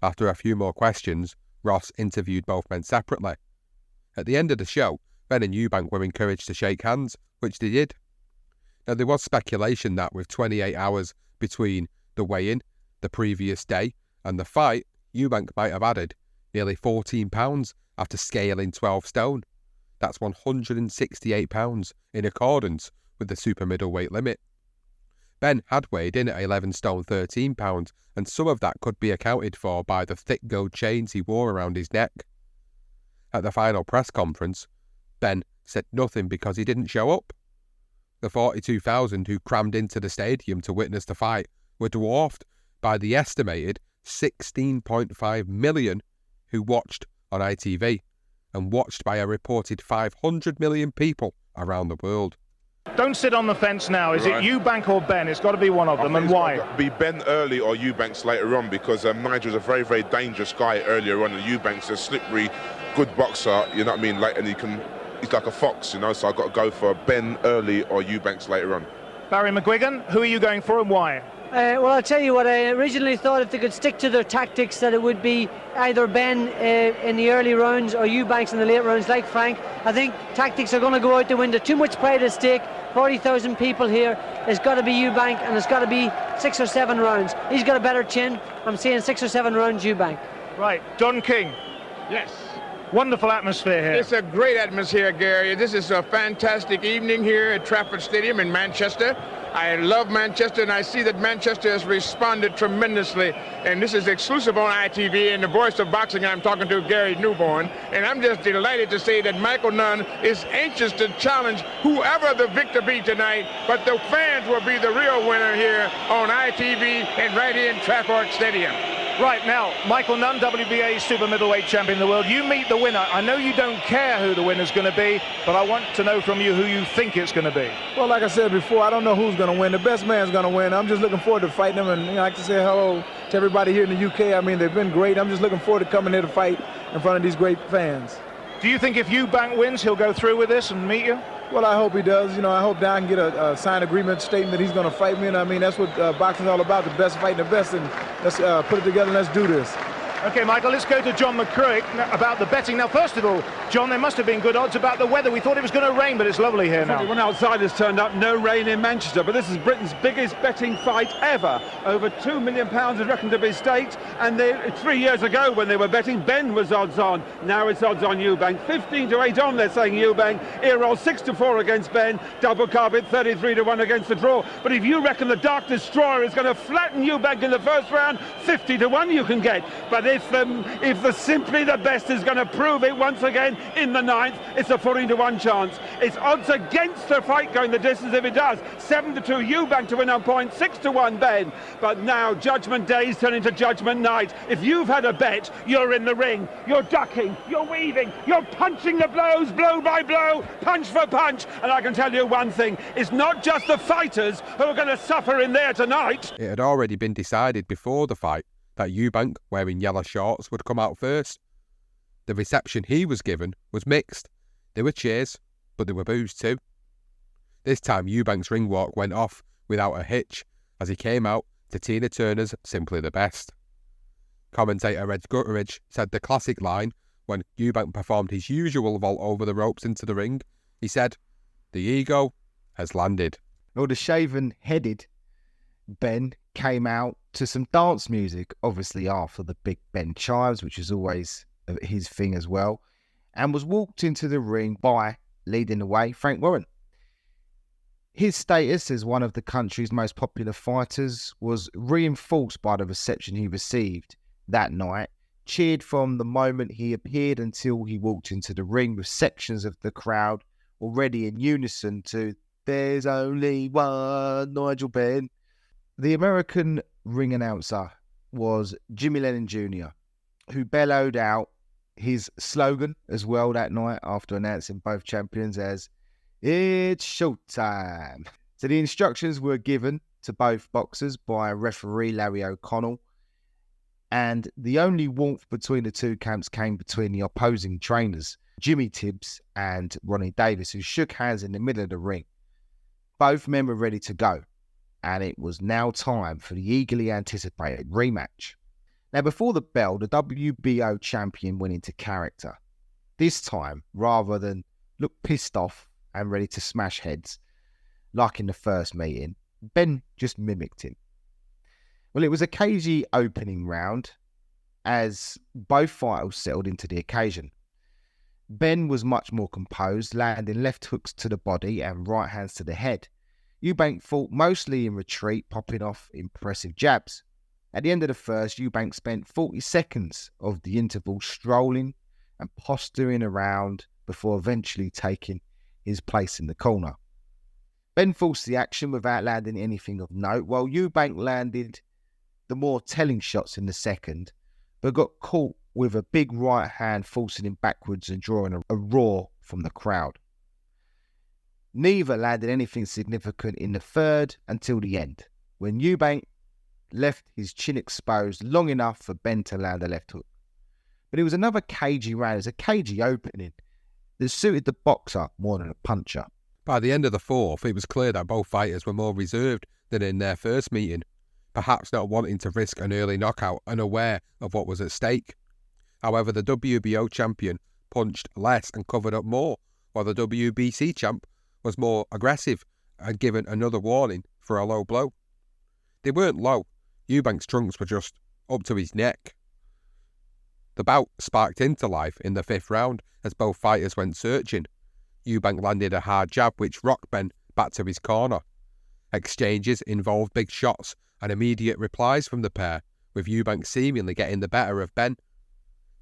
After a few more questions, Ross interviewed both men separately. At the end of the show, Ben and Eubank were encouraged to shake hands, which they did. Now, there was speculation that with 28 hours between the weigh-in, the previous day, and the fight, Eubank might have added nearly 14 pounds after scaling 12 stone. That's 168 pounds, in accordance with the super middleweight limit. Ben had weighed in at 11 stone 13 pounds, and some of that could be accounted for by the thick gold chains he wore around his neck. At the final press conference, Ben said nothing because he didn't show up. The 42,000 who crammed into the stadium to witness the fight were dwarfed by the estimated 16.5 million who watched on ITV, and watched by a reported 500 million people around the world. Don't sit on the fence now. Is Right. it Eubank or Ben? It's got to be one of them, and why? It's got to be Ben early or Eubanks later on, because Nigel's a very, very dangerous guy earlier on, and Eubanks a slippery, good boxer, you know what I mean? Like, and he's like a fox, you know, so I've got to go for Ben early or Eubanks later on. Barry McGuigan, who are you going for and why? Well, I'll tell you what, I originally thought if they could stick to their tactics that it would be either Ben in the early rounds or Eubanks in the late rounds, like Frank. I think tactics are going to go out the window. Too much pride at stake. 40,000 people here. It's got to be Eubank, and it's got to be 6 or 7 rounds. He's got a better chin. I'm saying 6 or 7 rounds Eubank. Right, Don King. Yes. Wonderful atmosphere here. It's a great atmosphere, Gary. This is a fantastic evening here at Trafford Stadium in Manchester. I love Manchester, and I see that Manchester has responded tremendously. And this is exclusive on ITV, and the voice of boxing, I'm talking to Gary Newborn. And I'm just delighted to say that Michael Nunn is anxious to challenge whoever the victor be tonight. But the fans will be the real winner here on ITV and right here in Trafford Stadium. Right, now, Michael Nunn, WBA super middleweight champion of the world. You meet the winner. I know you don't care who the winner's going to be, but I want to know from you who you think it's going to be. Well, like I said before, I don't know who's going to win. The best man's going to win. I'm just looking forward to fighting him, and I'd like to say hello to everybody here in the UK. I mean, they've been great. I'm just looking forward to coming here to fight in front of these great fans. Do you think if Eubank wins, he'll go through with this and meet you? Well, I hope he does. I hope that I can get a signed agreement stating that he's going to fight me. And I mean, that's what boxing's all about, the best fighting the best. And let's put it together and let's do this. Okay, Michael, let's go to John McCruick about the betting. Now, first of all, John, there must have been good odds about the weather. We thought it was going to rain, but it's lovely here now. When outsiders turned up, no rain in Manchester, but this is Britain's biggest betting fight ever. Over £2 million is reckoned to be staked, and 3 years ago when they were betting, Ben was odds on. Now it's odds on Eubank. 15-8 on, they're saying Eubank. Ear roll 6-4 against Ben. Double carpet 33-1 against the draw. But if you reckon the Dark Destroyer is going to flatten Eubank in the first round, 50-1 you can get. But if the Simply the Best is going to prove it once again in the ninth, it's a 40-1 chance. It's odds against the fight going the distance if it does. 7-2 Eubank to win on point, 6-1 Ben. But now Judgment Days turn into Judgment Night. If you've had a bet, you're in the ring. You're ducking, you're weaving, you're punching the blows, blow by blow, punch for punch. And I can tell you one thing, it's not just the fighters who are going to suffer in there tonight. It had already been decided before the fight that Eubank, wearing yellow shorts, would come out first. The reception he was given was mixed. There were cheers, but there were boos too. This time Eubank's ring walk went off without a hitch as he came out to Tina Turner's Simply the Best. Commentator Reg Gutteridge said the classic line when Eubank performed his usual vault over the ropes into the ring. He said, "The ego has landed." Well, the shaven-headed Ben came out to some dance music, obviously after the Big Ben chimes, which is always his thing as well, and was walked into the ring by, leading the way, Frank Warren. His status as one of the country's most popular fighters was reinforced by the reception he received that night, cheered from the moment he appeared until he walked into the ring, with sections of the crowd already in unison to "There's only one Nigel Benn." The American ring announcer was Jimmy Lennon Jr., who bellowed out his slogan as well that night after announcing both champions as "It's showtime." So the instructions were given to both boxers by referee Larry O'Connell, and the only warmth between the two camps came between the opposing trainers, Jimmy Tibbs and Ronnie Davis, who shook hands in the middle of the ring. Both men were ready to go, and it was now time for the eagerly anticipated rematch. Now, before the bell, the WBO champion went into character. This time, rather than look pissed off and ready to smash heads, like in the first meeting, Ben just mimicked him. Well, it was a cagey opening round as both fighters settled into the occasion. Ben was much more composed, landing left hooks to the body and right hands to the head. Eubank fought mostly in retreat, popping off impressive jabs. At the end of the first, Eubank spent 40 seconds of the interval strolling and posturing around before eventually taking his place in the corner. Ben forced the action without landing anything of note, while Eubank landed the more telling shots in the second, but got caught with a big right hand forcing him backwards and drawing a roar from the crowd. Neither landed anything significant in the third until the end, when Eubank left his chin exposed long enough for Ben to land a left hook. But it was another cagey round. It was a cagey opening that suited the boxer more than a puncher. By the end of the fourth, it was clear that both fighters were more reserved than in their first meeting, perhaps not wanting to risk an early knockout and aware of what was at stake. However, the WBO champion punched less and covered up more, while the WBC champ was more aggressive and given another warning for a low blow. They weren't low. Eubank's trunks were just up to his neck. The bout sparked into life in the fifth round as both fighters went searching. Eubank landed a hard jab which rocked Ben back to his corner. Exchanges involved big shots and immediate replies from the pair, with Eubank seemingly getting the better of Ben.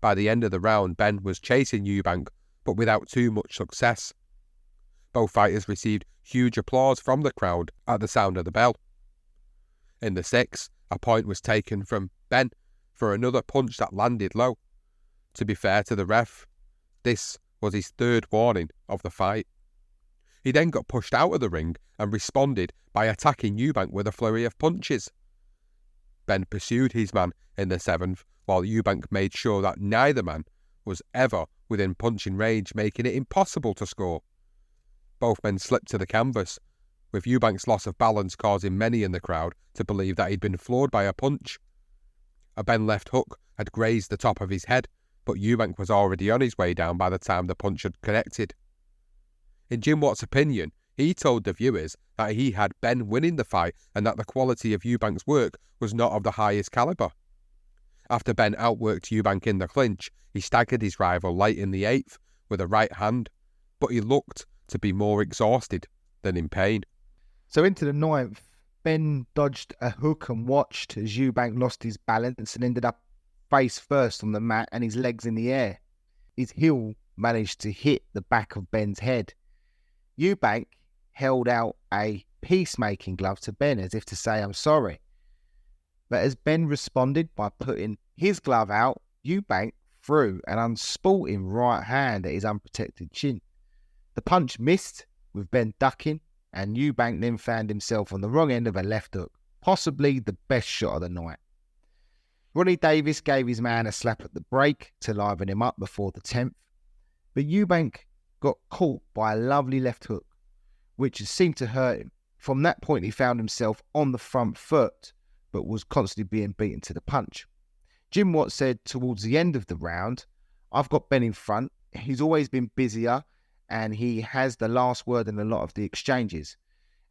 By the end of the round, Ben was chasing Eubank, but without too much success. Both fighters received huge applause from the crowd at the sound of the bell. In the sixth, a point was taken from Ben for another punch that landed low. To be fair to the ref, this was his third warning of the fight. He then got pushed out of the ring and responded by attacking Eubank with a flurry of punches. Benn pursued his man in the 7th, while Eubank made sure that neither man was ever within punching range, making it impossible to score. Both men slipped to the canvas, with Eubank's loss of balance causing many in the crowd to believe that he'd been floored by a punch. A Benn left hook had grazed the top of his head, but Eubank was already on his way down by the time the punch had connected. In Jim Watt's opinion, he told the viewers that he had Benn winning the fight and that the quality of Eubank's work was not of the highest calibre. After Benn outworked Eubank in the clinch, he staggered his rival late in the 8th with a right hand, but he looked to be more exhausted than in pain. So into the 9th, Benn dodged a hook and watched as Eubank lost his balance and ended up face first on the mat and his legs in the air. His heel managed to hit the back of Benn's head. Eubank held out a peacemaking glove to Benn as if to say, "I'm sorry." But as Benn responded by putting his glove out, Eubank threw an unsporting right hand at his unprotected chin. The punch missed, with Benn ducking, and Eubank then found himself on the wrong end of a left hook, possibly the best shot of the night. Ronnie Davis gave his man a slap at the break to liven him up before the 10th, but Eubank got caught by a lovely left hook, which seemed to hurt him. From that point, he found himself on the front foot, but was constantly being beaten to the punch. Jim Watt said towards the end of the round, "I've got Benn in front. He's always been busier, and he has the last word in a lot of the exchanges.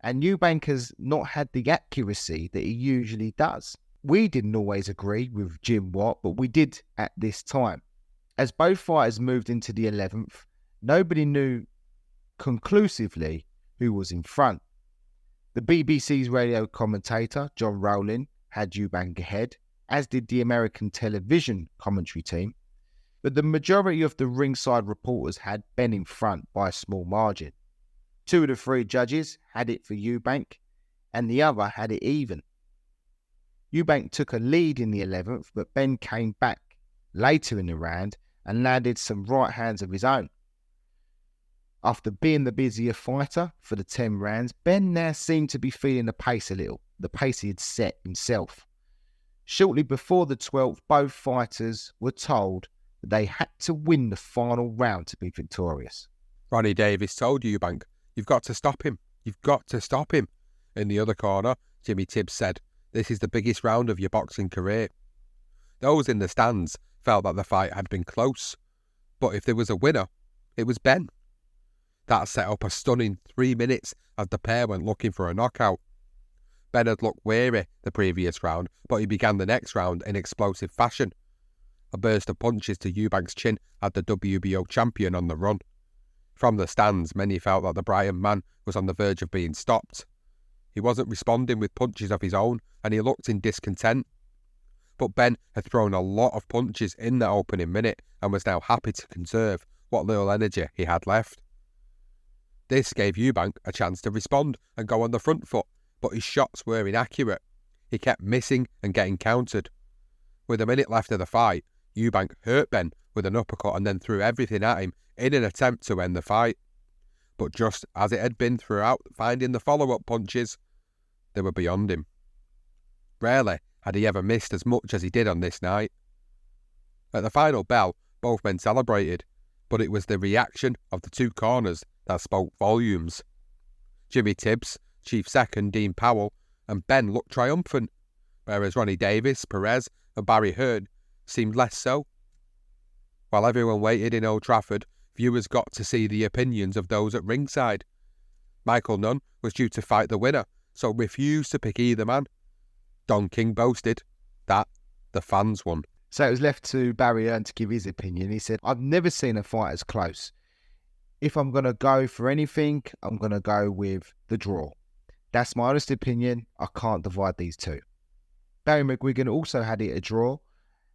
And Eubank has not had the accuracy that he usually does." We didn't always agree with Jim Watt, but we did at this time. As both fighters moved into the 11th, nobody knew conclusively who was in front. The BBC's radio commentator, John Rowling, had Eubank ahead, as did the American television commentary team, but the majority of the ringside reporters had Benn in front by a small margin. 2 of the 3 judges had it for Eubank, and the other had it even. Eubank took a lead in the 11th, but Benn came back later in the round and landed some right hands of his own. After being the busier fighter for the 10 rounds, Benn now seemed to be feeling the pace a little, the pace he had set himself. Shortly before the 12th, both fighters were told that they had to win the final round to be victorious. Ronnie Davis told Eubank, "You've got to stop him. You've got to stop him." In the other corner, Jimmy Tibbs said, "This is the biggest round of your boxing career." Those in the stands felt that the fight had been close, but if there was a winner, it was Benn. That set up a stunning 3 minutes as the pair went looking for a knockout. Benn had looked weary the previous round, but he began the next round in explosive fashion. A burst of punches to Eubank's chin had the WBO champion on the run. From the stands, many felt that the Brighton man was on the verge of being stopped. He wasn't responding with punches of his own, and he looked in discontent. But Benn had thrown a lot of punches in the opening minute and was now happy to conserve what little energy he had left. This gave Eubank a chance to respond and go on the front foot, but his shots were inaccurate. He kept missing and getting countered. With a minute left of the fight, Eubank hurt Benn with an uppercut and then threw everything at him in an attempt to end the fight. But just as it had been throughout finding the follow-up punches, they were beyond him. Rarely had he ever missed as much as he did on this night. At the final bell, both men celebrated, but it was the reaction of the 2 corners that spoke volumes. Jimmy Tibbs, Chief Second, Dean Powell, and Benn looked triumphant, whereas Ronnie Davis, Perez, and Barry Hearn seemed less so. While everyone waited in Old Trafford, viewers got to see the opinions of those at ringside. Michael Nunn was due to fight the winner, so refused to pick either man. Don King boasted that the fans won. So it was left to Barry Hearn to give his opinion. He said, "I've never seen a fight as close. If I'm going to go for anything, I'm going to go with the draw. That's my honest opinion. I can't divide these 2. Barry McGuigan also had it a draw,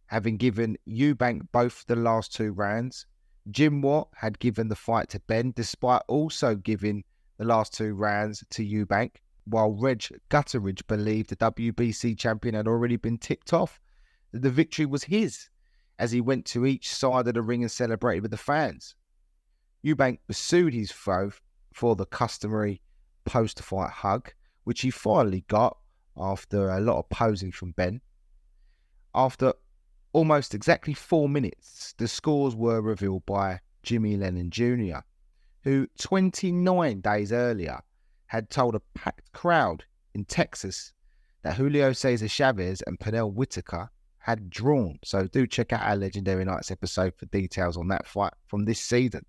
having given Eubank both the last 2 rounds. Jim Watt had given the fight to Benn, despite also giving the last 2 rounds to Eubank, while Reg Gutteridge believed the WBC champion had already been ticked off. that the victory was his as he went to each side of the ring and celebrated with the fans. Eubank pursued his foe for the customary post-fight hug, which he finally got after a lot of posing from Ben. After almost exactly 4 minutes, the scores were revealed by Jimmy Lennon Jr., who 29 days earlier had told a packed crowd in Texas that Julio Cesar Chavez and Pernell Whitaker had drawn. So do check out our Legendary Nights episode for details on that fight from this season.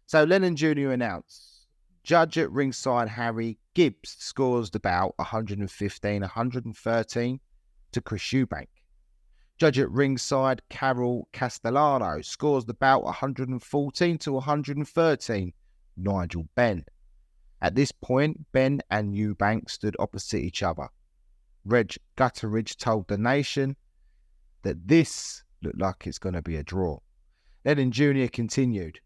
So Lennon Jr. announced, judge at ringside Harry Gibbs scores the bout 115-113 to Chris Eubank. Judge at ringside Carol Castellano scores the bout 114-113 Nigel Benn. At this point, Ben and Eubank stood opposite each other. Reg Gutteridge told the nation that this looked like it's going to be a draw. Lennon Jr. continued,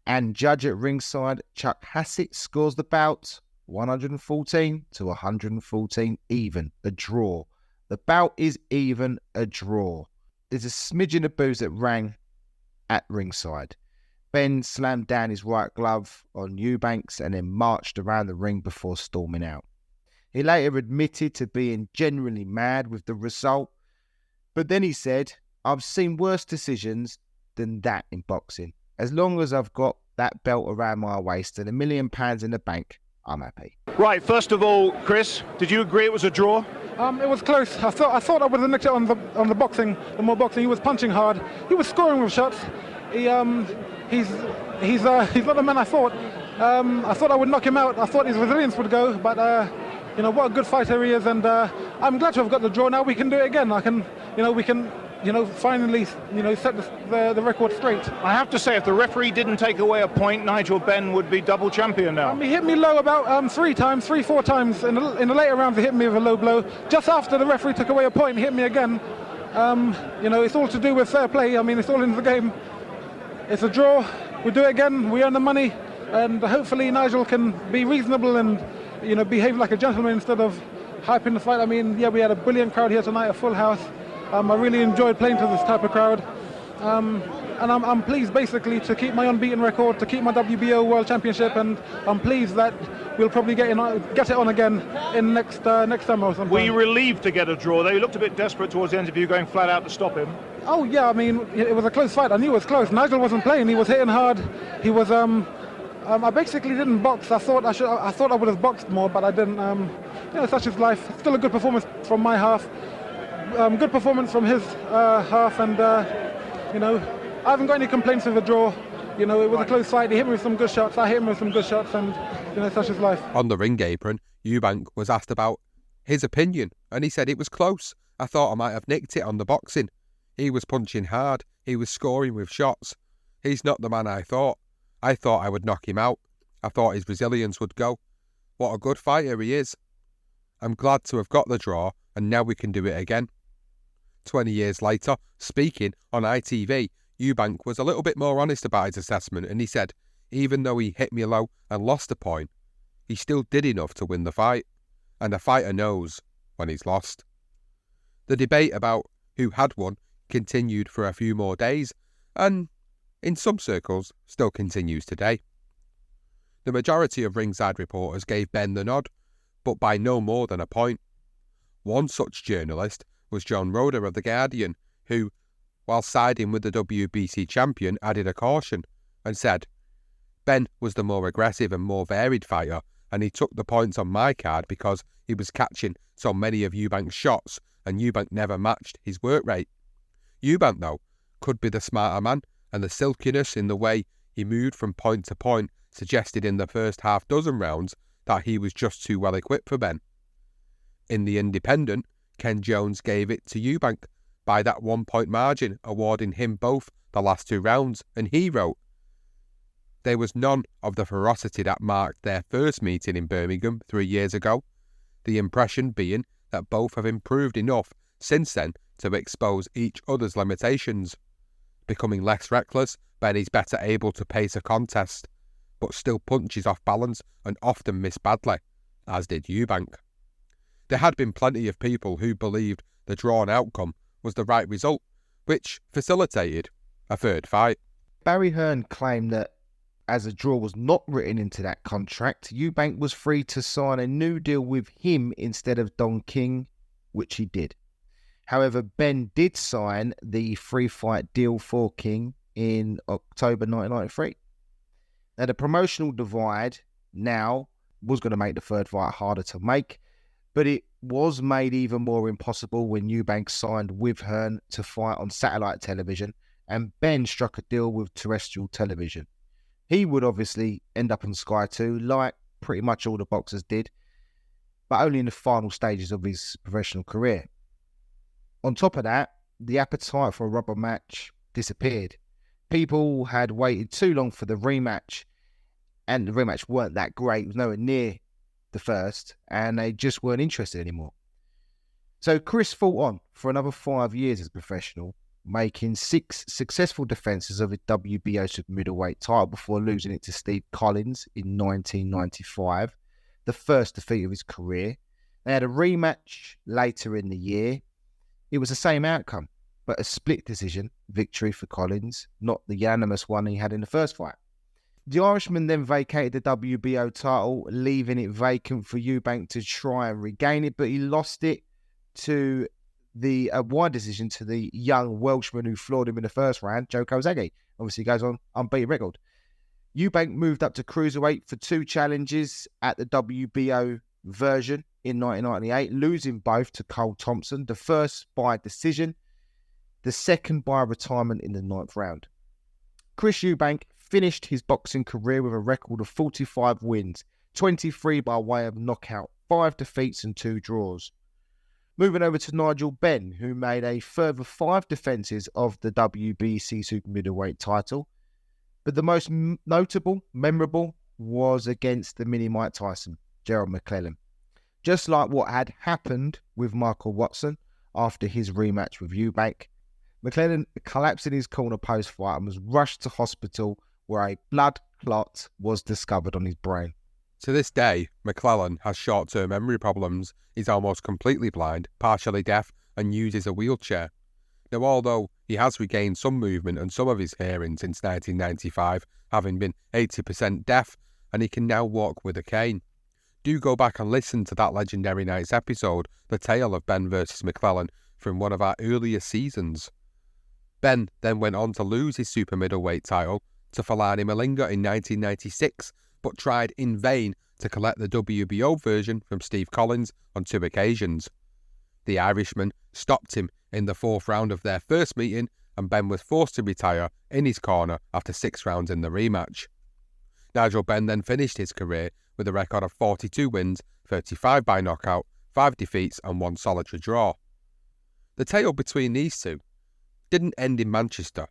and judge at ringside Chuck Hassett scores the bout 114-114 even, a draw. The bout is even, a draw. There's a smidgen of booze that rang at ringside. Ben slammed down his right glove on Eubanks and then marched around the ring before storming out. He later admitted to being genuinely mad with the result, but then he said, I've seen worse decisions than that in boxing. As long as I've got that belt around my waist and £1 million in the bank, I'm happy. Right, first of all, Chris, did you agree it was a draw? It was close. I thought I would have nicked it on the boxing, the more boxing. He was punching hard. He was scoring with shots. He's not the man I thought. I thought I would knock him out. I thought his resilience would go, but what a good fighter he is, and I'm glad to have got the draw. Now we can do it again. We can finally set the record straight. I have to say, if the referee didn't take away a point, Nigel Benn would be double champion now. He hit me low about 4 times. In the later rounds, he hit me with a low blow. Just after the referee took away a point, he hit me again. It's all to do with fair play. It's all in the game. It's a draw. We do it again. We earn the money, and hopefully Nigel can be reasonable and behave like a gentleman instead of hyping the fight. We had a brilliant crowd here tonight, a full house. I really enjoyed playing to this type of crowd, and I'm pleased basically to keep my unbeaten record, to keep my WBO World Championship, and I'm pleased that we'll probably get it on again in next summer or something. Were you relieved to get a draw? They looked a bit desperate towards the end of you going flat out to stop him. Oh yeah, it was a close fight. I knew it was close. Nigel wasn't playing. He was hitting hard. He was. I basically didn't box. I thought I would have boxed more, but I didn't. Such is life. Still a good performance from my half. Good performance from his half, and I haven't got any complaints with the draw. It was a close fight. He hit me with some good shots. I hit him with some good shots, and such is life. On the ring apron, Eubank was asked about his opinion, and he said it was close. I thought I might have nicked it on the boxing. He was punching hard. He was scoring with shots. He's not the man I thought. I thought I would knock him out. I thought his resilience would go. What a good fighter he is. I'm glad to have got the draw, and now we can do it again. 20 years later, speaking on ITV, Eubank was a little bit more honest about his assessment, and he said, even though he hit me low and lost a point, he still did enough to win the fight, and a fighter knows when he's lost. The debate about who had won continued for a few more days, and in some circles still continues today. The majority of ringside reporters gave Ben the nod, but by no more than a point. One such journalist was John Roeder of The Guardian, who, while siding with the WBC champion, added a caution and said, Ben was the more aggressive and more varied fighter, and he took the points on my card because he was catching so many of Eubank's shots, and Eubank never matched his work rate. Eubank, though, could be the smarter man, and the silkiness in the way he moved from point to point suggested in the first half dozen rounds that he was just too well equipped for Ben. In The Independent, Ken Jones gave it to Eubank by that 1 point margin, awarding him both the last 2 rounds, and he wrote, there was none of the ferocity that marked their first meeting in Birmingham 3 years ago, the impression being that both have improved enough since then to expose each other's limitations. Becoming less reckless, Ben is better able to pace a contest, but still punches off balance and often miss badly, as did Eubank. There had been plenty of people who believed the drawn outcome was the right result, which facilitated a third fight. Barry Hearn claimed that as a draw was not written into that contract, Eubank was free to sign a new deal with him instead of Don King, which he did. However, Ben did sign the 3-fight deal for King in October 1993. Now, the promotional divide now was going to make the third fight harder to make, but it was made even more impossible when Eubank signed with Hearn to fight on satellite television, and Ben struck a deal with terrestrial television. He would obviously end up on Sky 2, like pretty much all the boxers did, but only in the final stages of his professional career. On top of that, the appetite for a rubber match disappeared. People had waited too long for the rematch, and the rematch weren't that great. It was nowhere near the first, and they just weren't interested anymore. So Chris fought on for another 5 years as a professional, making 6 successful defences of his WBO super middleweight title before losing it to Steve Collins in 1995, the first defeat of his career. They had a rematch later in the year. It was the same outcome, but a split decision victory for Collins, not the unanimous one he had in the first fight. The Irishman then vacated the WBO title, leaving it vacant for Eubank to try and regain it, but he lost it to the wide decision to the young Welshman who floored him in the first round, Joe Kozagi. Obviously goes on unbeaten record. Eubank moved up to cruiserweight for 2 challenges at the WBO version in 1998, losing both to Cole Thompson, the first by decision, the second by retirement in the 9th round. Chris Eubank finished his boxing career with a record of 45 wins, 23 by way of knockout, 5 defeats and 2 draws. Moving over to Nigel Benn, who made a further 5 defences of the WBC super middleweight title, but the most notable, memorable, was against the mini Mike Tyson, Gerald McClellan. Just like what had happened with Michael Watson after his rematch with Eubank, McClellan collapsed in his corner post-fight and was rushed to hospital where a blood clot was discovered on his brain. To this day, McClellan has short-term memory problems, is almost completely blind, partially deaf, and uses a wheelchair. Now, although he has regained some movement and some of his hearing since 1995, having been 80% deaf, and he can now walk with a cane. Do go back and listen to that Legendary Nights episode, The Tale of Ben vs McClellan, from one of our earlier seasons. Ben then went on to lose his super middleweight title to Falani Malinga in 1996, but tried in vain to collect the WBO version from Steve Collins on 2 occasions. The Irishman stopped him in the 4th round of their first meeting, and Ben was forced to retire in his corner after 6 rounds in the rematch. Nigel Benn then finished his career with a record of 42 wins, 35 by knockout, 5 defeats and 1 solitary draw. The tale between these two didn't end in Manchester.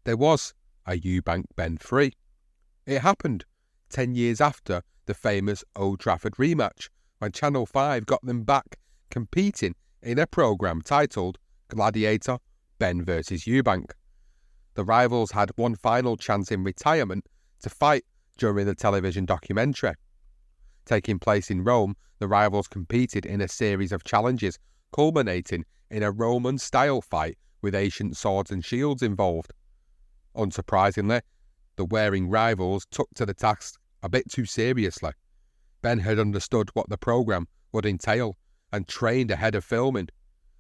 There was a Eubank-Benn 3. It happened 10 years after the famous Old Trafford rematch, when Channel 5 got them back competing in a programme titled Gladiator, Ben vs Eubank. The rivals had one final chance in retirement to fight during the television documentary. Taking place in Rome, the rivals competed in a series of challenges, culminating in a Roman-style fight with ancient swords and shields involved. Unsurprisingly, the wearing rivals took to the task a bit too seriously. Ben had understood what the programme would entail and trained ahead of filming,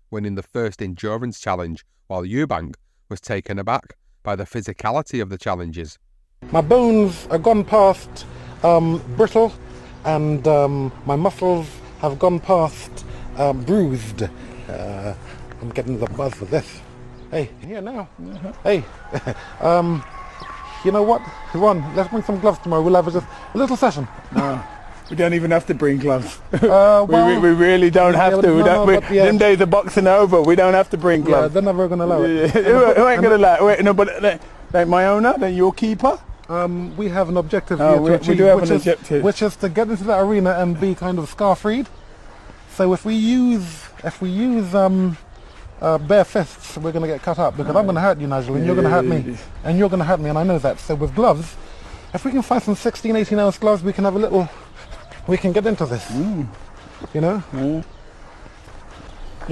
winning the first endurance challenge, while Eubank was taken aback by the physicality of the challenges. My bones are gone past brittle, and my muscles have gone past bruised. I'm getting the buzz for this. Hey, here now. Hey, you know what? Ron, let's bring some gloves tomorrow. We'll have just a little session. No, we don't even have to bring gloves. Well, we really don't have to. Them days of boxing are over. We don't have to bring gloves. Yeah, they're never going to allow it. Who ain't going to allow it? Wait, no, but like my owner, then your keeper? We have an objective here to achieve, we do have an objective, which is to get into that arena and be kind of scar-freed. So if we use bare fists, we're going to get cut up, because I'm going to hurt you, Nigel, and you're going to hurt me, and you're going to hurt me, and I know that. So with gloves, if we can find some 16, 18 ounce gloves, we can have a little, we can get into this. You know? You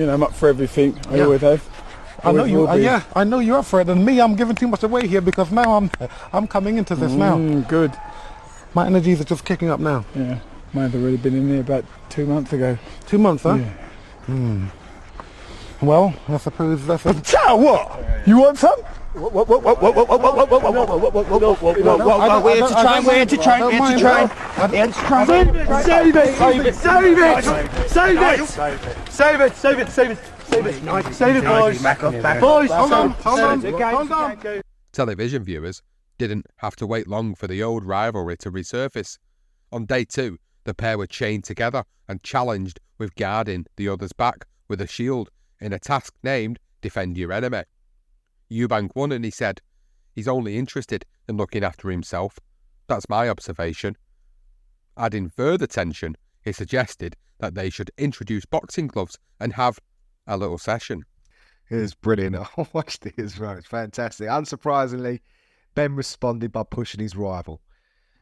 know, I'm up for everything. I always have. I know you. Yeah, I know you're up for it. And me, I'm giving too much away here because now I'm coming into this now. Good. My energies are just kicking up now. Yeah, mine's already been in there about 2 months ago. 2 months, huh? Yeah. Well, I suppose that's a... What? You want some? We're here to train. Save it, boys. Hold on. Television viewers didn't have to wait long for the old rivalry to resurface. On day 2, the pair were chained together and challenged with guarding the other's back with a shield in a task named Defend Your Enemy. Eubank won and he said, he's only interested in looking after himself. That's my observation. Adding further tension, he suggested that they should introduce boxing gloves and have a little session. It was brilliant. I watched it as well. It's fantastic. Unsurprisingly, Ben responded by pushing his rival,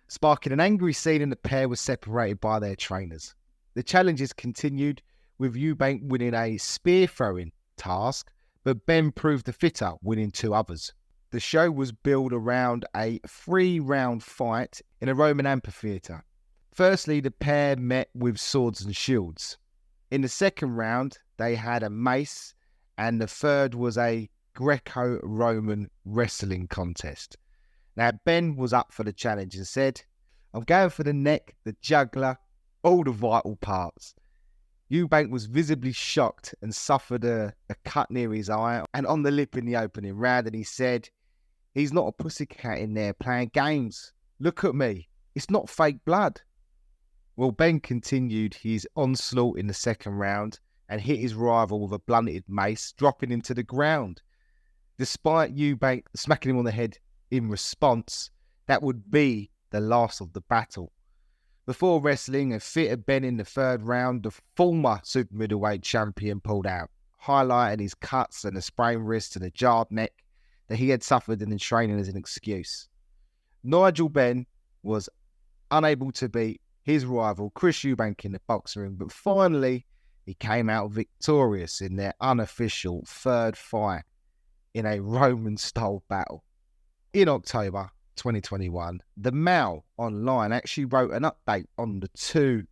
sparking an angry scene, and the pair was separated by their trainers. The challenges continued, with Eubank winning a spear throwing task, but Ben proved the fitter, winning 2 others. The show was built around a 3-round fight in a Roman amphitheatre. Firstly, the pair met with swords and shields. In the second round, they had a mace, and the third was a Greco-Roman wrestling contest. Now, Ben was up for the challenge and said, I'm going for the neck, the jugular, all the vital parts. Eubank was visibly shocked and suffered a cut near his eye and on the lip in the opening round, and he said, he's not a pussycat in there playing games. Look at me. It's not fake blood. Well, Ben continued his onslaught in the second round and hit his rival with a blunted mace, dropping him to the ground. Despite Eubank smacking him on the head in response, that would be the last of the battle. Before wrestling and fitter Ben in the third round, the former super middleweight champion pulled out, highlighting his cuts and a sprained wrist and a jarred neck that he had suffered in the training as an excuse. Nigel Benn was unable to beat his rival Chris Eubank in the boxing ring, but finally he came out victorious in their unofficial third fight in a Roman-style battle. In October 2021, the Mail online actually wrote an update on the 2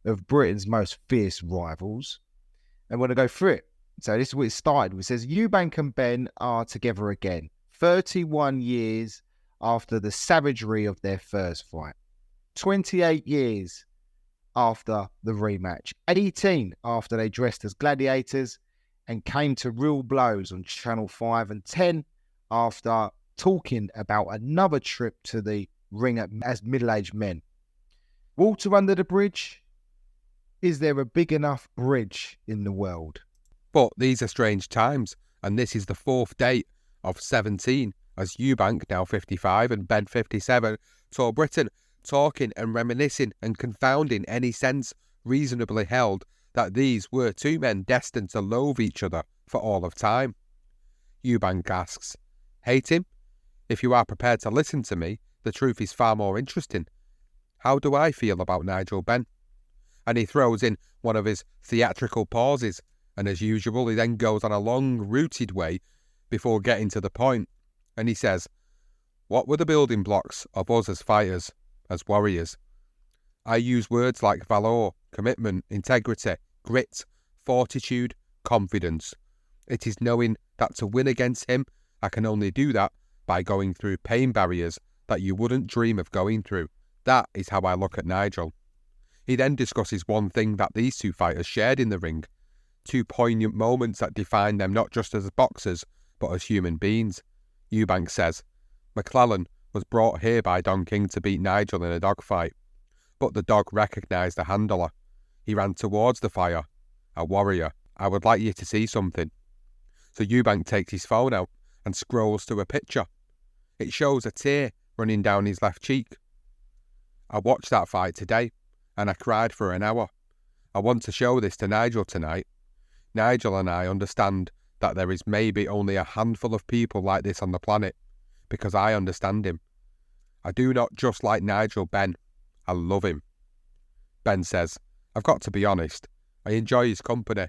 of Britain's most fierce rivals. And we're going to go through it. So this is what it started with. It says, Eubank and Ben are together again, 31 years after the savagery of their first fight, 28 years after the rematch, 18 after they dressed as gladiators and came to real blows on Channel 5, and 10 after talking about another trip to the ring as middle-aged men. Water under the bridge? Is there a big enough bridge in the world? But these are strange times, and this is the 4th date of 17 as Eubank, now 55, and Ben, 57, tour Britain, talking and reminiscing and confounding any sense reasonably held that these were 2 men destined to loathe each other for all of time. Eubank asks, hate him? If you are prepared to listen to me, the truth is far more interesting. How do I feel about Nigel Benn? And he throws in one of his theatrical pauses, and as usual, he then goes on a long, rooted way before getting to the point. And he says, what were the building blocks of us as fighters, as warriors? I use words like valor, commitment, integrity, grit, fortitude, confidence. It is knowing that to win against him, I can only do that by going through pain barriers that you wouldn't dream of going through. That is how I look at Nigel. He then discusses one thing that these 2 fighters shared in the ring, 2 poignant moments that define them not just as boxers, but as human beings. Eubank says, McClellan was brought here by Don King to beat Nigel in a dogfight, but the dog recognised the handler. He ran towards the fire. A warrior. I would like you to see something. So Eubank takes his phone out and scrolls to a picture. It shows a tear running down his left cheek. I watched that fight today, and I cried for an hour. I want to show this to Nigel tonight. Nigel and I understand that there is maybe only a handful of people like this on the planet, because I understand him. I do not just like Nigel Benn, I love him. Ben says, I've got to be honest, I enjoy his company.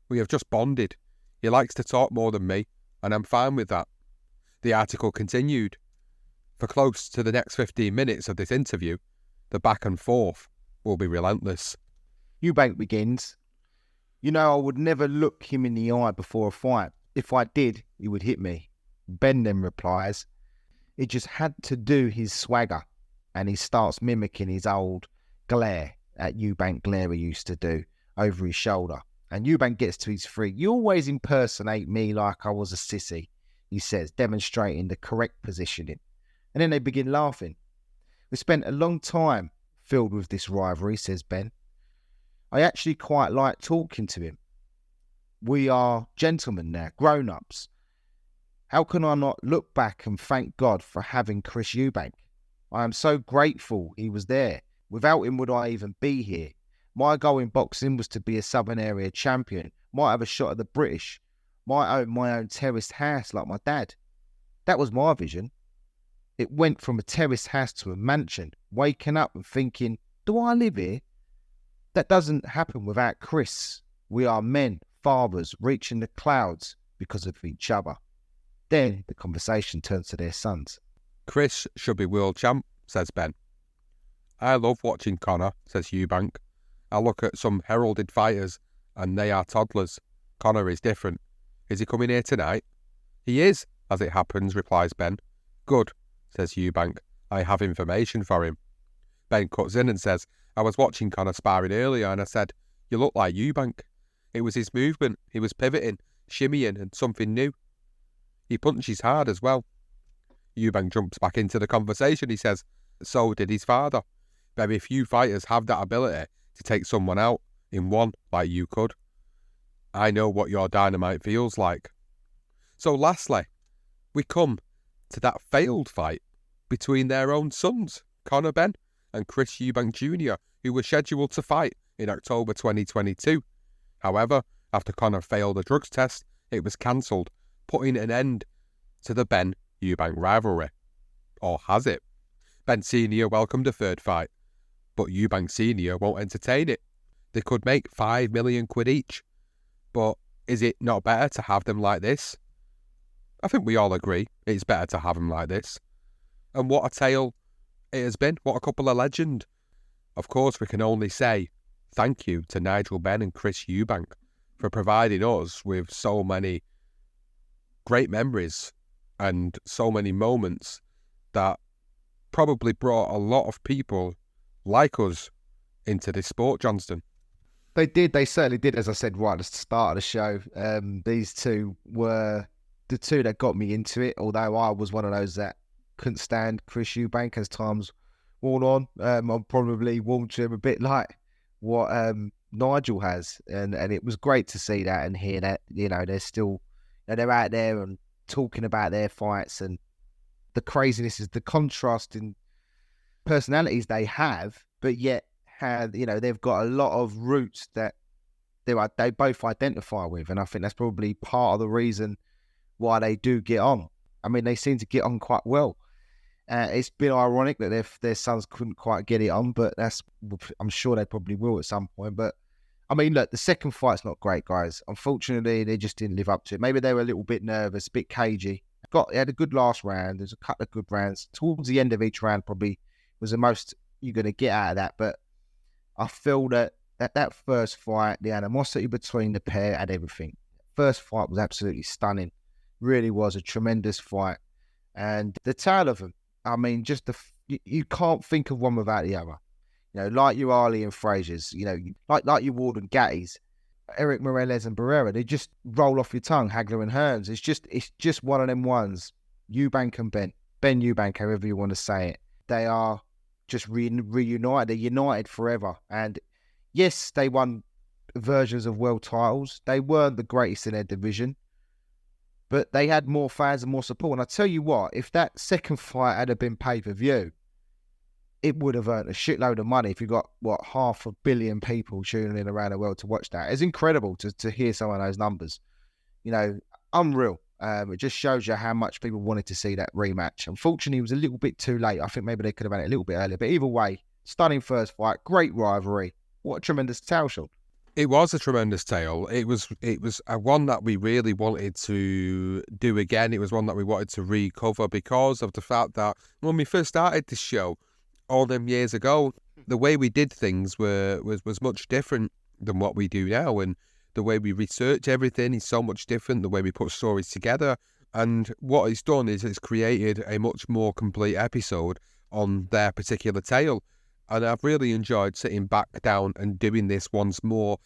We have just bonded. He likes to talk more than me, and I'm fine with that. The article continued. For close to the next 15 minutes of this interview, the back and forth will be relentless. Eubank begins. You know, I would never look him in the eye before a fight. If I did, he would hit me. Ben then replies, it just had to do his swagger, and he starts mimicking his old glare, that Eubank glare he used to do over his shoulder. And Eubank gets to his feet. You always impersonate me like I was a sissy, he says, demonstrating the correct positioning. And then they begin laughing. We spent a long time filled with this rivalry, says Ben. I actually quite like talking to him. We are gentlemen now, grown-ups. How can I not look back and thank God for having Chris Eubank? I am so grateful he was there. Without him, would I even be here? My goal in boxing was to be a Southern Area champion. Might have a shot at the British. Might own my own terraced house like my dad. That was my vision. It went from a terraced house to a mansion, waking up and thinking, do I live here? That doesn't happen without Chris. We are men, fathers, reaching the clouds because of each other. Then the conversation turns to their sons. Chris should be world champ, says Ben. I love watching Conor, says Eubank. I look at some heralded fighters and they are toddlers. Conor is different. Is he coming here tonight? He is, as it happens, replies Ben. Good, says Eubank. I have information for him. Ben cuts in and says, I was watching Conor sparring earlier and I said, you look like Eubank. It was his movement. He was pivoting, shimmying and something new. He punches hard as well. Eubank jumps back into the conversation. He says, so did his father. Very few fighters have that ability to take someone out in one like you could. I know what your dynamite feels like. So lastly, we come to that failed fight between their own sons, Conor Benn and Chris Eubank Jr., who were scheduled to fight in October 2022. However, after Conor failed a drugs test, it was cancelled, putting an end to the Ben-Eubank rivalry. Or has it? Ben Sr. welcomed a third fight, but Eubank Sr. won't entertain it. They could make £5 million each, but is it not better to have them like this? I think we all agree it's better to have them like this. And what a tale it has been, what a couple of legend. Of course, we can only say thank you to Nigel Benn and Chris Eubank for providing us with so many great memories and so many moments that probably brought a lot of people like us into this sport, Johnston. They did, they certainly did, as I said right at the start of the show. These two were the two that got me into it, although I was one of those that couldn't stand Chris Eubank as times wore on. I'm probably warmed to him a bit like what Nigel has, and it was great to see that and hear that, you know, they're still, you know, they're out there and talking about their fights, and the craziness is the contrast in personalities they have, but yet have, you know, they've got a lot of roots that they both identify with, and I think that's probably part of the reason why they do get on. I mean, they seem to get on quite well. It's been ironic that their sons couldn't quite get it on, but I'm sure they probably will at some point. But I mean, look, the second fight's not great, guys. Unfortunately, they just didn't live up to it. Maybe they were a little bit nervous, a bit cagey. They had a good last round. There's a couple of good rounds. Towards the end of each round probably was the most you're going to get out of that. But I feel that first fight, the animosity between the pair and everything. First fight was absolutely stunning. Really was a tremendous fight. And the tale of them, I mean, just you can't think of one without the other. You know, like your Ali and Frazier's, you know, like your Ward and Gattis, Eric Morales and Barrera, they just roll off your tongue, Hagler and Hearns. It's just one of them ones. Eubank and Ben Eubank, however you want to say it. They are just reunited. They're united forever. And yes, they won versions of world titles. They weren't the greatest in their division, but they had more fans and more support. And I tell you what, if that second fight had been pay-per-view, it would have earned a shitload of money if you got, 500 million people tuning in around the world to watch that. It's incredible to hear some of those numbers. You know, unreal. It just shows you how much people wanted to see that rematch. Unfortunately, it was a little bit too late. I think maybe they could have had it a little bit earlier. But either way, stunning first fight, great rivalry. What a tremendous tale, Sean. It was a tremendous tale. It was a one that we really wanted to do again. It was one that we wanted to recover because of the fact that when we first started this show all them years ago, the way we did things was much different than what we do now, and the way we research everything is so much different. The way we put stories together, and what it's done is it's created a much more complete episode on their particular tale. And I've really enjoyed sitting back down and doing this once more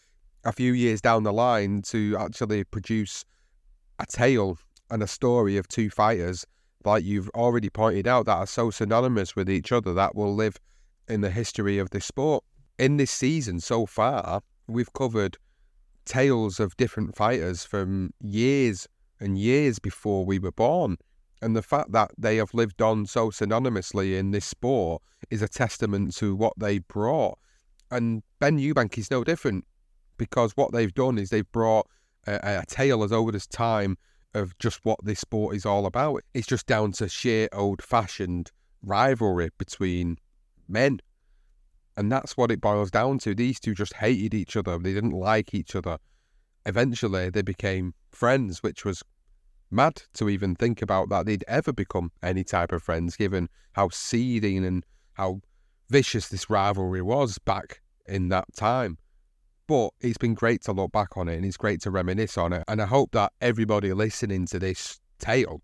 a few years down the line to actually produce a tale and a story of two fighters, like you've already pointed out, that are so synonymous with each other that will live in the history of this sport. In this season so far, we've covered tales of different fighters from years and years before we were born. And the fact that they have lived on so synonymously in this sport is a testament to what they brought. And Ben Eubank is no different, because what they've done is they've brought a tale as old as time of just what this sport is all about. It's just down to sheer old-fashioned rivalry between men. And that's what it boils down to. These two just hated each other. They didn't like each other. Eventually, they became friends, which was mad to even think about that they'd ever become any type of friends, given how seething and how vicious this rivalry was back in that time. But it's been great to look back on it, and it's great to reminisce on it. And I hope that everybody listening to this tale,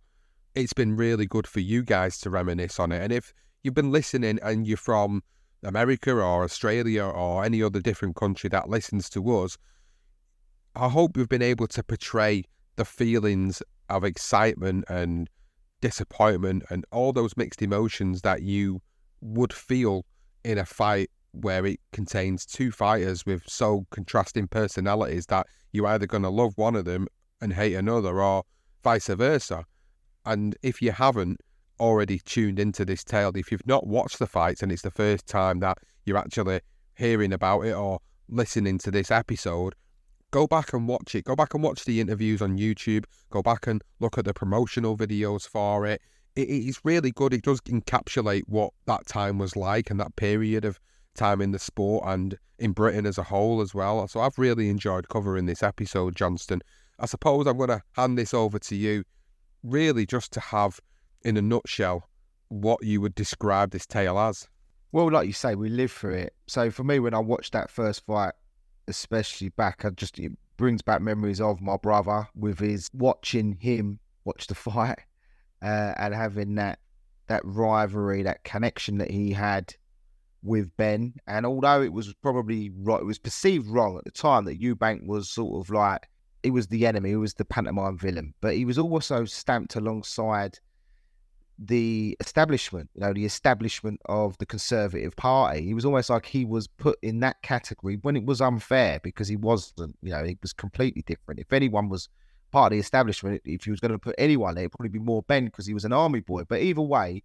it's been really good for you guys to reminisce on it. And if you've been listening and you're from America or Australia or any other different country that listens to us, I hope we've been able to portray the feelings of excitement and disappointment and all those mixed emotions that you would feel in a fight where it contains two fighters with so contrasting personalities that you're either going to love one of them and hate another, or vice versa. And if you haven't already tuned into this tale, if you've not watched the fights and it's the first time that you're actually hearing about it or listening to this episode, go back and watch it. Go back and watch the interviews on YouTube. Go back and look at the promotional videos for it. It is really good. It does encapsulate what that time was like and that period of time in the sport and in Britain as a whole as well. So I've really enjoyed covering this episode, Johnston. I suppose I'm going to hand this over to you, really just to have, in a nutshell, what you would describe this tale as. Well, like you say, we live through it. So for me, when I watched that first fight, especially back, it brings back memories of my brother with his watching him watch the fight and having that rivalry, that connection that he had with Ben. And although it was probably right, it was perceived wrong at the time that Eubank was sort of like, he was the enemy, he was the pantomime villain, but he was also stamped alongside the establishment, the establishment of the Conservative Party. He was almost like he was put in that category when it was unfair, because he wasn't, he was completely different. If anyone was part of the establishment, if he was going to put anyone there, it'd probably be more Ben, because he was an army boy. But either way,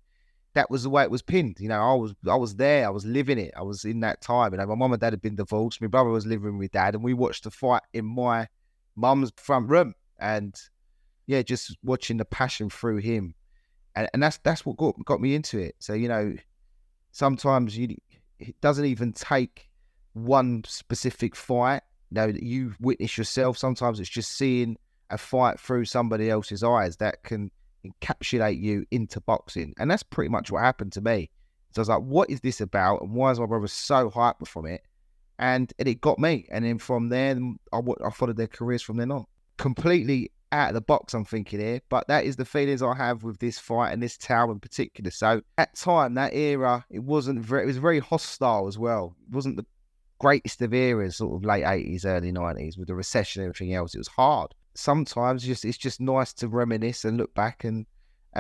that was the way it was pinned. I was there, I was living it, I was in that time. My mum and dad had been divorced, my brother was living with dad, and we watched the fight in my mum's front room, and yeah, just watching the passion through him. And that's what got me into it. So, sometimes it doesn't even take one specific fight that you witness yourself. Sometimes it's just seeing a fight through somebody else's eyes that can encapsulate you into boxing. And that's pretty much what happened to me. So I was like, what is this about? And why is my brother so hyped from it? And it got me. And then from there, I followed their careers from then on. Completely out of the box, I'm thinking here, but that is the feelings I have with this fight and this tale in particular. So at time, that era, it was very hostile as well. It wasn't the greatest of eras, sort of late 80s, early 90s, with the recession and everything else. It was hard. Sometimes it's just nice to reminisce and look back and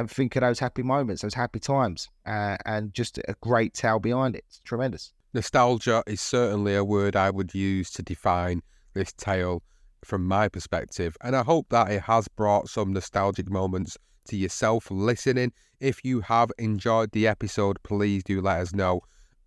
think of those happy moments, those happy times, and just a great tale behind it. It's tremendous. Nostalgia is certainly a word I would use to define this tale from my perspective, and I hope that it has brought some nostalgic moments to yourself listening. If you have enjoyed the episode, please do let us know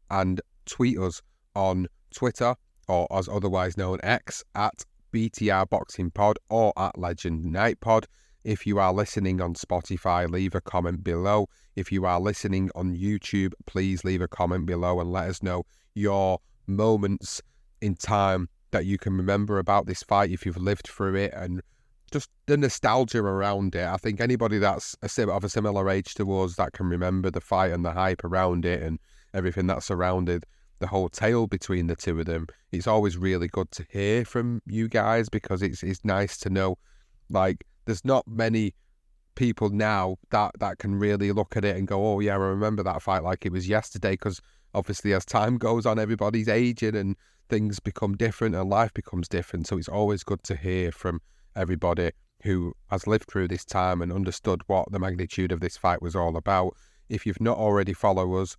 and tweet us on Twitter, or as otherwise known X, at BTR Boxing Pod or at Legend Night Pod. If you are listening on Spotify, leave a comment below. If you are listening on YouTube, please leave a comment below and let us know your moments in time that you can remember about this fight if you've lived through it, and just the nostalgia around it. I think anybody that's of a similar age to us that can remember the fight and the hype around it and everything that surrounded the whole tale between the two of them, it's always really good to hear from you guys, because it's nice to know, like, there's not many people now that can really look at it and go, oh yeah, I remember that fight like it was yesterday, because obviously as time goes on, everybody's aging and things become different and life becomes different. So it's always good to hear from everybody who has lived through this time and understood what the magnitude of this fight was all about. If you've not already followed us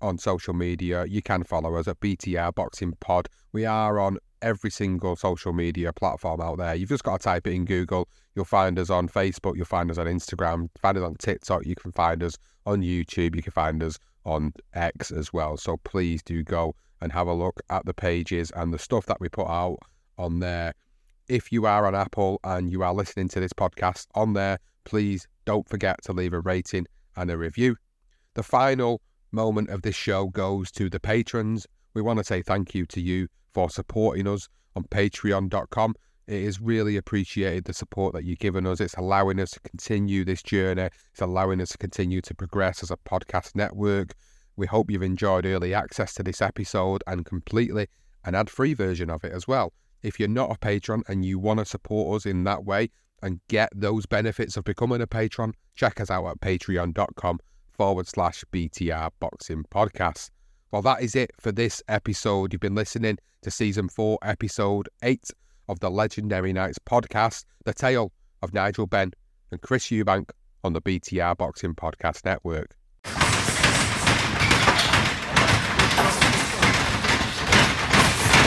on social media, you can follow us at BTR Boxing Pod. We are on every single social media platform out there. You've just got to type it in Google. You'll find us on Facebook, you'll find us on Instagram, find us on TikTok, you can find us on YouTube, you can find us on X as well. So please do go and have a look at the pages and the stuff that we put out on there. If you are on Apple and you are listening to this podcast on there, please don't forget to leave a rating and a review. The final moment of this show goes to the patrons. We want to say thank you to you for supporting us on patreon.com. It is really appreciated, the support that you've given us. It's allowing us to continue this journey. It's allowing us to continue to progress as a podcast network. We hope you've enjoyed early access to this episode and completely an ad-free version of it as well. If you're not a patron and you want to support us in that way and get those benefits of becoming a patron, check us out at patreon.com/BTR Boxing Podcast. Well, that is it for this episode. You've been listening to Season 4, Episode 8 of the Legendary Nights podcast, the tale of Nigel Benn and Chris Eubank on the BTR Boxing Podcast Network.